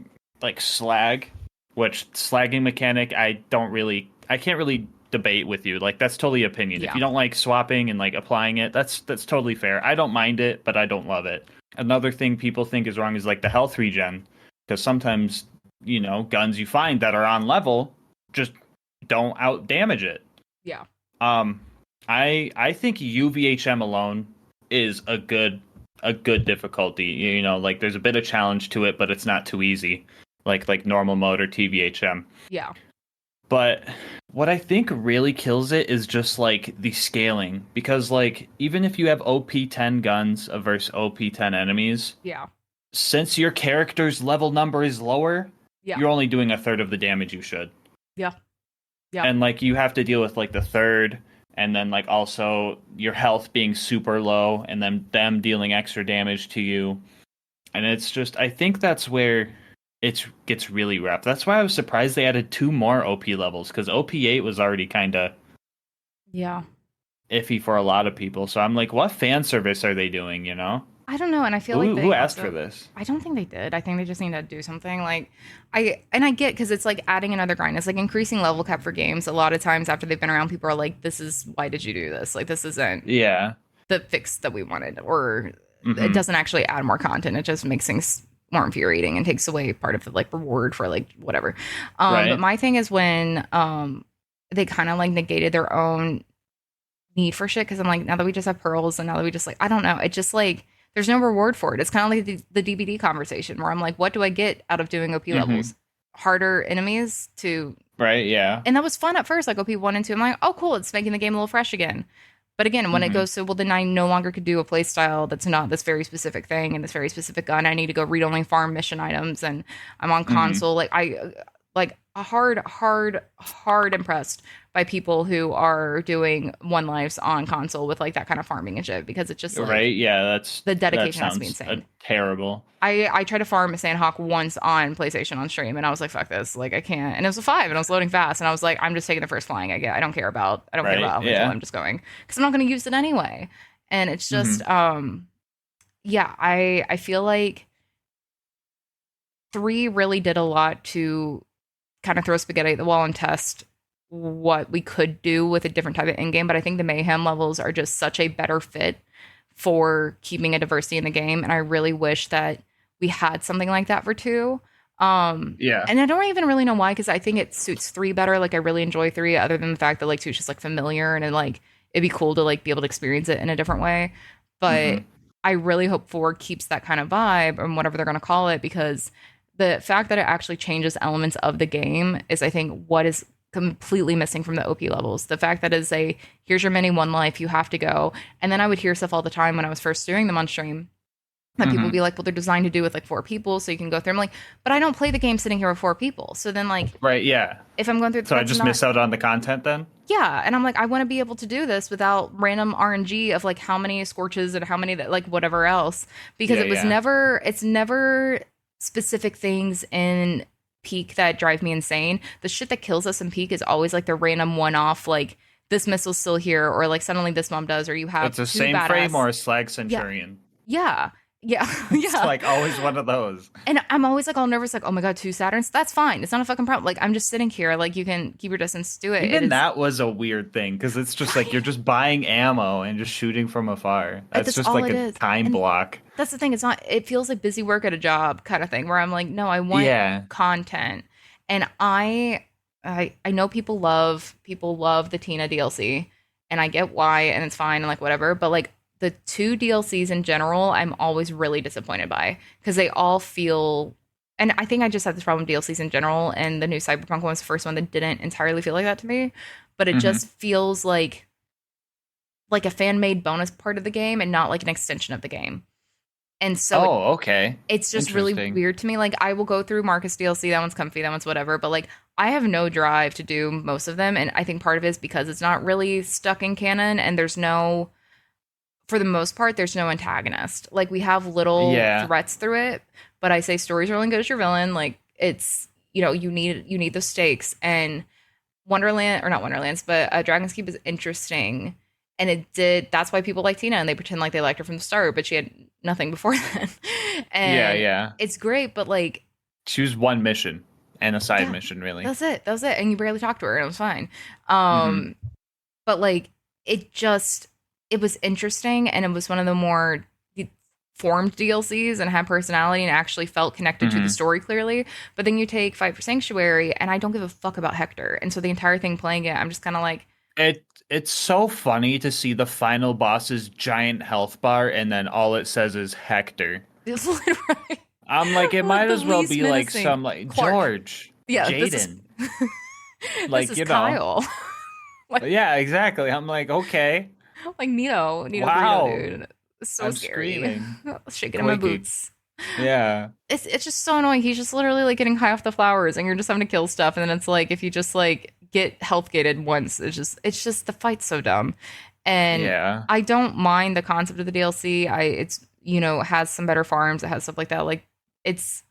slag, which slagging mechanic I can't really debate with you. Like that's totally opinion. If Yeah, you don't like swapping and like applying it, that's totally fair. I don't mind it, but I don't love it. Another thing people think is wrong is like the health regen, because sometimes guns you find that are on level just don't out damage it. yeah, Um, I think UVHM alone is a good difficulty. Like there's a bit of challenge to it, but it's not too easy, like normal mode or TVHM. yeah, But what I think really kills it is just like the scaling, because like even if you have OP10 guns versus OP10 enemies, yeah, since your character's level number is lower, yeah, you're only doing a third of the damage you should. yeah, yeah, And like you have to deal with like the third, and then like also your health being super low and then them dealing extra damage to you. And it's just, I think that's where it gets really rough. That's why I was surprised they added two more OP levels, because OP8 was already kind of Yeah. iffy for a lot of people. So I'm like, what fan service are they doing, you know? I don't know, and I feel like Who they asked for also this? I don't think they did. I think they just need to do something like I get because it's like adding another grind. It's like increasing level cap for games. A lot of times after they've been around, people are like, "This is why did you do this? Like this isn't Yeah. the fix that we wanted, or it Hmm. doesn't actually add more content. It just makes things more infuriating and takes away part of the like reward for like whatever." But Right. my thing is when they kind of like negated their own need for shit because I'm like, now that we just have pearls and now that we just like, I don't know, it just like there's no reward for it. It's kind of like the DBD conversation where I'm like, what do I get out of doing OP Hmm. levels? Harder enemies to, Right. Yeah. and that was fun at first, like OP 1 and 2. I'm like, oh, cool, it's making the game a little fresh again. But again, when it Hmm. goes to, well, then I no longer could do a play style that's not this very specific thing and this very specific gun. I need to go read only farm mission items and I'm on Hmm. console. Like a hard impressed by people who are doing one lives on console with like that kind of farming and shit because it's just like Right. Yeah. the That dedication has to be sounds insane. terrible. I tried to farm a Sandhawk once on PlayStation on stream, and I was like, "Fuck this! Like, I can't." And it was a 5, and I was loading fast, and I was like, "I'm just taking the first flying I get. I don't care Right. about elemental. Yeah. I'm just going because I'm not going to use it anyway." And it's Hmm. just, yeah, I feel like 3 really did a lot to kind of throw spaghetti at the wall and test what we could do with a different type of in game. But I think the mayhem levels are just such a better fit for keeping a diversity in the game. And I really wish that we had something like that for 2. Yeah. And I don't even really know why, because I think it suits 3 better. Like I really enjoy 3, other than the fact that like 2 is just like familiar and like it'd be cool to like be able to experience it in a different way. But Hmm. I really hope 4 keeps that kind of vibe or whatever they're gonna call it, because the fact that it actually changes elements of the game is I think what is completely missing from the OP levels. The fact that is a here's your mini one life, you have to go. And then I would hear stuff all the time when I was first doing them on stream that people would Hmm. be like, well, they're designed to do with like 4 people, so you can go through. I'm like, but I don't play the game sitting here with 4 people. So then like Right. Yeah. if I'm going through, So I that's just not, miss out on the content then? yeah. And I'm like, I want to be able to do this without random RNG of like how many scorches and how many that like whatever else, because Yeah. it was Yeah. never, it's never specific things in Peak that drive me insane. The shit that kills us in Peak is always like the random one off, like this missile's still here, or like suddenly this mom does, or you It's have the 2 same frame badass. or Slag Yeah. Centurion. Yeah. Yeah. It's Yeah. like always one of those. And I'm always like all nervous, like, oh my God, 2 Saturns. That's fine. It's not a fucking problem. Like, I'm just sitting here. Like, you can keep your distance, do it. It Even is that was a weird thing because it's just like you're right. just buying ammo and just shooting from afar. That's That's just all like it a is. time And block. that's the thing. It's not, it feels like busy work at a job kind of thing where I'm like, no, I want Yeah. content. And I know people love the Tina DLC, and I get why, and it's fine and like whatever, but like the 2 DLCs in general, I'm always really disappointed by because they all feel, and I think I just had this problem with DLCs in general, and the new Cyberpunk one was the first one that didn't entirely feel like that to me, but it Hmm. just feels like a fan-made bonus part of the game and not like an extension of the game. And so Oh, okay. it's just really Interesting. weird to me. Like I will go through Marcus DLC, that one's comfy, that one's whatever, but like I have no drive to do most of them, and I think part of it is because it's not really stuck in canon, and there's no, for the most part, there's no antagonist. Like we have little Yeah. threats through it, but I say stories are only good as your villain. Like it's, you need the stakes, and Wonderland, or not Wonderlands, but Dragon's Keep is interesting. And it did, that's why people like Tina and they pretend like they liked her from the start, but she had nothing before then. Yeah, And yeah. it's great, but like, Choose one mission and a side yeah, mission, really. that's it. That was it. And you barely talked to her and it was fine. Hmm. Um, but like, it was interesting, and it was one of the more formed DLCs and had personality and actually felt connected to the Hmm. story clearly. But then you take Fight for Sanctuary, and I don't give a fuck about Hector. And so the entire thing playing it, I'm just kind of like, It's so funny to see the final boss's giant health bar and then all it says is Hector. this is literally I'm like, it might the as well least be like menacing. some like Clark. George, Yeah, this is Jaden, this like is Kyle. like Yeah, exactly. I'm like, okay, like Nito Burrito, wow, dude. It's so I'm scary. screaming, Shaking in my quaking. boots. Yeah, It's just so annoying. He's just literally like getting high off the flowers, and you're just having to kill stuff. And then it's like if you just like get health gated once, it's just the fight's so dumb. And yeah. I don't mind the concept of the DLC. It's has some better farms, it has stuff like that. Like it's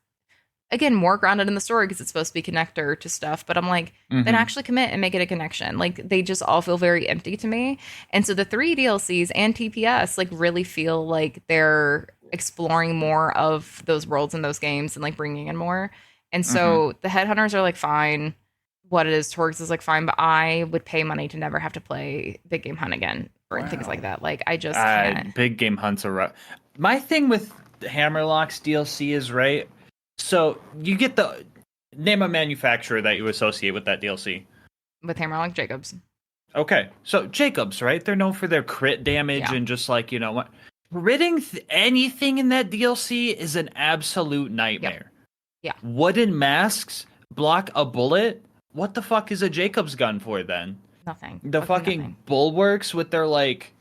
again more grounded in the story because it's supposed to be connector to stuff, but I'm like, then Mm-hmm. actually commit and make it a connection. Like they just all feel very empty to me. And so the three DLCs and TPS like really feel like they're exploring more of those worlds in those games and like bringing in more. And Mm-hmm. so the headhunters are like fine. What it is, Torgs is like fine, but I would pay money to never have to play Big Game Hunt again or things like Wow. that. Like I just can't. Big game hunts are rough. My thing with Hammerlock's DLC is right. So you get the name a manufacturer that you associate with that DLC. With Hammerlock Jacobs. Okay, so Jacobs, right? They're known for their crit damage Yeah. and just like what, ridding anything in that DLC is an absolute Yep. nightmare. Yeah. Wooden masks block a bullet. What the fuck is a Jacobs gun for then? Nothing. The Fucking fucking nothing. bulwarks with their like,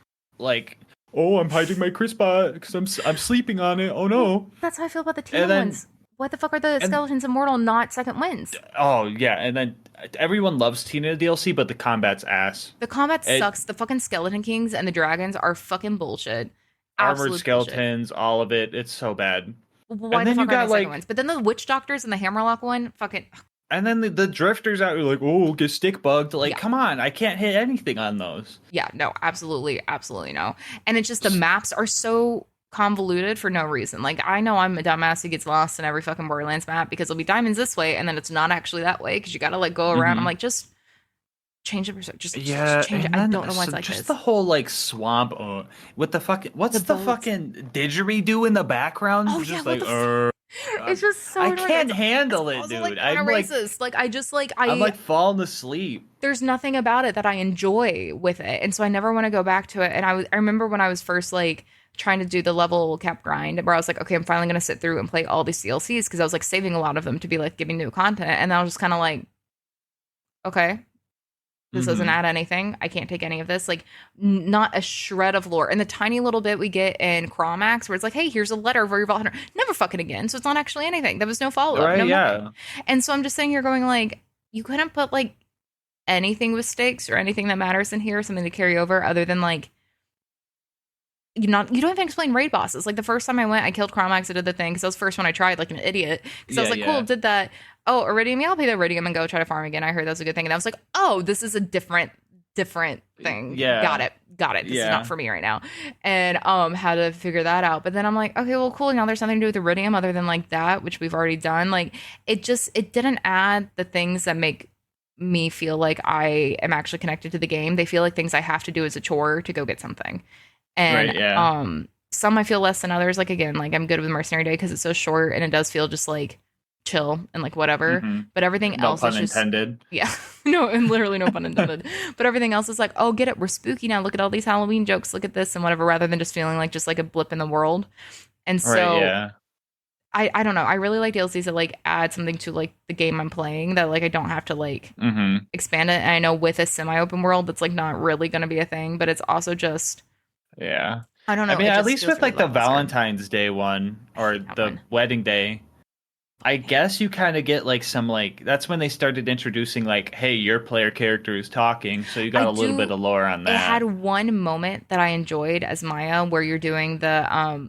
oh, I'm hiding my crit spot because I'm sleeping on it. Oh Well, no! that's how I feel about the Tina And then ones. What the fuck are the and skeletons immortal, not second wins? oh yeah, and then everyone loves Tina DLC, but the combat's ass. The combat It sucks. The fucking skeleton kings and the dragons are fucking bullshit. armored Absolute bullshit. skeletons, all of it. It's so bad. Why And the then you fuck are they got second like, wins? But then the witch doctors and the hammerlock one, fucking and then the drifters out. You're like, oh, get stick bugged. Like, yeah. come on, I can't hit anything on those. Yeah, no, absolutely, absolutely no. And it's just the maps are so convoluted for no reason. Like I know I'm a dumbass who gets lost in every fucking Borderlands map because it'll be diamonds this way and then it's not actually that way because you gotta like go around. I'm Hmm. like, just change it, just Yeah, change it. and I then don't know why it's so like just this. the whole like swamp with the fucking The what's the boats. fucking didgeridoo in the background? Oh It's yeah, just what like the it's just so I annoying. can't It's handle it, also like dude. kind of racist. Like I just like I'm like falling asleep. there's nothing about it that I enjoy with it. And so I never want to go back to it. And I remember when I was first like trying to do the level cap grind where I was like, okay, I'm finally going to sit through and play all these DLCs because I was like saving a lot of them to be like giving new content. And I was just kind of like, okay, this doesn't Hmm. add anything. I can't take any of this. Like, not a shred of lore. And the tiny little bit we get in Chromax where it's like, hey, here's a letter for your Vault Hunter. Never fucking again. So it's not actually anything. There was no follow up, Right? no nothing. Yeah. And so I'm just sitting here going like, you couldn't put like anything with stakes or anything that matters in here, something to carry over other than like you don't even explain raid bosses. Like the first time I went, I killed Chromax. I did the thing because that was the first one I tried, like an idiot. Because I was Yeah. like, cool, Yeah. did that. Oh, Iridium, yeah, I'll pay the Iridium and go try to farm again. I heard that's a good thing. And I was like, oh, this is a different thing. Yeah. Got it. This is Yeah. not for me right now. And had to figure that out. But then I'm like, okay, well, cool. Now there's nothing to do with Iridium other than like that, which we've already done. Like it didn't add the things that make me feel like I am actually connected to the game. They feel like things I have to do as a chore to go get something. Right. And Yeah. some I feel less than others. Like again, like I'm good with Mercenary Day because it's so short and it does feel just like chill and like whatever. Hmm. But everything No else pun is just intended. yeah, no, and literally no pun intended. But everything else is like, oh, get it, we're spooky now. Look at all these Halloween jokes. Look at this and whatever, rather than just feeling like just like a blip in the world. And Right. so Yeah. I don't know. I really like DLCs that like add something to like the game I'm playing that like I don't have to like Hmm. expand it. And I know with a semi-open world, that's like not really going to be a thing, but it's also just Yeah. I don't I know. mean, It at just least feels with really like the lackluster. Valentine's Day one I or hate that the one. wedding day, I guess you kind of get like some like that's when they started introducing like, hey, your player character is talking, so you I got a little bit do. of lore on It had that. one moment that I enjoyed as Maya, where you're doing the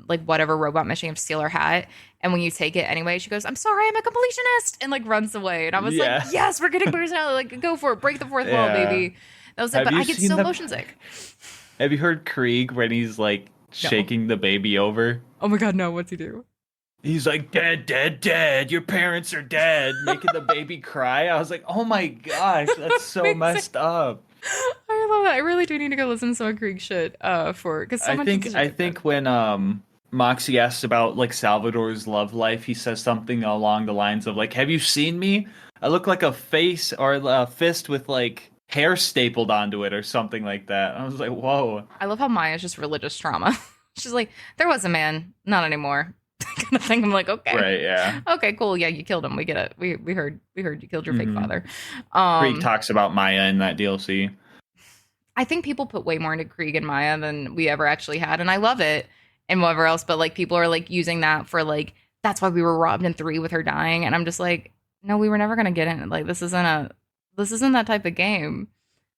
like whatever robot mission, you have to steal her hat, and when you take it anyway, she goes, "I'm sorry, I'm a completionist," and like runs away. And I was like, Yeah. "Yes, we're getting personality. Like, go for it, break the fourth wall, Yeah. baby." That was it. Have But you I get seen so the motion sick. Have you heard Krieg when he's like No. shaking the baby over? Oh my god, no. What's he do? He's like, dead, dead, dead. Your parents are dead, making the baby cry. I was like, oh my gosh, that's so Amazing. messed up. I love that. I really do need to go listen to some Krieg shit. For because I someone needs to think shit I like that. think when Moxie asks about like Salvador's love life, he says something along the lines of like, "Have you seen me? I look like a face or a fist with like hair stapled onto it or something like that." I was like, "Whoa." I love how Maya's just religious trauma. She's like, there was a man, not anymore. Kind of thing. I'm like, okay. Right, yeah. Okay, cool. Yeah, you killed him. We get it. We heard you killed your fake Hmm. father. Krieg Um, talks about Maya in that DLC. I think people put way more into Krieg and Maya than we ever actually had, and I love it and whatever else. But like people are like using that for like that's why we were robbed in 3 with her dying, and I'm just like, no, we were never gonna get in. Like this isn't that type of game.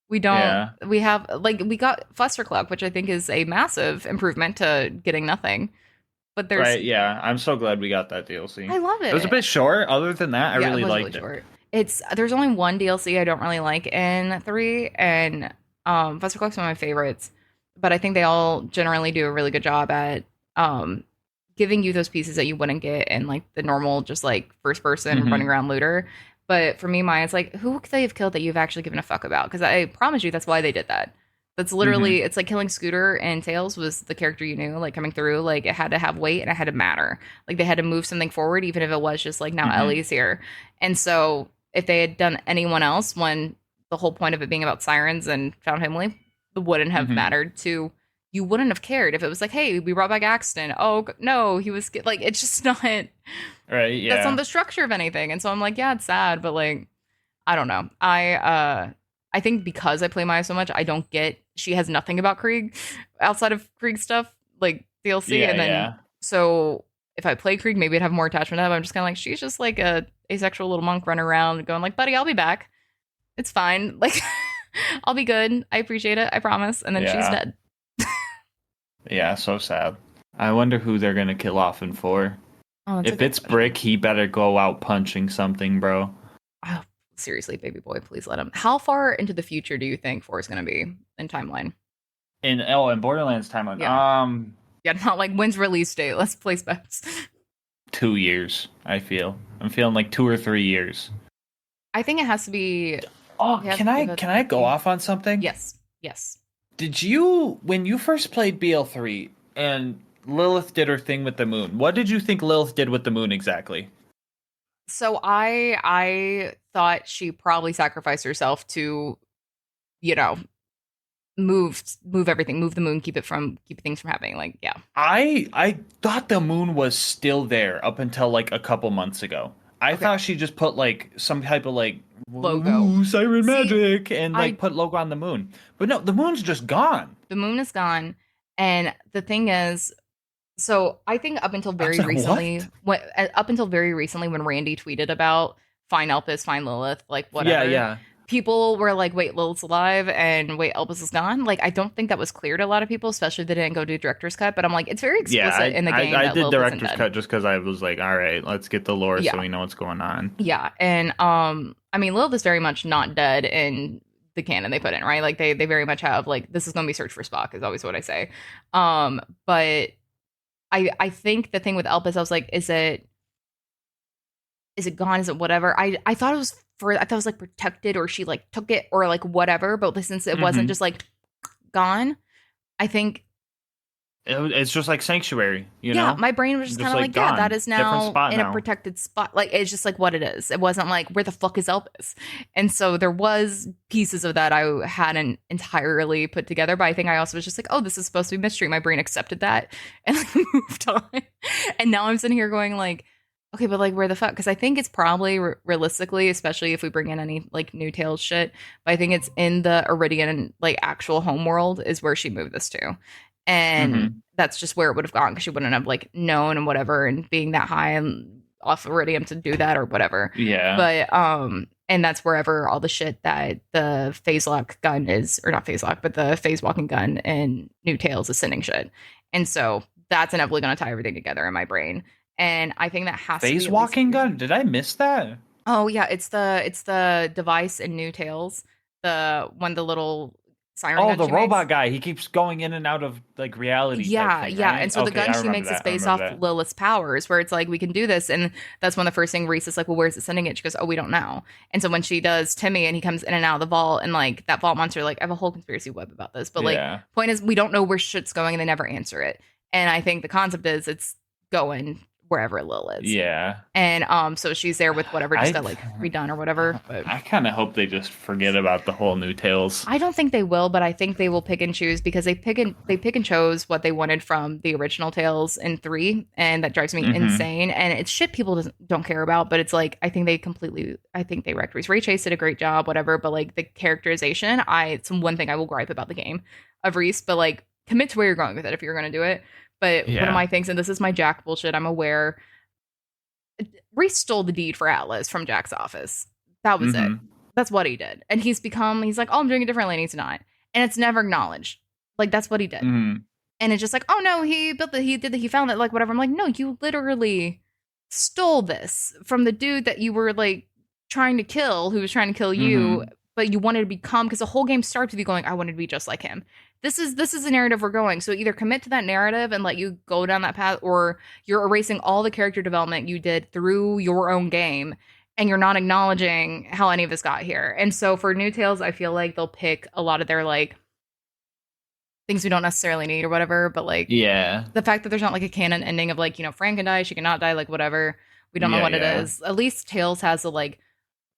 We don't. Yeah. We have like we got Fuster Club, which I think is a massive improvement to getting nothing. But there's Right, yeah. I'm so glad we got that DLC. I love It was a it. bit short. Other than that, I Yeah, it really was really liked it. short. It's there's only one DLC I don't really like in 3, and Festival Clock's one of my favorites. But I think they all generally do a really good job at um giving you those pieces that you wouldn't get in like the normal just like first person running Hmm. around looter. But for me, Maya's like, who could they have killed that you've actually given a fuck about? Because I promise you that's why they did that. That's literally Hmm. it's like killing Scooter and Tails was the character you knew, like coming through, like it had to have weight and it had to matter. Like they had to move something forward, even if it was just like now Hmm. Ellie's here. And so if they had done anyone else when the whole point of it being about sirens and Found Family, it wouldn't have Hmm. mattered to you wouldn't have cared if it was like, hey, we brought back Axton. Oh no, he was like, it's just not Right, that's not yeah. the structure of anything. And so I'm like, yeah, it's sad, but like, I don't know. I think because I play Maya so much, I don't get she has nothing about Krieg outside of Krieg stuff, like DLC. Yeah, And then yeah. so if I play Krieg, maybe I'd have more attachment to that. But I'm just kind of like, she's just like a asexual little monk running around going like, buddy, I'll be back. It's fine. Like I'll be good. I appreciate it. I promise. And then she's Yeah. dead. Yeah, so sad. I wonder who they're gonna kill off in 4. Oh, that's a If good it's Brick, question. he better go out punching something, bro. Oh, seriously, baby boy, please let him. How far into the future do you think 4 is going to be in timeline? In Borderlands timeline. Yeah. Yeah, not like when's release date. Let's place bets. 2 years, I feel. I'm feeling like 2 or 3 years. I think it has to be. Oh, We have can to I give a can I go thing. off on something? Yes. Yes. Did you, when you first played BL3 and Lilith did her thing with the moon, what did you think Lilith did with the moon exactly? So I thought she probably sacrificed herself to, you know, move everything, move the moon, keep things from happening. Like, yeah. I thought the moon was still there up until like a couple months ago. I Okay. thought she just put like some type of like Logo. ooh, siren See, magic and like I put logo on the moon. But no, the moon's just gone. the moon is gone, and the thing is, so I think up until I was very like, recently, what? up until very recently, when Randy tweeted about find Elpis, find Lilith, like Yeah, whatever, yeah. people were like, "Wait, Lilith's alive," and "Wait, Elpis is gone." Like, I don't think that was clear to a lot of people, especially if they didn't go do director's cut. But I'm like, it's very Yeah, explicit in the game I that did Lilith isn't director's dead. cut just because I was like, all right, let's get the lore so Yeah, we know what's going on. yeah, and I mean, Lilith is very much not dead in the canon they put in, right? Like they very much have like this is gonna be search for Spock is always what I say. But I think the thing with Elpis, I was like, is it gone? Is it whatever? I thought it was for I thought it was like protected or she like took it or like whatever, but since it wasn't Hmm. just like gone, I think It's just like Sanctuary, you yeah, know? my brain was just kind Just of like like, yeah, that gone. is Different now spot in a now. protected spot. Like it's just like what it is. It wasn't like where the fuck is Elpis? And so there was pieces of that I hadn't entirely put together, but I think I also was just like, oh, this is supposed to be mystery. My brain accepted that and like moved on. And now I'm sitting here going like, okay, but like where the fuck? Because I think it's probably realistically, especially if we bring in any like new Tales shit, but I think it's in the Iridian like actual home world is where she moved this to. And Hmm. that's just where it would have gone because she wouldn't have like known and whatever and being that high and off iridium to do that or whatever. Yeah. But and that's wherever all the shit that the phase lock gun is, or not phase lock, but the phase walking gun in New Tales is sending shit. And so that's inevitably gonna tie everything together in my brain. And I think that has to be Phase at least walking gun? Did I miss that? oh yeah, it's the device in New Tales, the little siren Oh, gun the she makes. robot guy. He keeps going in and out of like reality type Yeah, thing, yeah. And right? so the Okay, gun I she remember makes is that. I based remember off that. Lilith's powers, where it's like, we can do this. And that's when the first thing Reese is like, well, where's it sending it? She goes, oh, we don't know. And so when she does Timmy and he comes in and out of the vault, and like that vault monster, like, I have a whole conspiracy web about this. But like, Yeah. point is, we don't know where shit's going and they never answer it. And I think the concept is it's going wherever Lil is. Yeah. And so she's there with whatever just I got like redone or whatever. But I kind of hope they just forget about the whole new Tales. I don't think they will, but I think they will pick and choose because they pick and chose what they wanted from the original Tales in 3, and that drives me Hmm. insane. And it's shit people don't care about, but it's like I think they wrecked Reese. Ray Chase did a great job, whatever. But like the characterization, it's one thing I will gripe about the game of Reese. But like commit to where you're going with it if you're going to do it. But one of Yeah. my things, and this is my Jack bullshit, I'm aware. Reese stole the deed for Atlas from Jack's office. That was it. Hmm. That's what he did. And he's like, oh, I'm doing it differently. And he's not. And it's never acknowledged. Like, that's what he did. Hmm. And it's just like, oh no, he built it, he did it, he found it, like whatever. I'm like, no, you literally stole this from the dude that you were like trying to kill, who was trying to kill you, Mm-hmm. but you wanted to become, because the whole game starts with you going, I wanted to be just like him. This is the narrative we're going. So either commit to that narrative and let you go down that path, or you're erasing all the character development you did through your own game, and you're not acknowledging how any of this got here. And so for New Tales, I feel like they'll pick a lot of their like things we don't necessarily need or whatever, but like Yeah. the fact that there's not like a canon ending of like, Fran can die, she cannot die, like whatever. We don't know Yeah, what it yeah. is. At least Tales has the like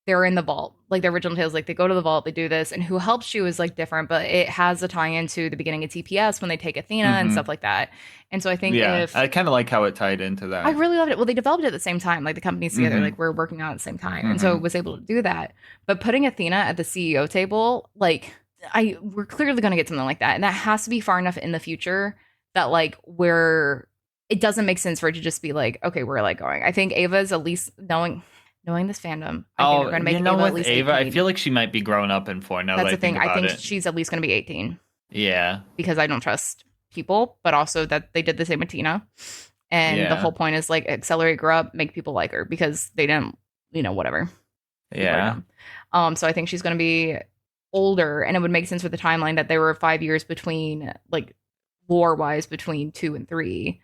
they're in the vault. Like the original Tales, like they go to the vault, they do this, and who helps you is like different, but it has a tie into the beginning of TPS when they take Athena and Mm-hmm. stuff like that. And so I think Yeah. if I kind of like how it tied into I that. really loved it. Well, they developed it at the same time, like the companies together, Mm-hmm. like we're working on it at the same time. And so it Mm-hmm. was able to do that. But putting Athena at the CEO table, like we're clearly gonna get something like that. And that has to be far enough in the future that like where it doesn't make sense for it to just be like, okay, we're like going. I think Ava's at least knowing this fandom, I think they're Oh, gonna make Ava at with least Ava, I 18. feel like she might be grown up in 4 now that That's I the think thing. I about think it. she's at least gonna be 18 Yeah. because I don't trust people, but also that they did the same with Tina. And the Yeah. whole point is like accelerate, grow up, make people like her because they didn't, whatever. People are Yeah. dumb. So I think she's going to be older, and it would make sense for the timeline that there were 5 years between, like, lore wise, between 2 and 3,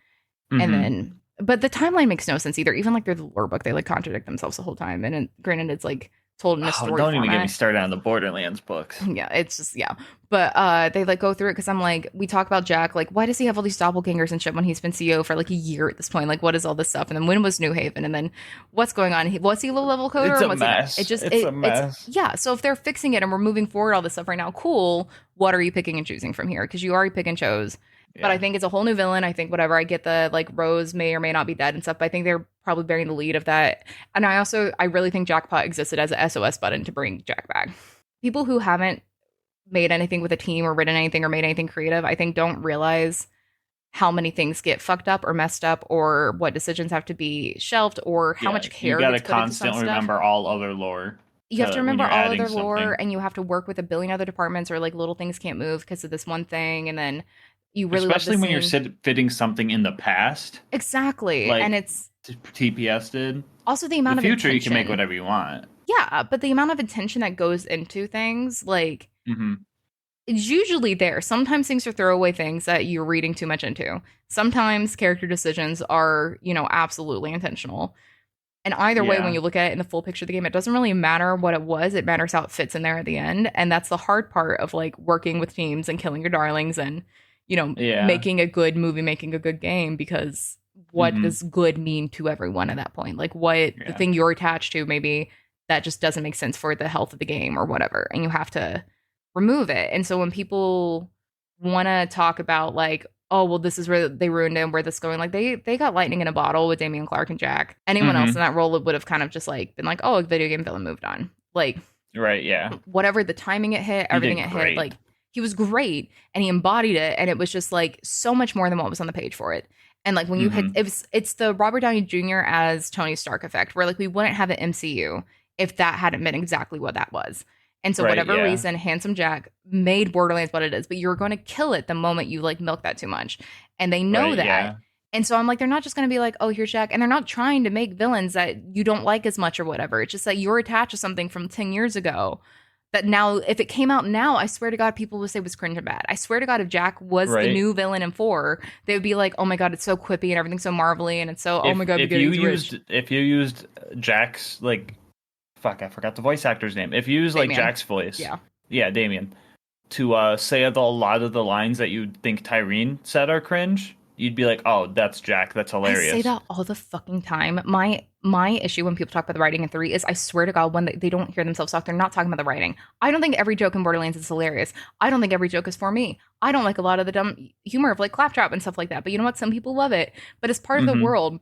and Mm-hmm. then, but the timeline makes no sense either. Even like through the lore book, they like contradict themselves the whole time. And granted, it's like told in a Oh, story don't even get me format. started on the Borderlands books. Yeah, it's just yeah. But they like go through it because I'm like, we talk about Jack, like, why does he have all these doppelgangers and shit when he's been CEO for like a year at this point? Like, what is all this stuff? And then when was New Haven? And then what's going on? Was he low level coder It's or a was he not? It mess. just It's a it's mess. yeah. So if they're fixing it and we're moving forward all this stuff right now, cool. What are you picking and choosing from here? Because you already pick and chose. But I Yeah. think it's a whole new villain. I think whatever. I get the like Rose may or may not be dead and stuff, but I think they're probably bearing the lead of that. And I really think Jackpot existed as a SOS button to bring Jack back. People who haven't made anything with a team or written anything or made anything creative, I think don't realize how many things get fucked up or messed up or what decisions have to be shelved or how Yeah. much You care gotta gets put into some constantly stuff. remember all other lore You have to when remember you're all adding other lore something. and you have to work with a billion other departments or like little things can't move because of this one thing. And then you really love the Especially when you're scene. fitting something in the past, Exactly. And like it's TPS did. also the The amount of future, you can make intention. whatever you want. Yeah, but the amount of attention that goes into things, like, Mm-hmm. it's usually there. Sometimes things are throwaway things that you're reading too much into. Sometimes character decisions are, absolutely intentional. And either way, when Yeah. you look at it in the full picture of the game, it doesn't really matter what it was. It matters how it fits in there at the end. And that's the hard part of like working with teams and killing your darlings and, Yeah. making a good movie, making a good game, because what Mm-hmm. does good mean to everyone at that point? Like what the Yeah. thing you're attached to, maybe that just doesn't make sense for the health of the game or whatever. And you have to remove it. And so when people want to talk about like, oh well, this is where they ruined it and where this is going, like they got lightning in a bottle with Damian Clark and Jack. Anyone else in Mm-hmm. that role would have kind of just like been like, oh, a video game villain moved on. Like Right. Yeah. whatever the timing it hit, He everything did it hit, great. like he was great and he embodied it, and it was just like so much more than what was on the page for it. And like when you hit, Mm-hmm. it's the Robert Downey Jr. as Tony Stark effect, where like we wouldn't have an MCU if that hadn't been exactly what that was. And so, Right. whatever Yeah. reason, Handsome Jack made Borderlands what it is, but you're going to kill it the moment you like milk that too much, and they know Right. that. Yeah. And so I'm like, they're not just going to be like, oh, here's Jack, and they're not trying to make villains that you don't like as much or whatever. It's just that you're attached to something from 10 years ago that now, if it came out now, I swear to God, people would say it was cringe and bad. I swear to God, if Jack was the Right. new villain in 4, they would be like, oh my God, it's so quippy and everything's so marvelly and it's so, oh my God, If you used Jack's like, fuck, I forgot the voice actor's name. If you use like Damien. Jack's voice, Yeah. Damien, to say a lot of the lines that you think Tyrene said are cringe, you'd be like, oh, that's Jack. That's hilarious. I say that all the fucking time. My issue when people talk about the writing in 3 is I swear to God, when they don't hear themselves talk, they're not talking about the writing. I don't think every joke in Borderlands is hilarious. I don't think every joke is for me. I don't like a lot of the dumb humor of like Claptrap and stuff like that. But you know what? Some people love it. But as part of the Mhm. world,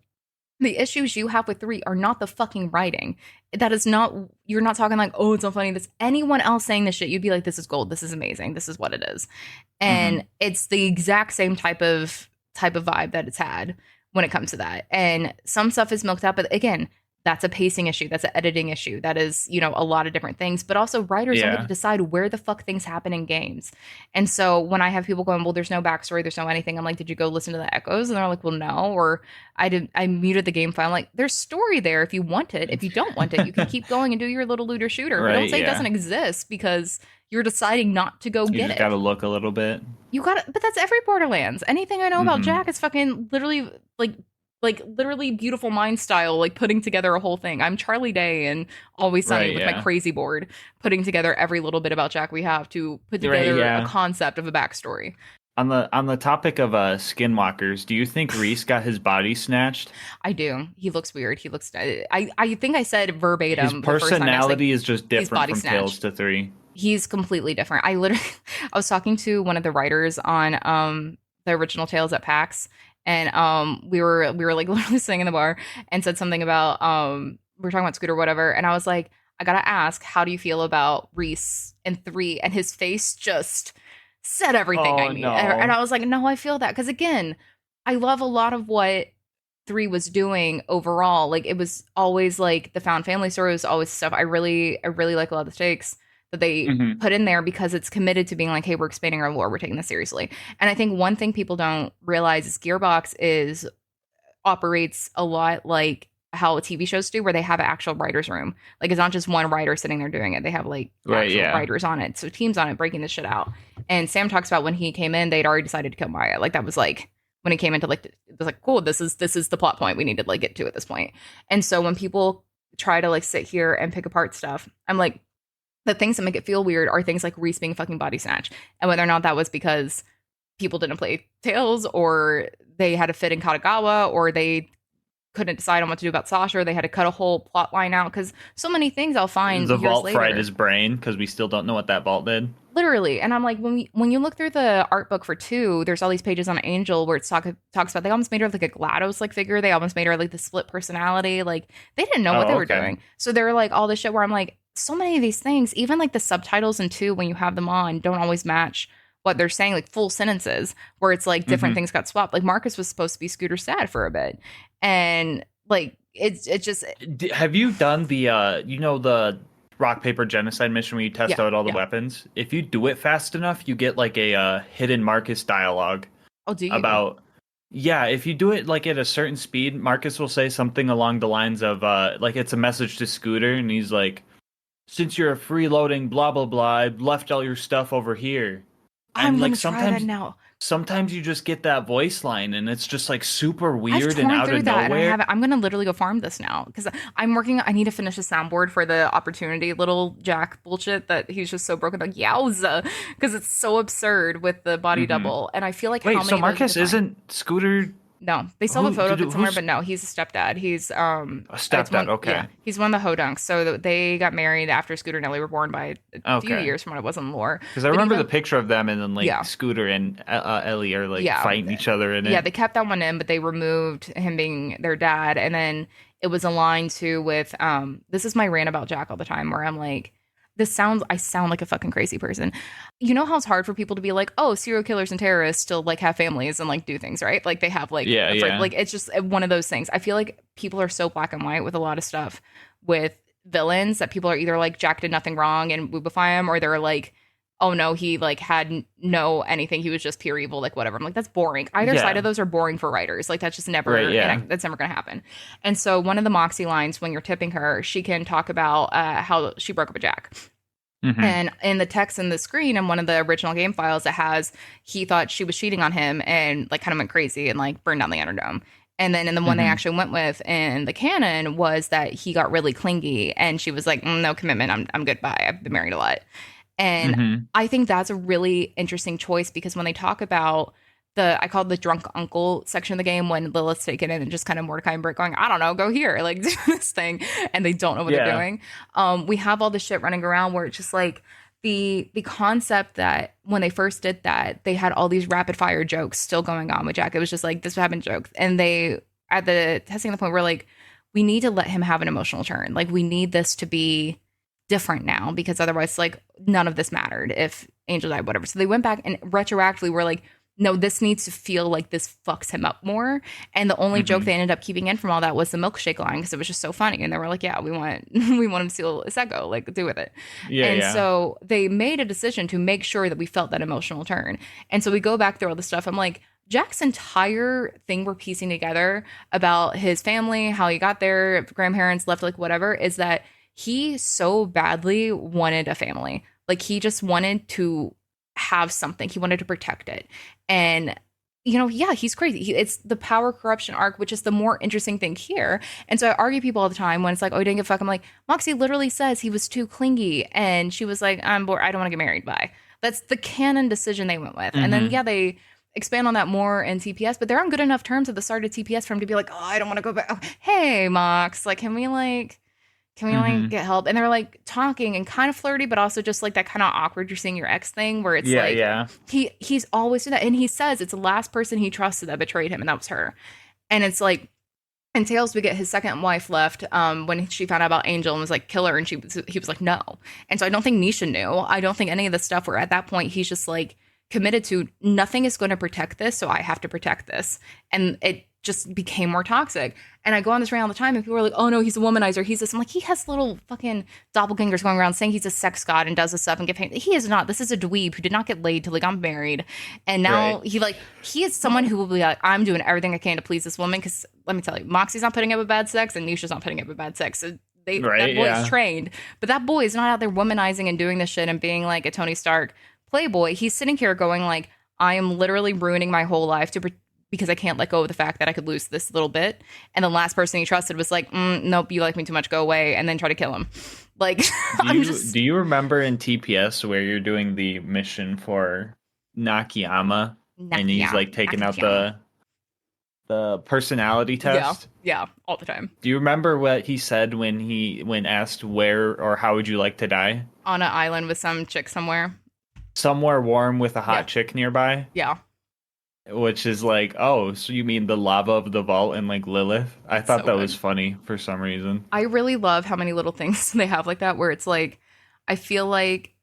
the issues you have with 3 are not the fucking writing. That is not, you're not talking like, oh, it's so funny. This anyone else saying this shit, you'd be like, this is gold. This is amazing. This is what it is. And it's the exact same type of vibe that it's had when it comes to that. And some stuff is milked out, but again, That's a pacing issue. That's an editing issue. That is, a lot of different things. But also, writers don't get to Yeah. decide where the fuck things happen in games. And so when I have people going, well, there's no backstory, there's no anything. I'm like, did you go listen to the echoes? And they're like, well, no. Or I did. I muted the game file. I'm like, there's story there if you want it. If you don't want it, you can keep going and do your little looter shooter. But don't Right. say it Yeah. doesn't exist because you're deciding not to go You get just it. got to look a little bit. You got to, but that's every Borderlands. Anything I know about Mhm. Jack is fucking literally like literally beautiful mind style, like putting together a whole thing. I'm Charlie Day and Always Sunny Right. with my Yeah. crazy board, putting together every little bit about Jack we have to put Right. together a Yeah. concept of a backstory. On the topic of skinwalkers, do you think Reese got his body snatched? I do. He looks weird. He looks. I think I said verbatim. His the first time. I was like, personality is just he's different body from snatched. Tales to 3. He's completely different. I literally, I was talking to one of the writers on the original Tales at PAX, and we were like literally sitting in the bar and said something about we were talking about Scooter or whatever, and I was like, I gotta ask, how do you feel about Reese in 3? And his face just said everything I Oh need, no. and I was like, no, I feel that because again, I love a lot of what 3 was doing overall. Like it was always like the found family story was always stuff I really like a lot of the stakes that they Mhm. put in there because it's committed to being like, hey, we're expanding our lore, we're taking this seriously. And I think one thing people don't realize is Gearbox operates a lot like how TV shows do, where they have an actual writer's room. Like it's not just one writer sitting there doing it. They have like Right. actual Yeah. writers on it. So teams on it breaking this shit out. And Sam talks about when he came in, they'd already decided to kill Maya. Like that was like when he came into like, it was like, cool, this is the plot point we need to like get to at this point. And so when people try to like sit here and pick apart stuff, I'm like, the things that make it feel weird are things like Reese being fucking body snatch. And whether or not that was because people didn't play Tales or they had a fit in Katagawa or they couldn't decide on what to do about Sasha or they had to cut a whole plot line out because so many things I'll find The years vault later. fried his brain because we still don't know what that vault did. Literally. And I'm like, when you look through the art book for 2, there's all these pages on Angel where it talks about they almost made her like a GLaDOS like figure. They almost made her like the split personality. Like they didn't know what they were doing. So they were like all this shit where I'm like, so many of these things, even like the subtitles in 2 when you have them on, don't always match what they're saying, like full sentences where it's like different things got swapped. Like Marcus was supposed to be Scooter's dad for a bit. And like it's just Have you done the the rock paper genocide mission where you test out all the yeah. weapons? If you do it fast enough, you get like a hidden Marcus dialogue Oh, do you? about if you do it like at a certain speed, Marcus will say something along the lines of like it's a message to Scooter and he's like, since you're a freeloading blah blah blah, I left all your stuff over here. I'm And gonna like try that now. sometimes you just get that voice line and it's just like super I've weird torn and out through of that, and I nowhere. haven't. I'm gonna literally go farm this now because I'm working. I need to finish the soundboard for the opportunity little Jack bullshit that he's just so broken. Like yowza, because it's so absurd with the body double, and I feel like Wait, how many so of those Marcus you can find? isn't Scooter No, they still have a photo of it somewhere, who's but no, he's a stepdad. He's a it's stepdad? Okay. yeah, he's one of the Hodunks. So they got married after Scooter and Ellie were born by a few Okay. years from what it was in lore. Because I But remember even- the picture of them and then like Yeah. Scooter and Ellie are like Yeah. fighting each other in it. Yeah, they kept that one in, but they removed him being their dad, and then it was aligned to with this is my rant about Jack all the time, where I'm like, I sound like a fucking crazy person. You know how it's hard for people to be like, oh, serial killers and terrorists still like have families and like do things, right? Like they have like Yeah. like it's just one of those things. I feel like people are so black and white with a lot of stuff with villains that people are either like Jack did nothing wrong and woobify him, or they're like, oh no, he like had no anything, he was just pure evil, like whatever. I'm like, that's boring. Either Yeah. side of those are boring for writers. Like that's just never Right, yeah. that's never gonna happen. And so one of the Moxie lines when you're tipping her, she can talk about how she broke up with Jack. Mhm. And in the text in the screen in one of the original game files, it has he thought she was cheating on him and like kind of went crazy and like burned down the Underdome. And then in the one they Mhm. actually went with in the canon was that he got really clingy and she was like, no commitment, I'm good, bye. I've been married a lot. And Mhm. I think that's a really interesting choice because when they talk about I call it the drunk uncle section of the game when Lilith's taken in and just kind of Mordecai and Britt going, I don't know, go here, like do this thing, and they don't know what they're Yeah. doing. We have all this shit running around where it's just like the concept that when they first did that, they had all these rapid fire jokes still going on with Jack. It was just like this would happen joke, and they at the testing the point where like we need to let him have an emotional turn. Like we need this to be different now because otherwise like none of this mattered if Angel died, whatever. So they went back and retroactively were like, no, this needs to feel like this fucks him up more. And the only joke Hmm. they ended up keeping in from all that was the milkshake line because it was just so funny. And they were like, yeah, we want we want him to steal Iseko, like do with it. Yeah, And yeah. so they made a decision to make sure that we felt that emotional turn. And so we go back through all the stuff. I'm like, Jack's entire thing we're piecing together about his family, how he got there, grandparents left, like whatever, is that he so badly wanted a family. Like he just wanted to have something. He wanted to protect it. And yeah, he's crazy. It's the power corruption arc, which is the more interesting thing here. And so I argue people all the time when it's like, oh, he didn't give a fuck. I'm like, Moxie literally says he was too clingy. And she was like, I'm bored. I don't want to get married. Bye. That's the canon decision they went with. And then, Hmm. yeah, they expand on that more in TPS, but they're on good enough terms at the start of TPS for him to be like, oh, I don't want to go back. Oh, hey, Mox, like, can we Hmm. get help? And they're like talking and kind of flirty, but also just like that kind of awkward you're seeing your ex thing where it's Yeah, like yeah. he's always do that. And he says it's the last person he trusted that betrayed him, and that was her. And it's like in Tales, we get his second wife left when she found out about Angel and was like, kill her. And he was like, no. And so I don't think Nisha knew. I don't think any of the stuff where at that point he's just like committed to nothing is going to protect this. So I have to protect this. And it just became more toxic. And I go on this rant all the time and people are like, oh no, he's a womanizer. He's this. I'm like, he has little fucking doppelgangers going around saying he's a sex god and does this stuff and get paid. He is not. This is a dweeb who did not get laid till he got married. And now Right. he is someone who will be like, I'm doing everything I can to please this woman. Cause let me tell you, Moxie's not putting up with bad sex and Nisha's not putting up with bad sex. So that Right, boy is yeah. trained, but that boy is not out there womanizing and doing this shit and being like a Tony Stark playboy. He's sitting here going like, I am literally ruining my whole life because I can't let go of the fact that I could lose this little bit. And the last person he trusted was like, nope, you like me too much, go away, and then try to kill him. Like, Do I'm you just do you remember in TPS where you're doing the mission for Nakayama and he's like taking out Nakayama. the personality Yeah, test? yeah, all the time. Do you remember what he said when asked where or how would you like to die? On an island with some chick somewhere. Somewhere warm with a Yeah, hot chick nearby, yeah, which is like, oh, so you mean the lava of the vault and like Lilith? I it's thought so that was good. funny for some reason. I really love how many little things they have like that where it's like, I feel like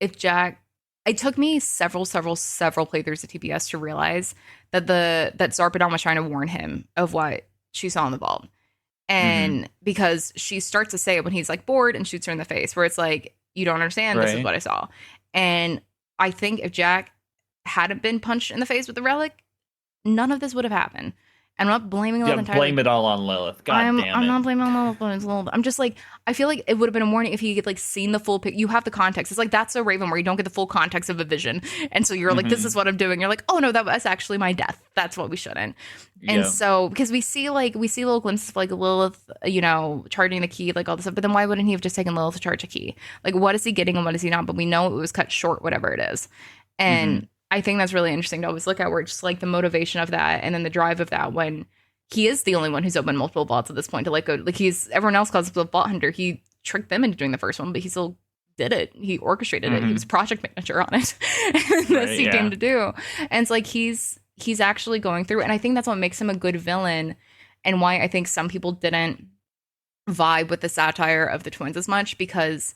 if Jack, it took me several playthroughs of TPS to realize that Zarpedon was trying to warn him of what she saw in the vault. Hmm. And because she starts to say it when he's like bored and shoots her in the face, where it's like, you don't understand, this is Right. what I saw. And I think if Jack hadn't been punched in the face with the relic, none of this would have happened. And I'm not blaming Yeah, Lilith entirely. blame it all on Lilith. God damn I'm it. not blaming on Lilith, but it's a little. I'm just like, I feel like it would have been a warning if he had like seen the full pic. You have the context. It's like that's a Raven where you don't get the full context of a vision, and so you're like, this is Hmm. what I'm doing. You're like, oh no, that was actually my death. That's what we shouldn't. And Yeah. so because we see little glimpses of like Lilith, charging the key, like all this stuff. But then why wouldn't he have just taken Lilith to charge a key? Like, what is he getting and what is he not? But we know it was cut short, whatever it is, Hmm. and I think that's really interesting to always look at where it's just like the motivation of that and then the drive of that when he is the only one who's opened multiple vaults at this point to like go like he's everyone else calls himself a vault hunter. He tricked them into doing the first one, but he still did it. He orchestrated it. He was Hmm. project manager on it. And this Right, he came yeah. to do. And it's like he's actually going through. And I think that's what makes him a good villain and why I think some people didn't vibe with the satire of the twins as much because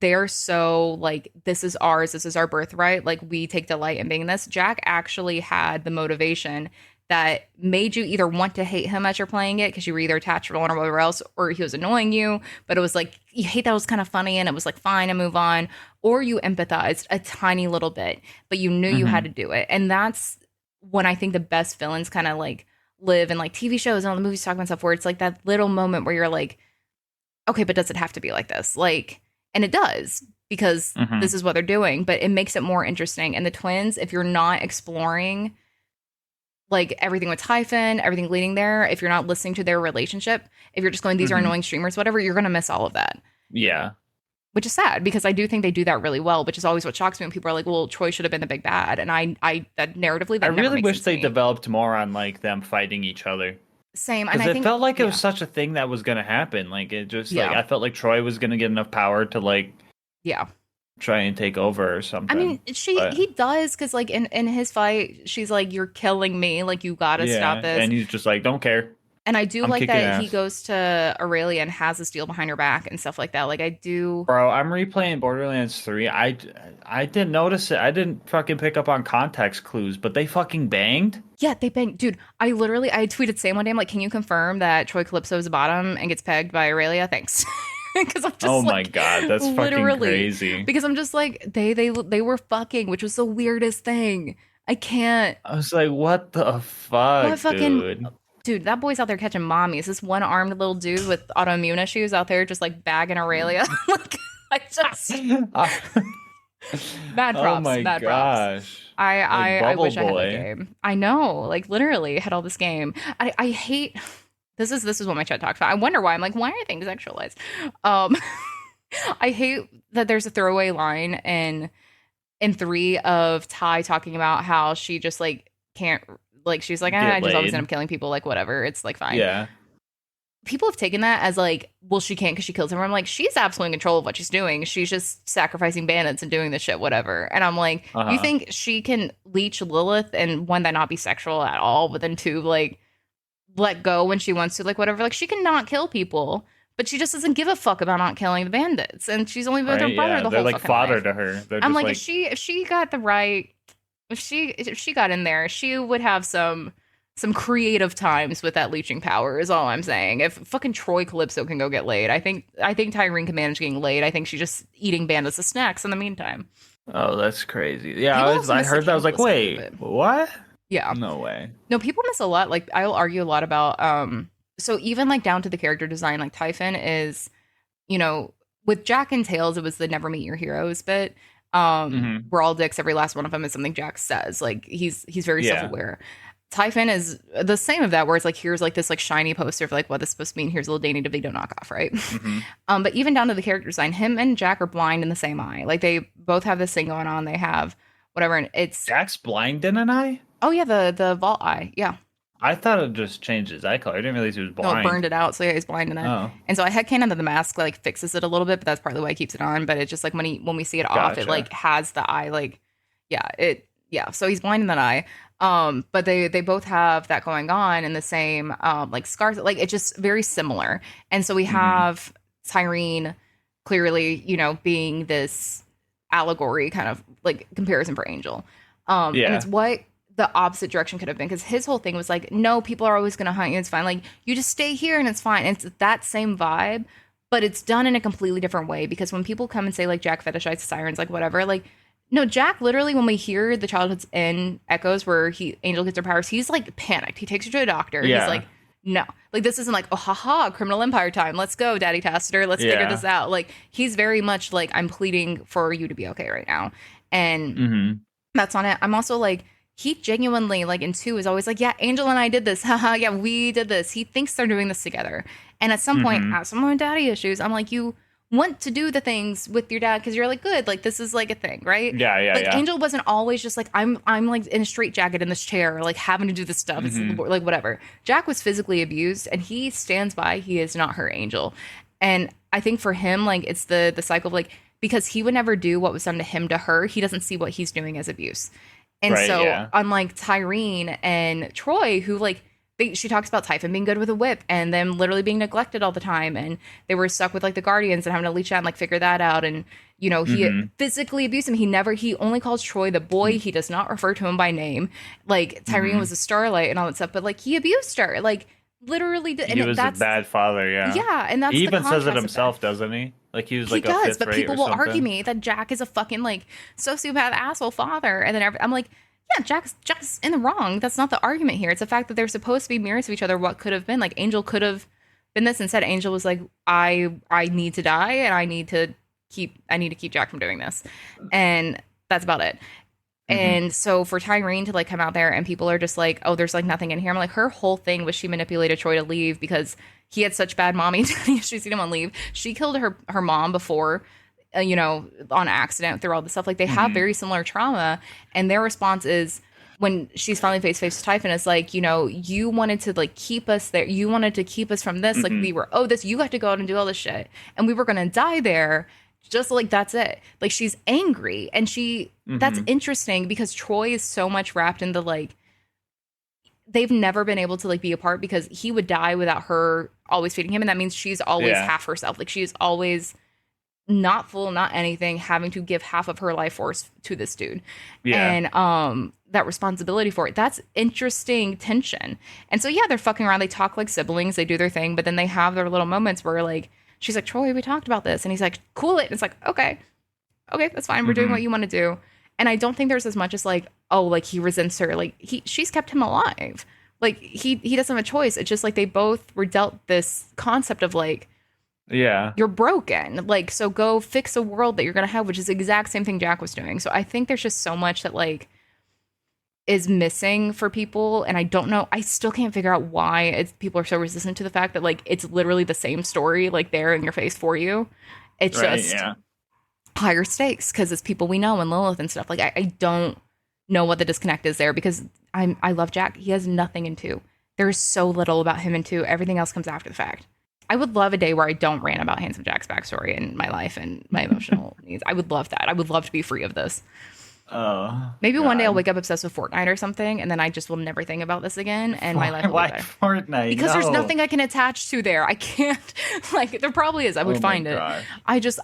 they're so like this is ours, this is our birthright, like we take delight in being this. Jack actually had the motivation that made you either want to hate him as you're playing it because you were either attached to one or whatever else, or he was annoying you, but it was like you hate that it was kind of funny and it was like fine and move on, or you empathized a tiny little bit, but you knew you had Hmm. to do it. And that's when I think the best villains kind of like live in like TV shows and all the movies talking about stuff where it's like that little moment where you're like, okay, but does it have to be like this? Like, and it does because Hmm. this is what they're doing, but it makes it more interesting. And the twins, if you're not exploring like everything with Typhon, everything leading there, if you're not listening to their relationship, if you're just going, these are Hmm. annoying streamers, whatever, you're going to miss all of that, Yeah. which is sad because I do think they do that really well, which is always what shocks me when people are like, well, Troy should have been the big bad. And that narratively, I that never really makes wish sense to they me. developed more on like them fighting each other Same. And because I it think, felt like it was yeah, such a thing that was gonna happen. Like it just like yeah, I felt like Troy was gonna get enough power to like yeah. try and take over or I mean, something. But he does because like in his fight, she's like, "You're killing me. Like you gotta stop yeah, this." and he's just like, don't care. And I do I'm like kicking that he ass. goes to Aurelia and has this deal behind her back and stuff like that. Like I do. Bro, I'm replaying Borderlands 3. I didn't notice it. I didn't fucking pick up on context clues, but they fucking banged. Yeah, they bang, dude. I tweeted Sam one day. I'm like, can you confirm that Troy Calypso is a bottom and gets pegged by Aurelia? Thanks. Because I'm Oh just my like, God, that's fucking literally, crazy. because I'm just like, they were fucking, which was the weirdest thing. I can't. I was like, what the What fuck, fucking dude? dude? That boy's out there catching mommies. This one armed little dude with autoimmune issues out there just like bagging Aurelia. Like, I just Oh my mad props. gosh. I Like I I Bubble wish I had that Boy. game. I know, like literally had all this game. I hate this is what my chat talks about. I wonder why. I'm like, why are things sexualized? Um, I hate that there's a throwaway line in three of Ty talking about how she just like can't like she's like I Get just always end laid. up killing people like whatever it's like fine. Yeah. People have taken that as like well she can't because she kills everyone. I'm like she's absolutely in control of what she's doing. She's just sacrificing bandits and doing this shit whatever. And I'm like you Uh-huh. think she can leech Lilith and one that not be sexual at all, but then two like let go when she wants to like whatever like she can not kill people. But she just doesn't give a fuck about not killing the bandits, and she's only been with her Right? brother Yeah. the They're whole like fucking fodder life. to her. They're I'm just like, like, if she got the right, if she got in there, she would have some creative times with that leeching power. Is all I'm saying. If fucking Troy Calypso can go get laid, I think Tyrene can manage getting laid. I think she's just eating bandits as snacks in the meantime. oh, that's crazy. Yeah, People also I miss the heard that. I was like, cannibalism part of wait, it. what? Yeah, No way. no, people miss a lot. Like I'll argue a lot about So even like down to the character design, like Typhon is, you know, with Jack and Tails, it was the never meet your heroes bit. Hmm. We're all dicks. Every last one of them is something Jack says. Like he's very self Yeah. aware. Typhon is the same of that, where it's like here's like this like shiny poster of like what this is supposed to mean. Here's a little Danny DeVito knockoff, right? Hmm. But even down to the character design, him and Jack are blind in the same eye. Like they both have this thing going on. They have whatever, and it's Jack's blind in an eye? oh yeah, the vault eye, yeah. I thought it just changed his eye color. I didn't realize he was No, it blind. burned it out, so yeah, he's blind in it. Oh, And so I headcanon that the mask like fixes it a little bit, but that's partly why it keeps it on. But it's just like when we see it off, it gotcha. like has the eye like yeah. So he's blind in that eye. But they both have that going on in the same like scars. Like it's just very similar. And so we Hmm. have Tyrene clearly, being this allegory kind of like comparison for Angel. And it's Yeah. what the opposite direction could have been because his whole thing was like, no, people are always going to hunt you. It's fine. Like you just stay here and it's fine. And it's that same vibe, but it's done in a completely different way because when people come and say like Jack fetishizes sirens, like whatever, like no, Jack literally when we hear the childhood's in echoes where Angel gets her powers, he's like panicked. He takes her to a doctor. He's Yeah. like, no, like this isn't like oh haha criminal empire time. Let's go, Daddy Tacitor. Let's figure Yeah. this out. Like he's very much like I'm pleading for you to be okay right now, and Hmm. that's on it. I'm also like, he genuinely, like, in two is always like, yeah, Angel and I did this. Haha, yeah, we did this. He thinks they're doing this together. And at some point, Hmm. as someone with daddy issues, I'm like, you want to do the things with your dad because you're like, good, like, this is like a thing, right? Yeah. Yeah. Like, Yeah. Angel wasn't always just like, I'm like in a straitjacket in this chair, like having to do this stuff. It's Hmm. like, whatever. Jack was physically abused and he stands by, he is not her Angel. And I think for him, like, it's the cycle of like, because he would never do what was done to him to her, he doesn't see what he's doing as abuse. And Right. so, Yeah. unlike Tyrene and Troy, who like she talks about Typhon being good with a whip and them literally being neglected all the time, and they were stuck with like the Guardians and having to leech out and like figure that out. And he Hmm. physically abused him. He only calls Troy the boy. He does not refer to him by name. Like Tyrene Hmm. was a starlight and all that stuff, but like he abused her, like literally. He And was a that's bad father. Yeah. yeah, and that's He the even says it contrast of that. himself, doesn't he? Like he was He like a does, fifth but rate people or will argue something. me that Jack is a fucking like sociopath asshole father, and then I'm like, yeah, Jack's in the wrong. That's not the argument here. It's the fact that they're supposed to be mirrors of each other. What could have been like Angel could have been this. Instead, Angel was like, I need to die, and I need to keep Jack from doing this, and that's about it. Hmm. And so for Tyrene to like come out there and people are just like, oh, there's like nothing in here. I'm like, her whole thing was she manipulated Troy to leave because he had such bad mommy issues. He didn't want to leave. She killed her mom before, on accident through all this stuff. Like they have Hmm. very similar trauma, and their response is when she's finally face to face with Typhon, it's like, you wanted to like keep us there. You wanted to keep us from this. Like Hmm. we were, oh, this you got to go out and do all this shit, and we were gonna die there. Just like that's it. Like she's angry, and that's Hmm. interesting because Troy is so much wrapped into like they've never been able to like be apart because he would die without her always feeding him, and that means she's always Yeah. half herself. Like she's always not full, not anything, having to give half of her life force to this dude. Yeah. And that responsibility for it. That's interesting tension. And so yeah, they're fucking around. They talk like siblings, they do their thing, but then they have their little moments where like she's like, Troy, we talked about this. And he's like, cool it. And it's like, okay, that's fine. We're doing what Hmm. you want to do. And I don't think there's as much as like, oh, like he resents her. Like she's kept him alive. Like he doesn't have a choice. It's just like they both were dealt this concept of like, Yeah. you're broken. Like, so go fix a world that you're gonna have, which is the exact same thing Jack was doing. So I think there's just so much that like is missing for people, and I don't know. I still can't figure out why people are so resistant to the fact that like it's literally the same story, like there in your face for you. It's Right. just Yeah. higher stakes because it's people we know and Lilith and stuff. Like I don't know what the disconnect is there because I love Jack. He has nothing in two. There's so little about him in two. Everything else comes after the fact. I would love a day where I don't rant about Handsome Jack's backstory and my life and my emotional needs. I would love that. I would love to be free of this. Oh, Maybe one day I'll God. wake up obsessed with Fortnite or something, and then I just will never think about this again, and my life will be Why better. Fortnite? Because there's No. nothing I can attach to there. I can't, like, there probably is. I would Oh my find it. God.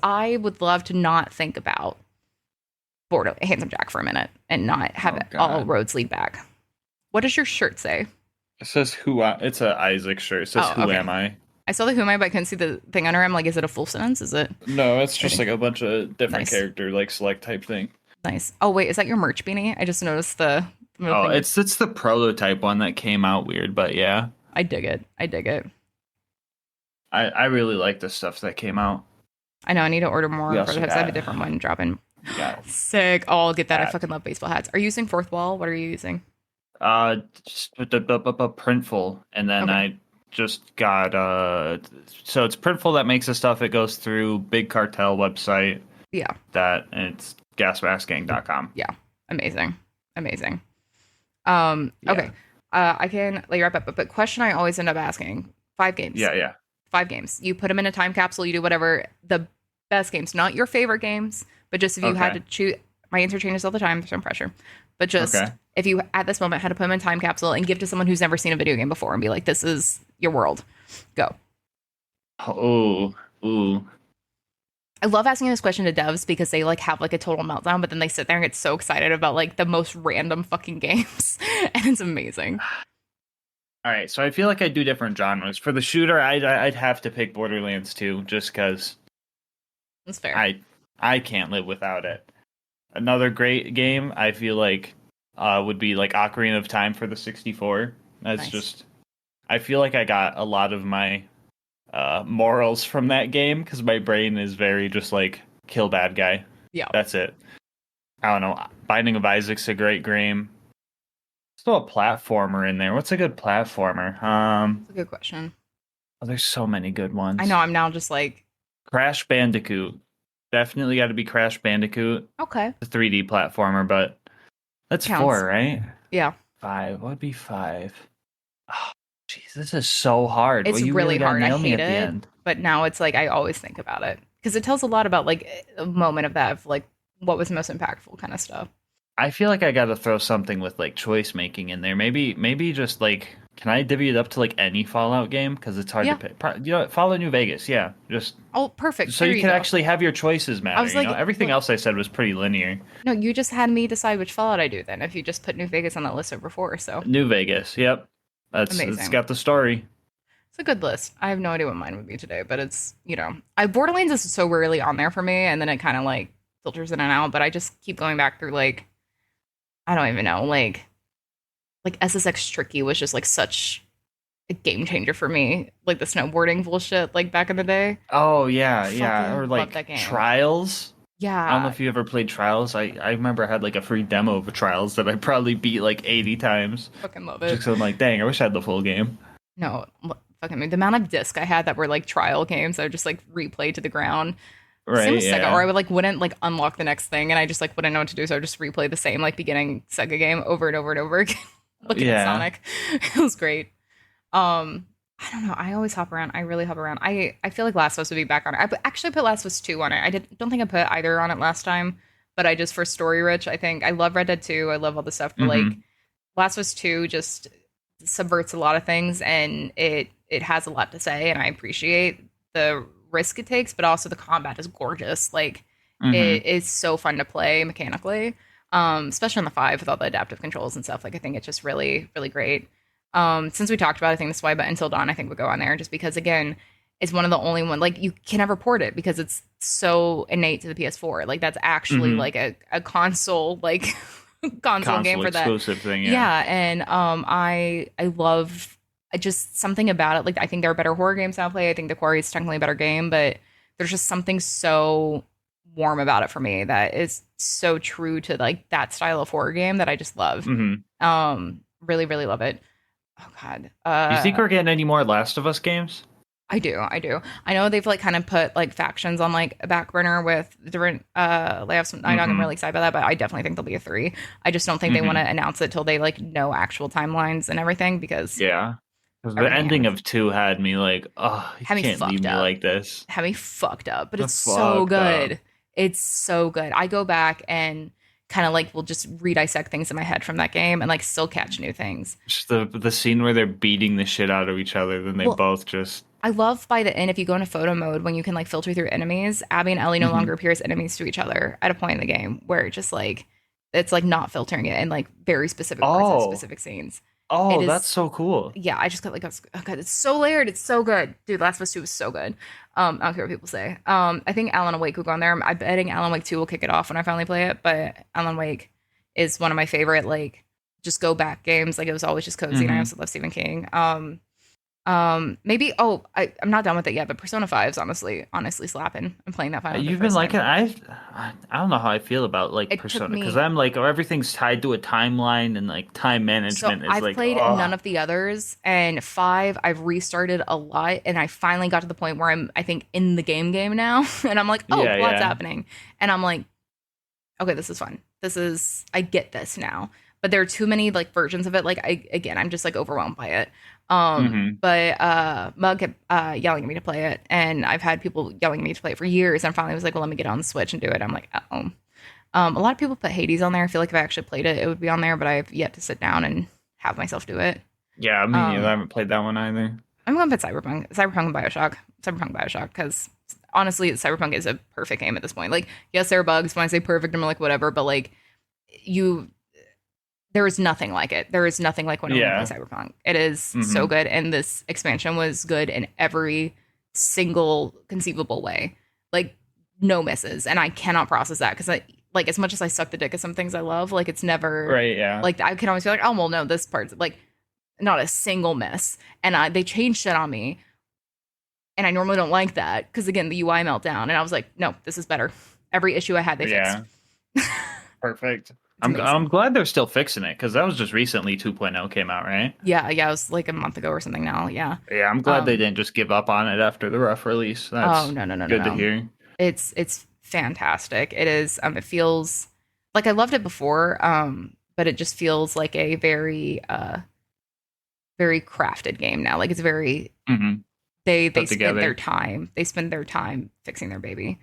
I would love to not think about Handsome Jack for a minute and not have Oh, it, all God. roads lead back. What does your shirt say? It says it's a Isaac shirt. It says Oh, who okay. am I? I saw the Who Am I, but I couldn't see the thing under him. Like, is it a full sentence? Is it No, it's just like a bunch of different Nice. character like select type thing. nice? Oh, wait, is that your merch beanie? I just noticed the middle Oh, finger. it's the prototype one that came out weird, but yeah. I dig it. I dig it. I really like the stuff that came out. I know I need to order more We also prototypes. I have a got- different one dropping. Yeah. Sick. Oh, I'll get that. I Hat. fucking love baseball hats. Are you using Fourth Wall? What are you using? Just Printful, and then Okay. I just got so it's Printful that makes the stuff. It goes through Big Cartel website Yeah. and it's gasmaskgang.com. Amazing. Yeah. Okay. I can let you wrap up, but question I always end up asking: 5 games. Yeah. 5 games. You put them in a time capsule. You do whatever. The best games, not your favorite games, but just if you had to Okay. choose. My answer changes all the time. There's no pressure. But just Okay. if you at this moment had to put them in a time capsule and give to someone who's never seen a video game before and be like, "This is your world," go. Oh, ooh. I love asking this question to devs because they like have like a total meltdown, but then they sit there and get so excited about like the most random fucking games, and it's amazing. All right, so I feel like I do different genres. For the shooter, I'd have to pick Borderlands 2 just because That's fair. I can't live without it. Another great game I feel like would be like Ocarina of Time for the 64. That's Nice. just I feel like I got a lot of my morals from that game because my brain is very just like kill bad guy. Yeah. That's it. I don't know. Binding of Isaac's a great game. Still a platformer in there. What's a good platformer? That's a good question. Oh, there's so many good ones. I know. I'm now just like, Crash Bandicoot. Definitely got to be Crash Bandicoot. okay. It's a 3D platformer, but that's Counts. 4, right? Yeah. 5. What would be 5? Oh, jeez, this is so hard. It's Well, you really gotta hard. I nail me hate at the it. end. But now it's like I always think about it because it tells a lot about like a moment of that, of like what was most impactful kind of stuff. I feel like I got to throw something with like choice making in there. Maybe just like, can I divvy it up to like any Fallout game? Because it's hard Yeah. to pick. You know, what? Fallout New Vegas. Yeah, just Oh, perfect. so There you can go. actually have your choices matter. was like, Everything look- else I said was pretty linear. No, you just had me decide which Fallout I do then. If you just put New Vegas on that list over 4, so New Vegas. Yep, it's Amazing. got the story. it's a good list. I have no idea what mine would be today, but it's Borderlands is so rarely on there for me, and then it kind of like filters in and out. But I just keep going back through like I don't even know like SSX Tricky was just like such a game changer for me, like the snowboarding bullshit like back in the day. Oh yeah, Fucking yeah. Or love like that game. Trials. Yeah, I don't know if you ever played Trials. I remember I had like a free demo of Trials that I probably beat like 80 times. fucking love Just it. 'cause I'm like, dang, I wish I had the full game. No, fucking the amount of disc I had that were like trial games I would just like replay to the ground. Right? Same with Yeah. Sega, or I would like wouldn't like unlock the next thing, and I just like wouldn't know what to do, so I would just replay the same like beginning Sega game over and over and over again, looking at Yeah. Sonic. It was great. I don't know. I always hop around. I really hop around. I feel like Last of Us would be back on it. Actually put Last of Us 2 on it. Don't think I put either on it last time, but I just for story rich. I think I love Red Dead 2. I love all the stuff, but like Mhm. Last of Us 2 just subverts a lot of things, and it has a lot to say, and I appreciate the risk it takes, but also the combat is gorgeous. Like Hmm. it is so fun to play mechanically, especially on the 5 with all the adaptive controls and stuff. Like I think it's just really really great. Since we talked about it, I think this is why, but Until Dawn I think would go on there just because again it's one of the only one like you can never port it because it's so innate to the PS4. Like that's actually Hmm. like a console like console game Console for that. exclusive thing, yeah. Yeah, and I love just something about it. Like I think there are better horror games now play. I think The Quarry is technically a better game, but there's just something so warm about it for me that is so true to like that style of horror game that I just love. Hmm. Really really love it. Oh god. Do you think we're getting any more Last of Us games? I do. I do. I know they've like kind of put like factions on like a back burner with different layoffs. I'm Hmm. really excited about that, but I definitely think there'll be a 3. I just don't think they want Hmm. to announce it till they like know actual timelines and everything because Yeah. 'Cause the everything ending happens. of 2 had me like, oh, you Had me can't leave fucked me up. like this. Had me fucked up, but it's so Fucked up. good. It's so good. I go back and kind of like will just re-dissect things in my head from that game and like still catch new things. Just the scene where they're beating the shit out of each other, then they Well, both just. I love by the end if you go into photo mode when you can like filter through enemies, Abby and Ellie no Hmm. longer appear as enemies to each other at a point in the game where it just like it's like not filtering it in like very specific parts and Oh, specific scenes. It oh, that's is so cool. yeah, I just got like oh god, it's so layered, it's so good. Dude, Last of Us 2 is so good. I don't care what people say. I think Alan Wake will go on there. I'm betting Alan Wake 2 will kick it off when I finally play it, but Alan Wake is one of my favorite like just go back games. Like it was always just cozy and I Hmm. also love Stephen King. Maybe I'm not done with it yet, but Persona 5 is honestly slapping. I'm playing that finally for the You've been first liking. time. I don't know how I feel about like It took Persona because me I'm like everything's tied to a timeline and like time so management is I've like played none oh of the others, and 5 I've restarted a lot, and I finally got to the point where I'm I think in the game now, and I'm like, oh, yeah, plot's yeah. happening, and I'm like, okay, this is fun. This is I get this now. But there are too many like versions of it. Like I'm just like overwhelmed by it. Hmm. But Mug kept yelling at me to play it, and I've had people yelling at me to play it for years. And finally, was like, well, let me get on the Switch and do it. I'm like, oh. A lot of people put Hades on there. I feel like if I actually played it, it would be on there. But I've yet to sit down and have myself do it. Yeah, me neither. I Um, haven't played that one either. I'm going to put Cyberpunk and Bioshock, because honestly, Cyberpunk is a perfect game at this point. Like, yes, there are bugs. When I say perfect, I'm like whatever. But like, you there is nothing like it. There is nothing like when I play Yeah. Cyberpunk. It is so Hmm. good, and this expansion was good in every single conceivable way. Like no misses, and I cannot process that because I like as much as I suck the dick at some things I love. Like it's never Right. Yeah. like I can always be like, oh well, no, this part's like not a single miss, and they changed shit on me, and I normally don't like that because again the UI meltdown, and I was like, no, this is better. Every issue I had, they fixed. Yeah. Perfect. It's I'm amazing. glad they're still fixing it because that was just recently 2.0 came out, right? Yeah, yeah, it was like a month ago or something now. Yeah. Yeah, I'm glad they Um, didn't just give up on it after the rough release. Oh That's no no no no good to no! hear. It's fantastic. It is. It feels like I loved it before. But it just feels like a very crafted game now. Like it's very Hmm. they Put spend their together. time. They spend their time fixing their baby.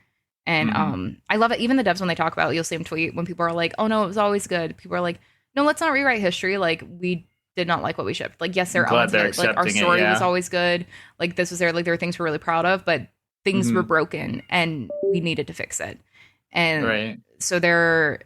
And Hmm. I love it. Even the devs when they talk about it, you'll see them tweet when people are like, "Oh no, it was always good." People are like, "No, let's not rewrite history. Like we did not like what we shipped. Like yes, there I'm are glad elements of they're it. Like our accepting it. story was Yeah. always good. Like this was there. Like there were things we're really proud of, but things were Hmm. broken and we needed to fix it." And Right. so they're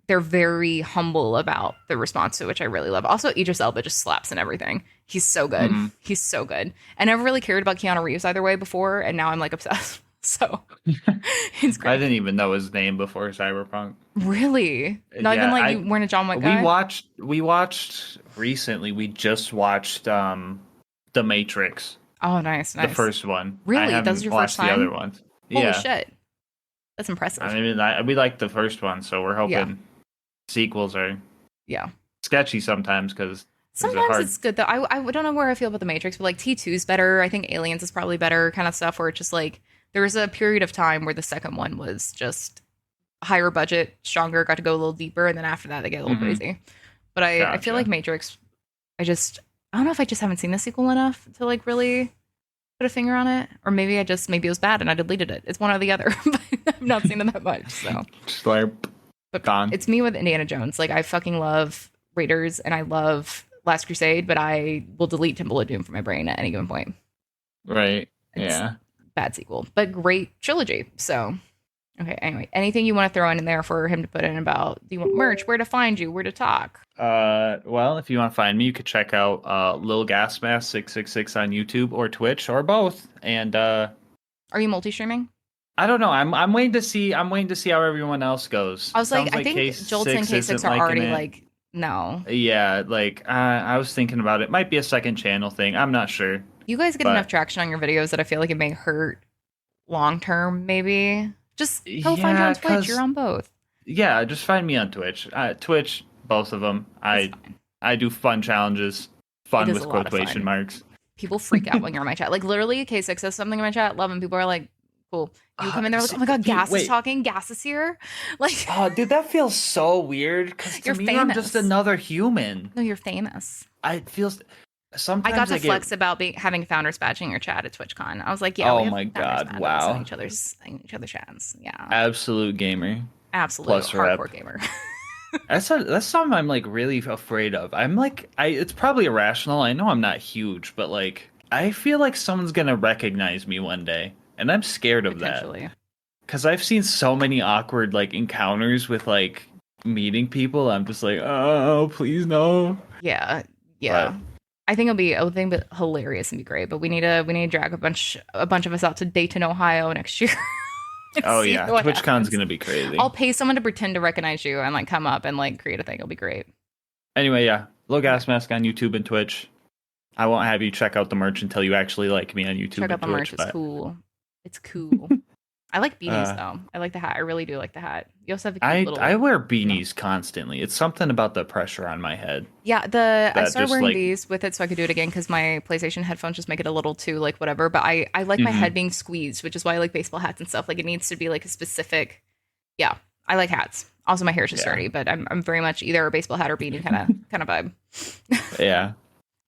very humble about the response to it, which I really love. Also, Idris Elba just slaps in everything. He's so good. Hmm. He's so good. I never really cared about Keanu Reeves either way before, and now I'm like obsessed. So he's I great. didn't even know his name before Cyberpunk. Really? Not even Yeah, like you I weren't a John Wick we guy? watched we watched recently. We just watched The Matrix, Oh, nice, the nice. first one. I Really? That was haven't your first watched the other time? ones. Holy Yeah. shit. That's I impressive. mean, we like the first one, so we're Yeah. hoping sequels are Yeah. sketchy sometimes because there's a Sometimes hard. it's good though. I don't know where I feel about the Matrix, but like T2 is better. I think Aliens is probably better kind of stuff where it's just like there was a period of time where the second one was just higher budget, stronger, got to go a little deeper, and then after that they get a little Hmm. crazy. But I feel like Gotcha. Matrix, I don't know if I just haven't seen the sequel enough to like really put a finger on it. Or maybe it was bad and I deleted it. It's one or the other. But I've not seen it that much. So Just like but gone. it's me with Indiana Jones. Like I fucking love Raiders and I love Last Crusade, but I will delete Temple of Doom from my brain at any given point. Right. It's Yeah. bad sequel, but great trilogy. So, okay. Anyway, anything you want to throw in there for him to put in about? Do you want merch? Where to find you? Where to talk? Well, if you want to find me, you could check out LilGasMask666 on YouTube or Twitch or both. And Are you multi-streaming? I don't know. I'm waiting to see. I'm waiting to see how everyone else goes. I was like, Sounds I like think Jolts and K6 K6 isn't are liking already it. like, no. Yeah, like I was thinking about it. Might be a second channel thing. I'm not sure. You guys get enough But traction on your videos that I feel like it may hurt long term, maybe. Just go find you yeah, on Twitch. You're cause on both. yeah, just find me on Twitch. Twitch, both of them. It's fine. I do fun challenges. It Fun is a with lot of quotation fun. marks. People freak out when you're in my chat. Like literally, K6 says something in my chat, love him. People are like, cool. You come in there like, oh my god, Dude, Gas is wait. talking, Gas is here. Like, Oh, dude, that feels so weird. Because to You're me, I'm just famous. another human. no, you're famous. It feels. I got Sometimes to I get. flex about having founders badge in your chat at TwitchCon. I was like, yeah, we Oh have my founders god! badges Wow. in each other's chats. Yeah, Absolute gamer. absolute Plus rep. hardcore gamer. That's something I'm like really afraid of. I'm like it's probably irrational. I know I'm not huge, but like I feel like someone's gonna recognize me one day, and I'm scared of that Potentially. because I've seen so many awkward like encounters with like meeting people. I'm just like, oh, please no. Yeah, yeah. But I think it'll be hilarious and be great. But we need to drag a bunch of us out to Dayton, Ohio next year. and oh see yeah, what TwitchCon's happens. gonna be crazy. I'll pay someone to pretend to recognize you and like come up and like create a thing. It'll be great. Anyway, yeah, LilGasMask on YouTube and Twitch. I won't have you check out the merch until you actually like me on YouTube Check and out the Twitch. merch. It's cool. It's cool. I like beanies though. I like the hat. I really do like the hat. You also have a cute little. I wear beanies constantly. It's something about the pressure on my head. Yeah, I That started just wearing like these with it so I could do it again because my PlayStation headphones just make it a little too like whatever. But I like my Mhm. head being squeezed, which is why I like baseball hats and stuff. Like it needs to be like a specific. Yeah, I like hats. Also, my hair is just Yeah. dirty, but I'm very much either a baseball hat or beanie kind of vibe. yeah.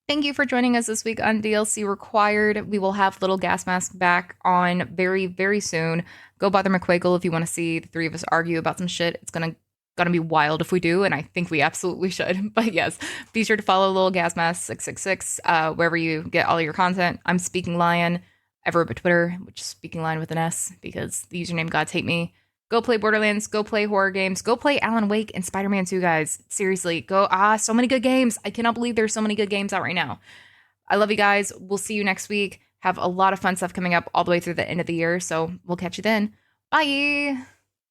Thank you for joining us this week on DLC Required. We will have Little Gas Mask back on very, very soon. Go bother McQuagle if you want to see the three of us argue about some shit. It's gonna be wild if we do, and I think we absolutely should. But yes, be sure to follow Little Gas Mask 666 wherever you get all your content. I'm Speaking Lion everywhere but Twitter, which is Speaking Lion with an S because the username gods hate me. Go play Borderlands, go play horror games, go play Alan Wake and Spider-Man 2, guys. Seriously, go. So many good games. I cannot believe there's so many good games out right now. I love you guys. We'll see you next week. Have a lot of fun stuff coming up all the way through the end of the year. So we'll catch you then. Bye.